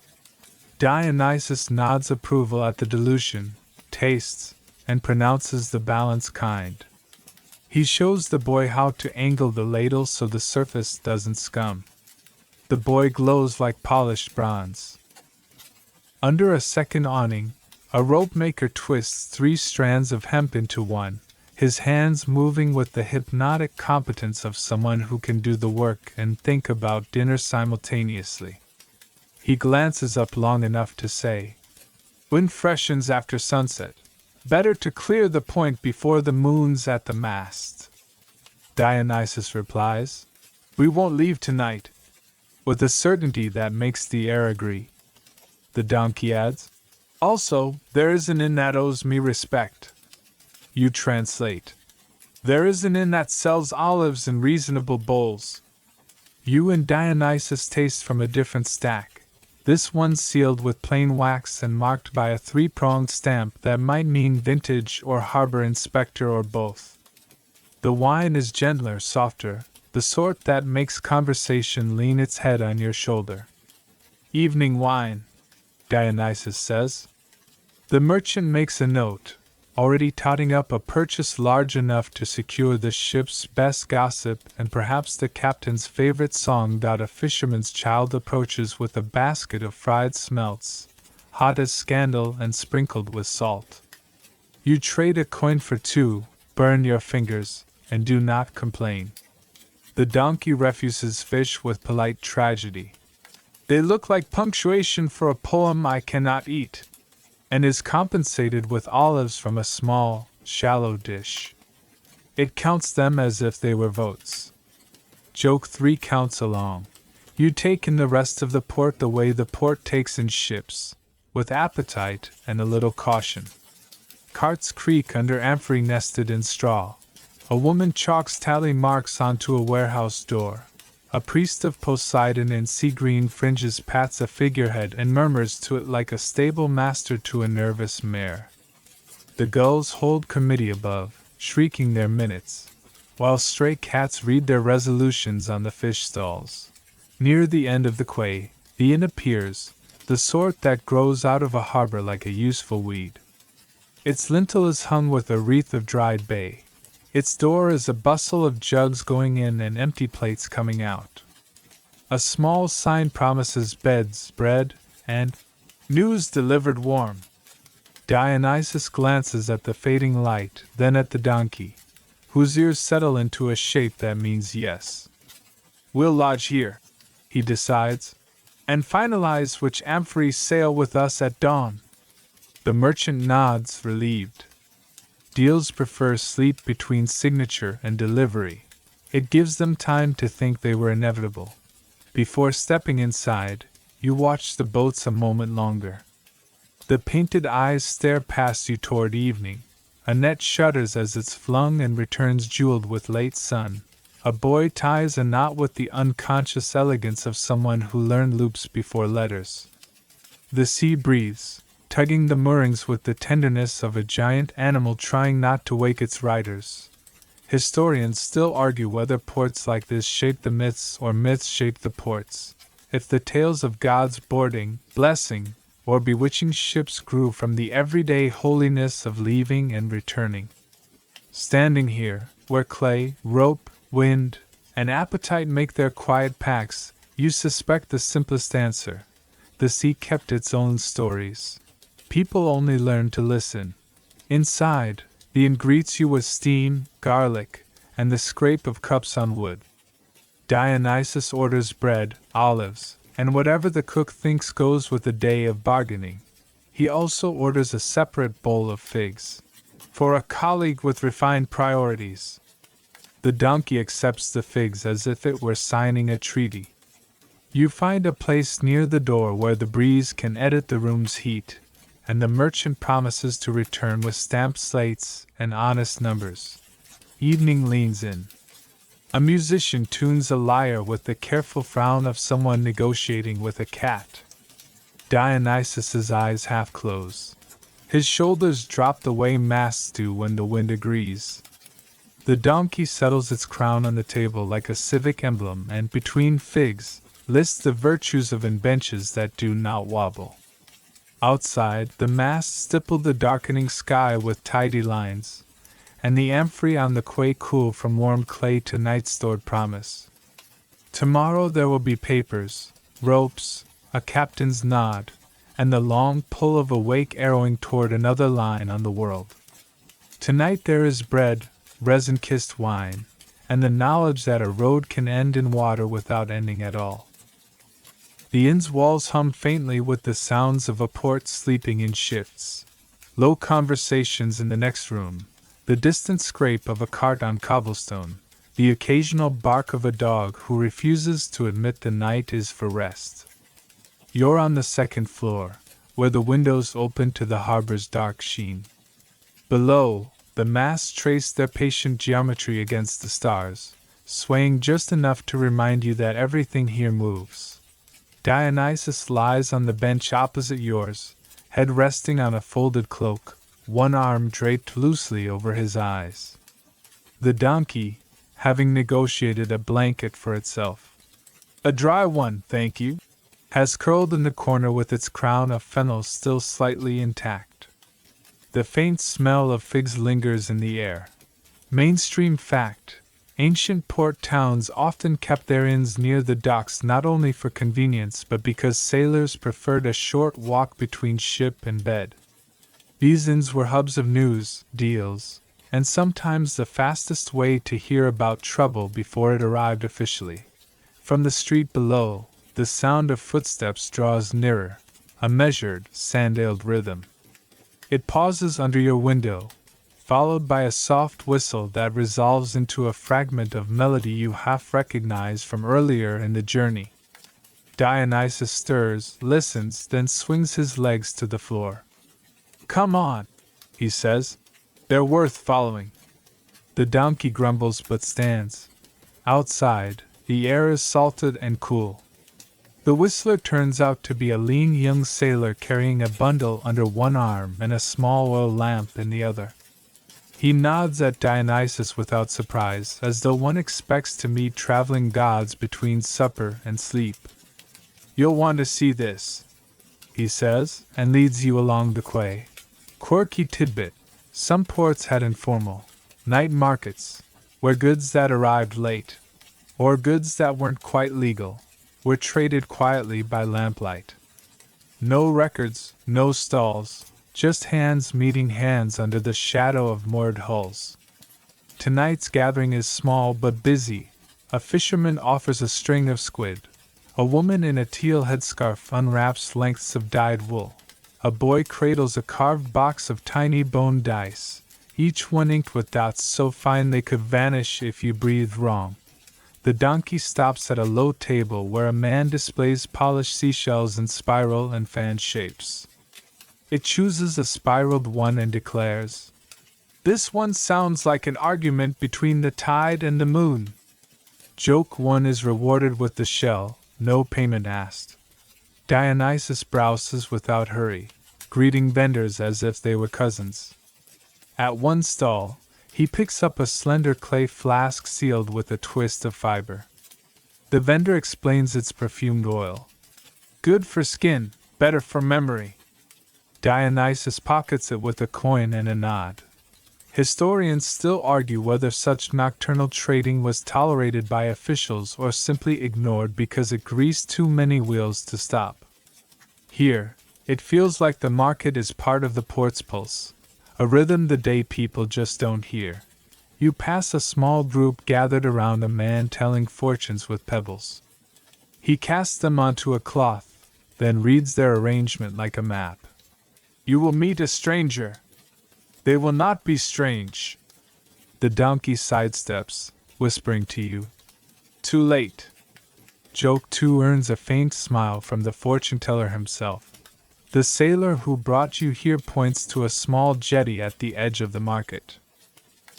Dionysus nods approval at the dilution, tastes, and pronounces the balance kind. He shows the boy how to angle the ladle so the surface doesn't scum. The boy glows like polished bronze. Under a second awning, a rope maker twists 3 strands of hemp into one, his hands moving with the hypnotic competence of someone who can do the work and think about dinner simultaneously. He glances up long enough to say, "Wind freshens after sunset. Better to clear the point before the moon's at the mast." Dionysus replies, "We won't leave tonight," with a certainty that makes the air agree. The donkey adds, "Also, there is an inn that owes me respect." You translate, "There is an inn that sells olives in reasonable bowls." You and Dionysus taste from a different stack, this one sealed with plain wax and marked by a 3-pronged stamp that might mean vintage or harbor inspector or both. The wine is gentler, softer, the sort that makes conversation lean its head on your shoulder. "Evening wine," Dionysus says. The merchant makes a note, already totting up a purchase large enough to secure the ship's best gossip and perhaps the captain's favorite song. A fisherman's child approaches with a basket of fried smelts, hot as scandal and sprinkled with salt. You trade a coin for 2, burn your fingers, and do not complain. The donkey refuses fish with polite tragedy. "They look like punctuation for a poem I cannot eat," and is compensated with olives from a small, shallow dish. It counts them as if they were votes. Joke 3 counts along. You take in the rest of the port the way the port takes in ships, with appetite and a little caution. Carts creak under amphorae nested in straw. A woman chalks tally marks onto a warehouse door. A priest of Poseidon in sea-green fringes pats a figurehead and murmurs to it like a stable master to a nervous mare. The gulls hold committee above, shrieking their minutes. while stray cats read their resolutions on the fish stalls. Near the end of the quay, the inn appears, the sort that grows out of a harbor like a useful weed. Its lintel is hung with a wreath of dried bay. Its door is a bustle of jugs going in and empty plates coming out. A small sign promises beds, bread, and news delivered warm. Dionysus glances at the fading light, then at the donkey, whose ears settle into a shape that means yes. We'll lodge here, he decides, and finalize which amphory sail with us at dawn. The merchant nods, relieved. Deals prefer sleep between signature and delivery. It gives them time to think they were inevitable. Before stepping inside, you watch the boats a moment longer. The painted eyes stare past you toward evening. A net shudders as it's flung and returns jeweled with late sun. A boy ties a knot with the unconscious elegance of someone who learned loops before letters. The sea breathes, tugging the moorings with the tenderness of a giant animal trying not to wake its riders. Historians still argue whether ports like this shape the myths or myths shape the ports. If the tales of gods boarding, blessing, or bewitching ships grew from the everyday holiness of leaving and returning. Standing here, where clay, rope, wind, and appetite make their quiet pacts, you suspect the simplest answer. The sea kept its own stories. People only learned to listen. Inside, the inn greets you with steam, garlic, and the scrape of cups on wood. Dionysus orders bread, olives, and whatever the cook thinks goes with a day of bargaining. He also orders a separate bowl of figs. For a colleague with refined priorities. The donkey accepts the figs as if it were signing a treaty. You find a place near the door where the breeze can edit the room's heat, and the merchant promises to return with stamped slates and honest numbers. Evening leans in. A musician tunes a lyre with the careful frown of someone negotiating with a cat. Dionysus's eyes half close. His shoulders drop the way masks do when the wind agrees. The donkey settles its crown on the table like a civic emblem and between figs, lists the virtues of benches that do not wobble. Outside, the masts stipple the darkening sky with tidy lines, and the amphory on the quay cool from warm clay to night-stored promise. Tomorrow there will be papers, ropes, a captain's nod, and the long pull of a wake arrowing toward another line on the world. Tonight there is bread, resin-kissed wine, and the knowledge that a road can end in water without ending at all. The inn's walls hum faintly with the sounds of a port sleeping in shifts. Low conversations in the next room, the distant scrape of a cart on cobblestone, the occasional bark of a dog who refuses to admit the night is for rest. You're on the second floor, where the windows open to the harbor's dark sheen. Below, the masts trace their patient geometry against the stars, swaying just enough to remind you that everything here moves. Dionysus lies on the bench opposite yours, head resting on a folded cloak, one arm draped loosely over his eyes. The donkey, having negotiated a blanket for itself, a dry one, thank you, has curled in the corner with its crown of fennel still slightly intact. The faint smell of figs lingers in the air. Mainstream fact: ancient port towns often kept their inns near the docks not only for convenience but because sailors preferred a short walk between ship and bed. These inns were hubs of news, deals, and sometimes the fastest way to hear about trouble before it arrived officially. From the street below, the sound of footsteps draws nearer, a measured, sand-ailed rhythm. It pauses under your window, followed by a soft whistle that resolves into a fragment of melody you half recognize from earlier in the journey. Dionysus stirs, listens, then swings his legs to the floor. "Come on," he says. "They're worth following." The donkey grumbles but stands. Outside, the air is salted and cool. The whistler turns out to be a lean young sailor carrying a bundle under one arm and a small oil lamp in the other. He nods at Dionysus without surprise, as though one expects to meet traveling gods between supper and sleep. "You'll want to see this," he says, and leads you along the quay. Quirky tidbit: some ports had informal night markets, where goods that arrived late, or goods that weren't quite legal, were traded quietly by lamplight. No records, no stalls, just hands meeting hands under the shadow of moored hulls. Tonight's gathering is small but busy. A fisherman offers a string of squid. A woman in a teal headscarf unwraps lengths of dyed wool. A boy cradles a carved box of tiny bone dice, each one inked with dots so fine they could vanish if you breathed wrong. The donkey stops at a low table where a man displays polished seashells in spiral and fan shapes. It chooses a spiraled one and declares, "This one sounds like an argument between the tide and the moon." Joke 1 is rewarded with the shell, no payment asked. Dionysus browses without hurry, greeting vendors as if they were cousins. At one stall, he picks up a slender clay flask sealed with a twist of fiber. The vendor explains it's perfumed oil. "Good for skin, better for memory." Dionysus pockets it with a coin and a nod. Historians still argue whether such nocturnal trading was tolerated by officials or simply ignored because it greased too many wheels to stop. Here, it feels like the market is part of the port's pulse, a rhythm the day people just don't hear. You pass a small group gathered around a man telling fortunes with pebbles. He casts them onto a cloth, then reads their arrangement like a map. "You will meet a stranger. They will not be strange." The donkey sidesteps, whispering to you, "Too late." Joke 2 earns a faint smile from the fortune teller himself. The sailor who brought you here points to a small jetty at the edge of the market.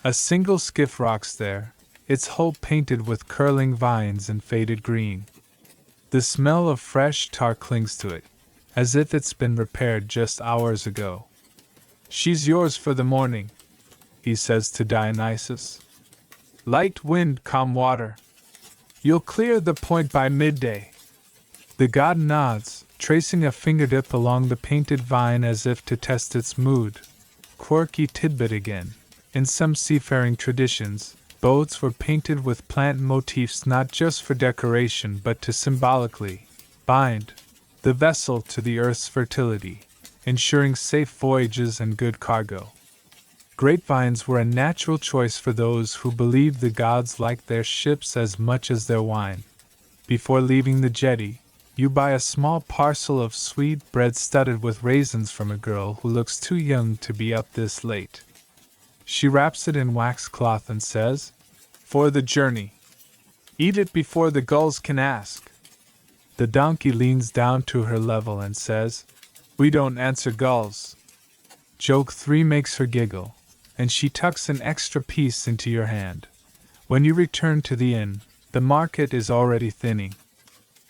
A single skiff rocks there, its hull painted with curling vines and faded green. The smell of fresh tar clings to it, as if it's been repaired just hours ago. "She's yours for the morning," he says to Dionysus. "Light wind, calm water. You'll clear the point by midday." The god nods, tracing a fingertip along the painted vine as if to test its mood. Quirky tidbit again. In some seafaring traditions, boats were painted with plant motifs not just for decoration but to symbolically bind the vessel to the earth's fertility, ensuring safe voyages and good cargo. Grapevines were a natural choice for those who believed the gods liked their ships as much as their wine. Before leaving the jetty, you buy a small parcel of sweet bread studded with raisins from a girl who looks too young to be up this late. She wraps it in wax cloth and says, "For the journey. Eat it before the gulls can ask." The donkey leans down to her level and says, "We don't answer gulls." Joke 3 makes her giggle, and she tucks an extra piece into your hand. When you return to the inn, the market is already thinning.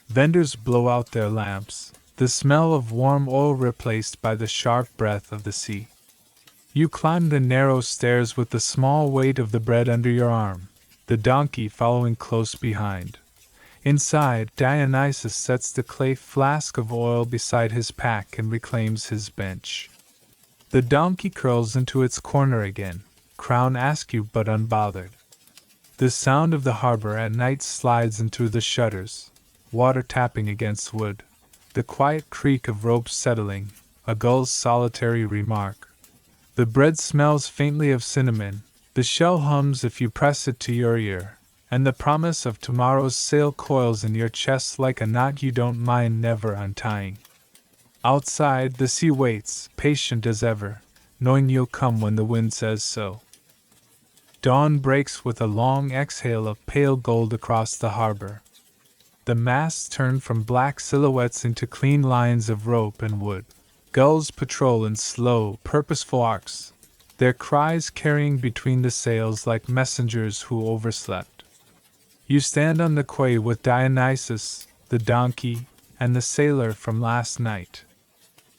Vendors blow out their lamps, the smell of warm oil replaced by the sharp breath of the sea. You climb the narrow stairs with the small weight of the bread under your arm, the donkey following close behind. Inside, Dionysus sets the clay flask of oil beside his pack and reclaims his bench. The donkey curls into its corner again, crown askew but unbothered. The sound of the harbor at night slides in through the shutters, water tapping against wood, the quiet creak of ropes settling, a gull's solitary remark. The bread smells faintly of cinnamon, the shell hums if you press it to your ear, and the promise of tomorrow's sail coils in your chest like a knot you don't mind never untying. Outside, the sea waits, patient as ever, knowing you'll come when the wind says so. Dawn breaks with a long exhale of pale gold across the harbor. The masts turn from black silhouettes into clean lines of rope and wood. Gulls patrol in slow, purposeful arcs, their cries carrying between the sails like messengers who overslept. You stand on the quay with Dionysus, the donkey, and the sailor from last night.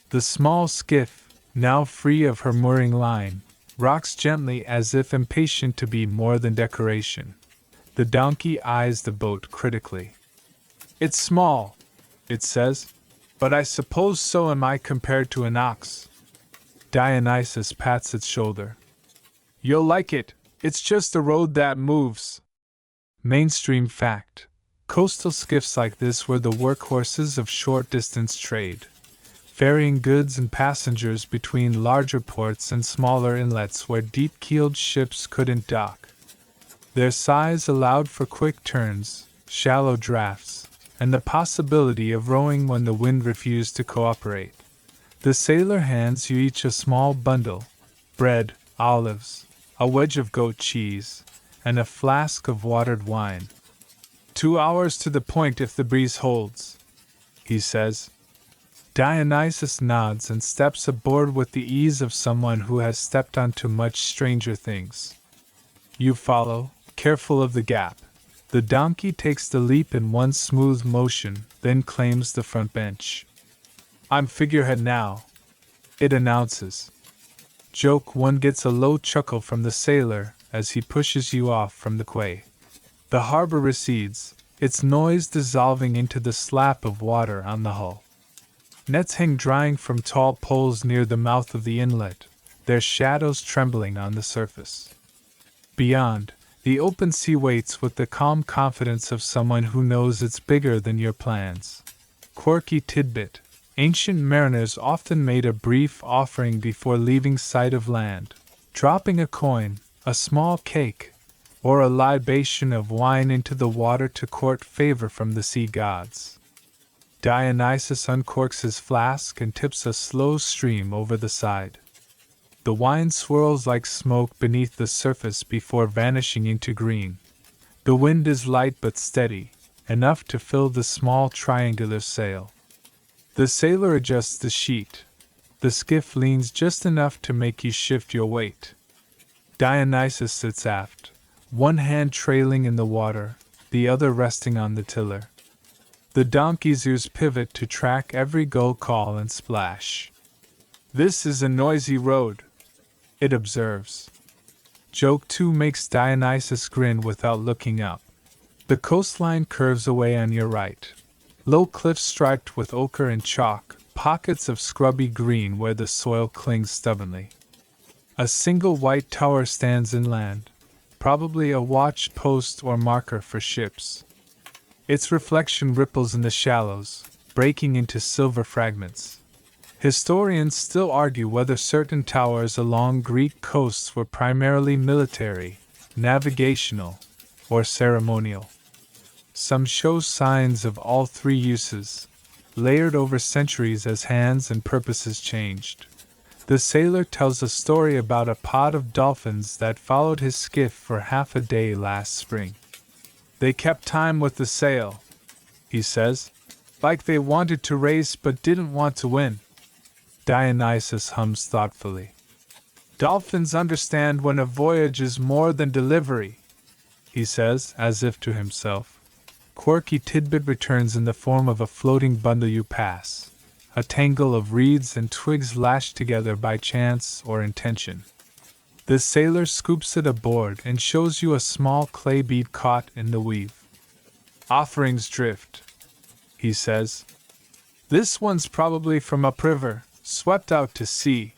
The small skiff, now free of her mooring line, rocks gently as if impatient to be more than decoration. The donkey eyes the boat critically. It's small, it says, but I suppose so am I compared to an ox. Dionysus pats its shoulder. You'll like it, it's just a road that moves. Mainstream fact. Coastal skiffs like this were the workhorses of short-distance trade, ferrying goods and passengers between larger ports and smaller inlets where deep-keeled ships couldn't dock. Their size allowed for quick turns, shallow drafts, and the possibility of rowing when the wind refused to cooperate. The sailor hands you each a small bundle: bread, olives, a wedge of goat cheese, and a flask of watered wine. 2 hours to the point if the breeze holds, he says. Dionysus nods and steps aboard with the ease of someone who has stepped onto much stranger things. You follow, careful of the gap. The donkey takes the leap in one smooth motion, then claims the front bench. I'm figurehead now, it announces. Joke 1 gets a low chuckle from the sailor as he pushes you off from the quay. The harbor recedes, its noise dissolving into the slap of water on the hull. Nets hang drying from tall poles near the mouth of the inlet, their shadows trembling on the surface. Beyond, the open sea waits with the calm confidence of someone who knows it's bigger than your plans. Quirky tidbit. Ancient mariners often made a brief offering before leaving sight of land, dropping a coin, a small cake, or a libation of wine into the water to court favor from the sea gods. Dionysus uncorks his flask and tips a slow stream over the side. The wine swirls like smoke beneath the surface before vanishing into green. The wind is light but steady, enough to fill the small triangular sail. The sailor adjusts the sheet. The skiff leans just enough to make you shift your weight. Dionysus sits aft, one hand trailing in the water, the other resting on the tiller. The donkey's ears pivot to track every gull call and splash. This is a noisy road, it observes. Joke 2 makes Dionysus grin without looking up. The coastline curves away on your right. Low cliffs striped with ochre and chalk, pockets of scrubby green where the soil clings stubbornly. A single white tower stands inland, probably a watch post or marker for ships. Its reflection ripples in the shallows, breaking into silver fragments. Historians still argue whether certain towers along Greek coasts were primarily military, navigational, or ceremonial. Some show signs of all three uses, layered over centuries as hands and purposes changed. The sailor tells a story about a pod of dolphins that followed his skiff for half a day last spring. They kept time with the sail, he says, like they wanted to race but didn't want to win. Dionysus hums thoughtfully. Dolphins understand when a voyage is more than delivery, he says, as if to himself. Quirky tidbit returns in the form of a floating bundle you pass, a tangle of reeds and twigs lashed together by chance or intention. The sailor scoops it aboard and shows you a small clay bead caught in the weave. Offerings drift, he says. This one's probably from upriver, swept out to sea.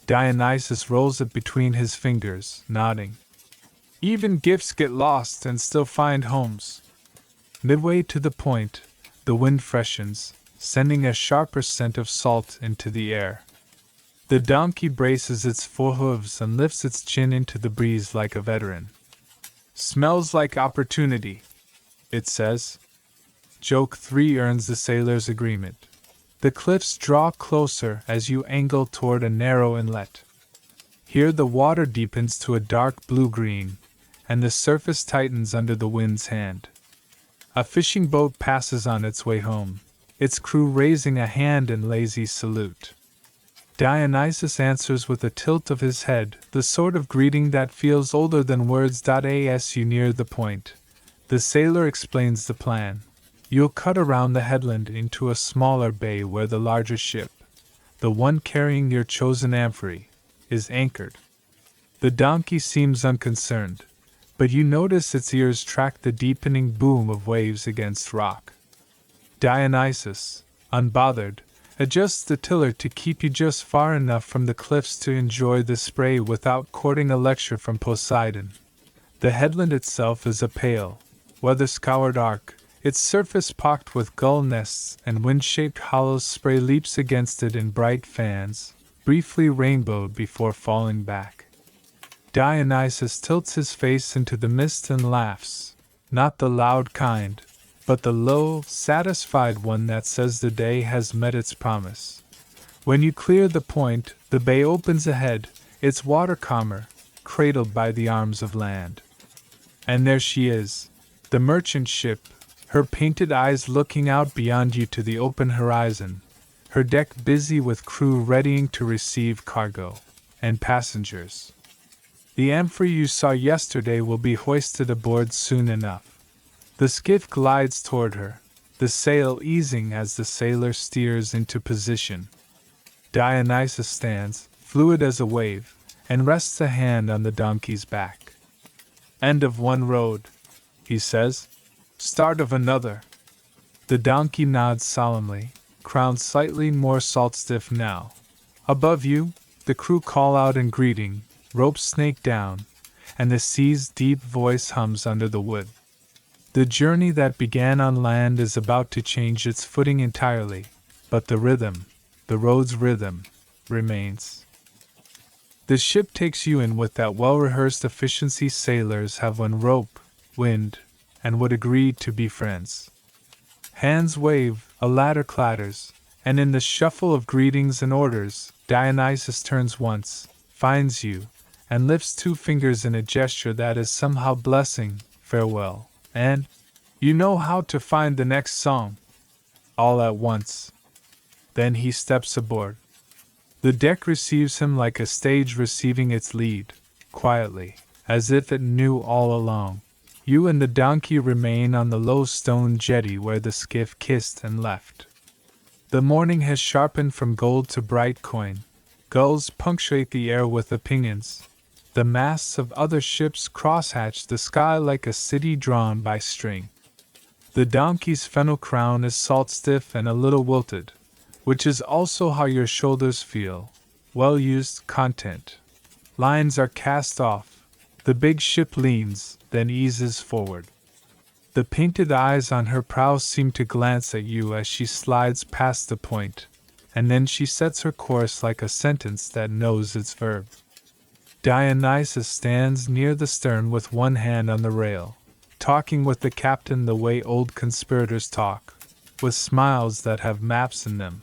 Dionysus rolls it between his fingers, nodding. Even gifts get lost and still find homes. Midway to the point, the wind freshens, sending a sharper scent of salt into the air. The donkey braces its forehooves and lifts its chin into the breeze like a veteran. Smells like opportunity, it says. Joke 3 earns the sailor's agreement. The cliffs draw closer as you angle toward a narrow inlet. Here the water deepens to a dark blue-green, and the surface tightens under the wind's hand. A fishing boat passes on its way home, its crew raising a hand in lazy salute. Dionysus answers with a tilt of his head, the sort of greeting that feels older than words. As you near the point, the sailor explains the plan. You'll cut around the headland into a smaller bay where the larger ship, the one carrying your chosen amphory, is anchored. The donkey seems unconcerned, but you notice its ears track the deepening boom of waves against rock. Dionysus, unbothered, adjusts the tiller to keep you just far enough from the cliffs to enjoy the spray without courting a lecture from Poseidon. The headland itself is a pale, weather-scoured arc, its surface pocked with gull nests and wind-shaped hollows. Spray leaps against it in bright fans, briefly rainbowed before falling back. Dionysus tilts his face into the mist and laughs, not the loud kind, but the low, satisfied one that says the day has met its promise. When you clear the point, the bay opens ahead, its water calmer, cradled by the arms of land. And there she is, the merchant ship, her painted eyes looking out beyond you to the open horizon, her deck busy with crew readying to receive cargo and passengers. The amphiry you saw yesterday will be hoisted aboard soon enough. The skiff glides toward her, the sail easing as the sailor steers into position. Dionysus stands, fluid as a wave, and rests a hand on the donkey's back. End of one road, he says. Start of another. The donkey nods solemnly, crown slightly more salt-stiff now. Above you, the crew call out in greeting, ropes snake down, and the sea's deep voice hums under the wood. The journey that began on land is about to change its footing entirely, but the rhythm, the road's rhythm, remains. The ship takes you in with that well-rehearsed efficiency sailors have when rope, wind, and would agree to be friends. Hands wave, a ladder clatters, and in the shuffle of greetings and orders, Dionysus turns once, finds you, and lifts two fingers in a gesture that is somehow blessing, farewell, and you know how to find the next song. All at once. Then he steps aboard. The deck receives him like a stage receiving its lead, quietly, as if it knew all along. You and the donkey remain on the low stone jetty where the skiff kissed and left. The morning has sharpened from gold to bright coin. Gulls punctuate the air with opinions. The masts of other ships crosshatch the sky like a city drawn by string. The donkey's fennel crown is salt-stiff and a little wilted, which is also how your shoulders feel. Well-used, content. Lines are cast off. The big ship leans, then eases forward. The painted eyes on her prow seem to glance at you as she slides past the point, and then she sets her course like a sentence that knows its verb. Dionysus stands near the stern with one hand on the rail, talking with the captain the way old conspirators talk, with smiles that have maps in them.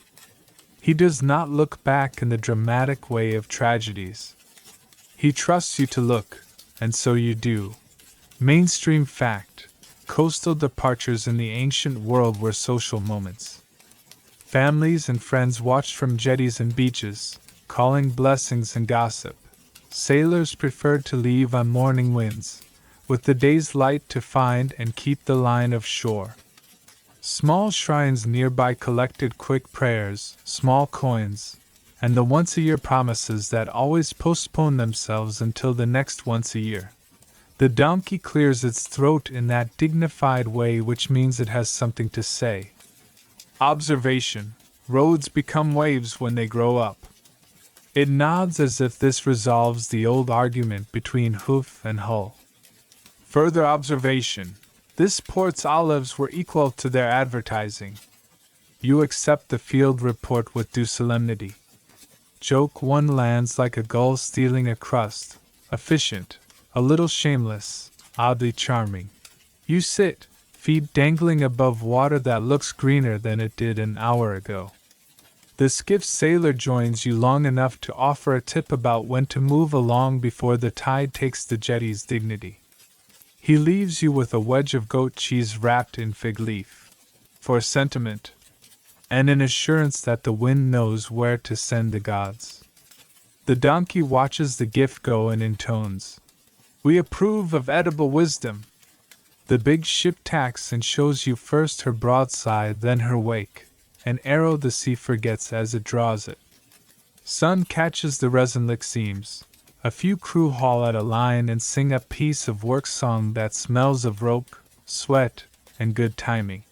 He does not look back in the dramatic way of tragedies. He trusts you to look, and so you do. Mainstream fact. Coastal departures in the ancient world were social moments. Families and friends watched from jetties and beaches, calling blessings and gossip. Sailors preferred to leave on morning winds, with the day's light to find and keep the line of shore. Small shrines nearby collected quick prayers, small coins, and the once-a-year promises that always postpone themselves until the next once-a-year. The donkey clears its throat in that dignified way which means it has something to say. Observation. Roads become waves when they grow up. It nods as if this resolves the old argument between hoof and hull. Further observation. This port's olives were equal to their advertising. You accept the field report with due solemnity. Joke 1 lands like a gull stealing a crust, efficient, a little shameless, oddly charming. You sit, feet dangling above water that looks greener than it did an hour ago. The skiff's sailor joins you long enough to offer a tip about when to move along before the tide takes the jetty's dignity. He leaves you with a wedge of goat cheese wrapped in fig leaf, for sentiment, and an assurance that the wind knows where to send the gods. The donkey watches the gift go and intones, "We approve of edible wisdom." The big ship tacks and shows you first her broadside, then her wake, an arrow the sea forgets as it draws it. Sun catches the resin-lick seams, A few crew haul at a line and sing a piece of work song that smells of rope, sweat, and good timing.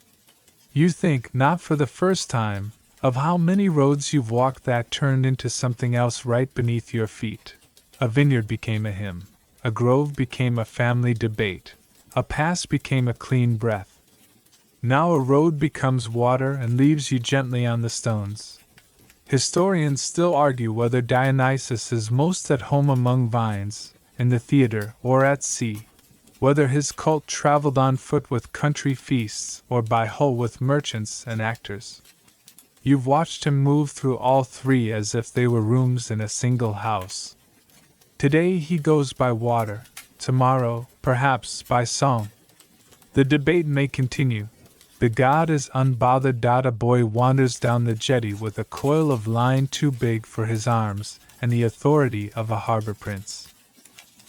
You think, not for the first time, of how many roads you've walked that turned into something else right beneath your feet. A vineyard became a hymn, a grove became a family debate, a pass became a clean breath. Now a road becomes water and leaves you gently on the stones. Historians still argue whether Dionysus is most at home among vines, in the theater, or at sea, whether his cult traveled on foot with country feasts or by hull with merchants and actors. You've watched him move through all three as if they were rooms in a single house. Today he goes by water, tomorrow, perhaps, by song. The debate may continue. The god is unbothered. A boy wanders down the jetty with a coil of line too big for his arms and the authority of a harbor prince.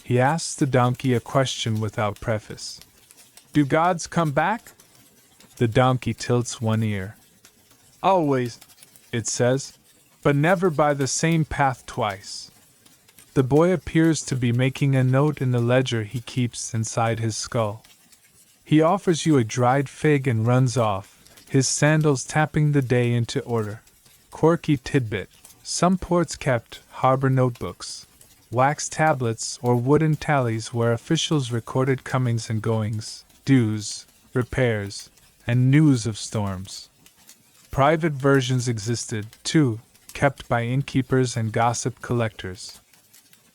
He asks the donkey a question without preface. Do gods come back? The donkey tilts one ear. Always, it says, but never by the same path twice. The boy appears to be making a note in the ledger he keeps inside his skull. He offers you a dried fig and runs off, his sandals tapping the day into order. Quirky tidbit. Some ports kept harbor notebooks, wax tablets or wooden tallies where officials recorded comings and goings, dues, repairs, and news of storms. Private versions existed, too, kept by innkeepers and gossip collectors.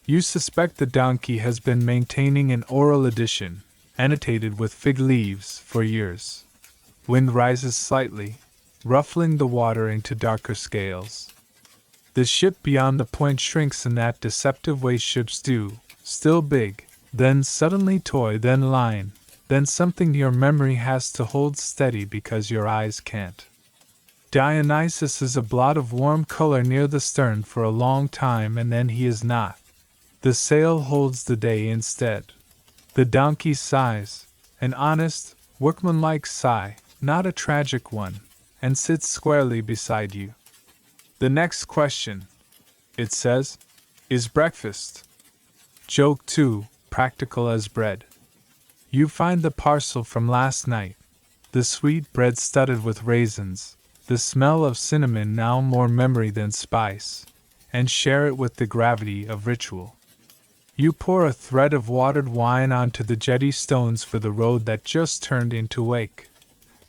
You suspect the donkey has been maintaining an oral edition, annotated with fig leaves, for years. Wind rises slightly, ruffling the water into darker scales. The ship beyond the point shrinks in that deceptive way ships do, still big, then suddenly toy, then line, then something your memory has to hold steady because your eyes can't. Dionysus is a blot of warm color near the stern for a long time and then he is not. The sail holds the day instead. The donkey sighs, an honest, workmanlike sigh, not a tragic one, and sits squarely beside you. The next question, it says, is breakfast. Joke 2, practical as bread. You find the parcel from last night, the sweet bread studded with raisins, the smell of cinnamon now more memory than spice, and share it with the gravity of ritual. You pour a thread of watered wine onto the jetty stones for the road that just turned into wake.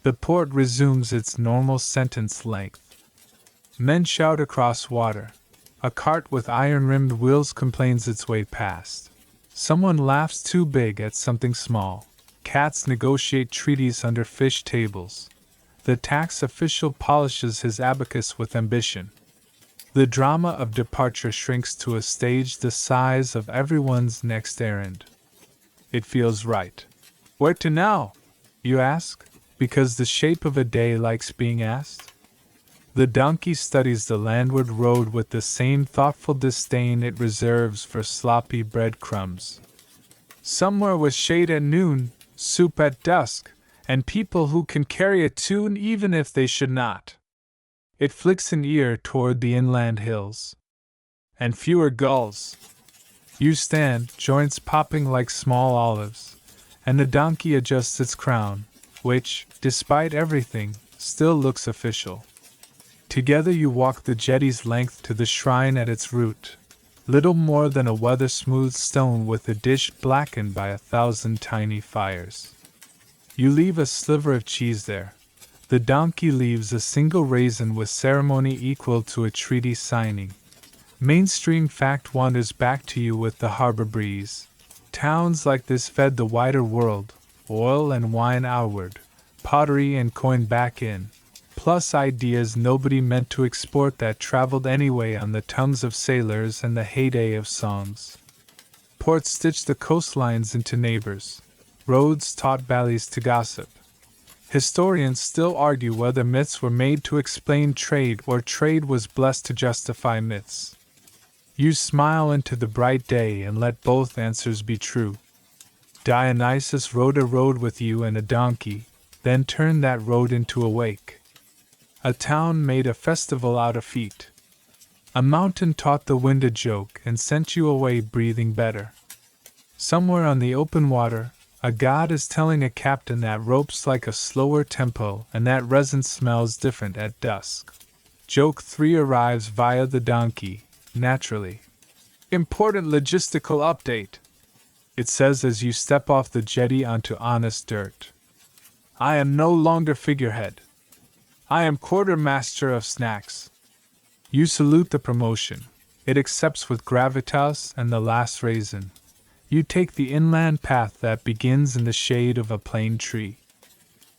The port resumes its normal sentence length. Men shout across water. A cart with iron-rimmed wheels complains its way past. Someone laughs too big at something small. Cats negotiate treaties under fish tables. The tax official polishes his abacus with ambition. The drama of departure shrinks to a stage the size of everyone's next errand. It feels right. Where to now? You ask, because the shape of a day likes being asked. The donkey studies the landward road with the same thoughtful disdain it reserves for sloppy breadcrumbs. Somewhere with shade at noon, soup at dusk, and people who can carry a tune even if they should not. It flicks an ear toward the inland hills. And fewer gulls. You stand, joints popping like small olives, and the donkey adjusts its crown, which, despite everything, still looks official. Together you walk the jetty's length to the shrine at its root, little more than a weather-smooth stone with a dish blackened by 1,000 tiny fires. You leave a sliver of cheese there. The donkey leaves a single raisin with ceremony equal to a treaty signing. Mainstream fact wanders back to you with the harbor breeze. Towns like this fed the wider world, oil and wine outward, pottery and coin back in, plus ideas nobody meant to export that traveled anyway on the tongues of sailors and the heyday of songs. Ports stitched the coastlines into neighbors. Roads taught valleys to gossip. Historians still argue whether myths were made to explain trade or trade was blessed to justify myths. You smile into the bright day and let both answers be true. Dionysus rode a road with you and a donkey, then turned that road into a wake. A town made a festival out of feet. A mountain taught the wind a joke and sent you away breathing better. Somewhere on the open water, a god is telling a captain that rope's like a slower tempo and that resin smells different at dusk. Joke 3 arrives via the donkey, naturally. Important logistical update. It says as you step off the jetty onto honest dirt. I am no longer figurehead. I am quartermaster of snacks. You salute the promotion. It accepts with gravitas and the last raisin. You take the inland path that begins in the shade of a plane tree.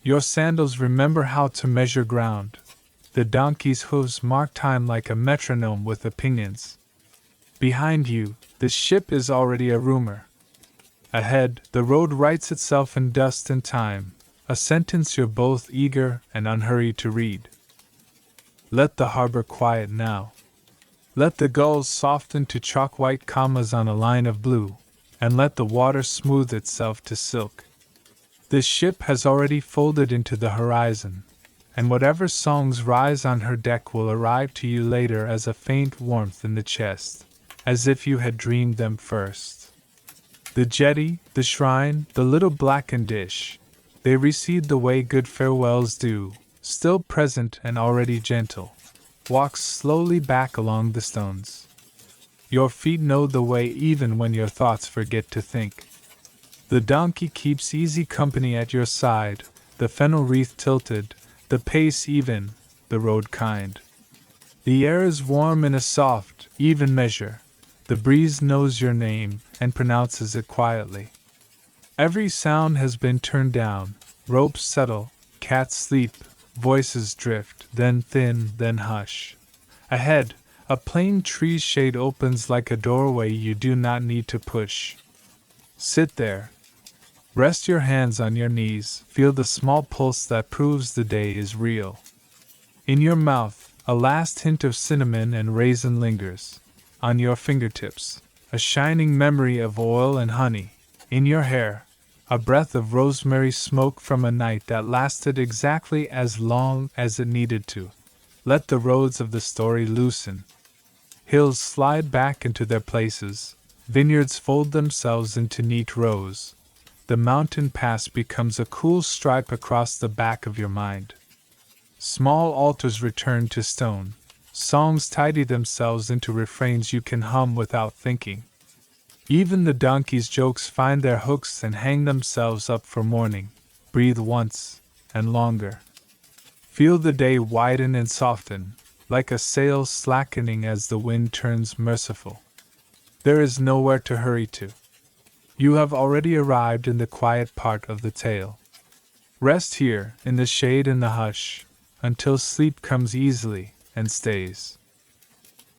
Your sandals remember how to measure ground. The donkey's hooves mark time like a metronome with opinions. Behind you, the ship is already a rumor. Ahead, the road writes itself in dust and time, a sentence you're both eager and unhurried to read. Let the harbor quiet now. Let the gulls soften to chalk-white commas on a line of blue, and let the water smooth itself to silk. This ship has already folded into the horizon, and whatever songs rise on her deck will arrive to you later as a faint warmth in the chest, as if you had dreamed them first. The jetty, the shrine, the little blackened dish, they recede the way good farewells do, still present and already gentle, walks slowly back along the stones. Your feet know the way even when your thoughts forget to think. The donkey keeps easy company at your side, the fennel wreath tilted, the pace even, the road kind. The air is warm in a soft, even measure. The breeze knows your name and pronounces it quietly. Every sound has been turned down, ropes settle, cats sleep, voices drift, then thin, then hush. Ahead, a plane tree's shade opens like a doorway you do not need to push. Sit there. Rest your hands on your knees, feel the small pulse that proves the day is real. In your mouth, a last hint of cinnamon and raisin lingers. On your fingertips, a shining memory of oil and honey. In your hair, a breath of rosemary smoke from a night that lasted exactly as long as it needed to. Let the roads of the story loosen. Hills slide back into their places, vineyards fold themselves into neat rows. The mountain pass becomes a cool stripe across the back of your mind. Small altars return to stone. Songs tidy themselves into refrains you can hum without thinking. Even the donkey's jokes find their hooks and hang themselves up for morning. Breathe once, and longer. Feel the day widen and soften, like a sail slackening as the wind turns merciful. There is nowhere to hurry to. You have already arrived in the quiet part of the tale. Rest here, in the shade and the hush, until sleep comes easily and stays.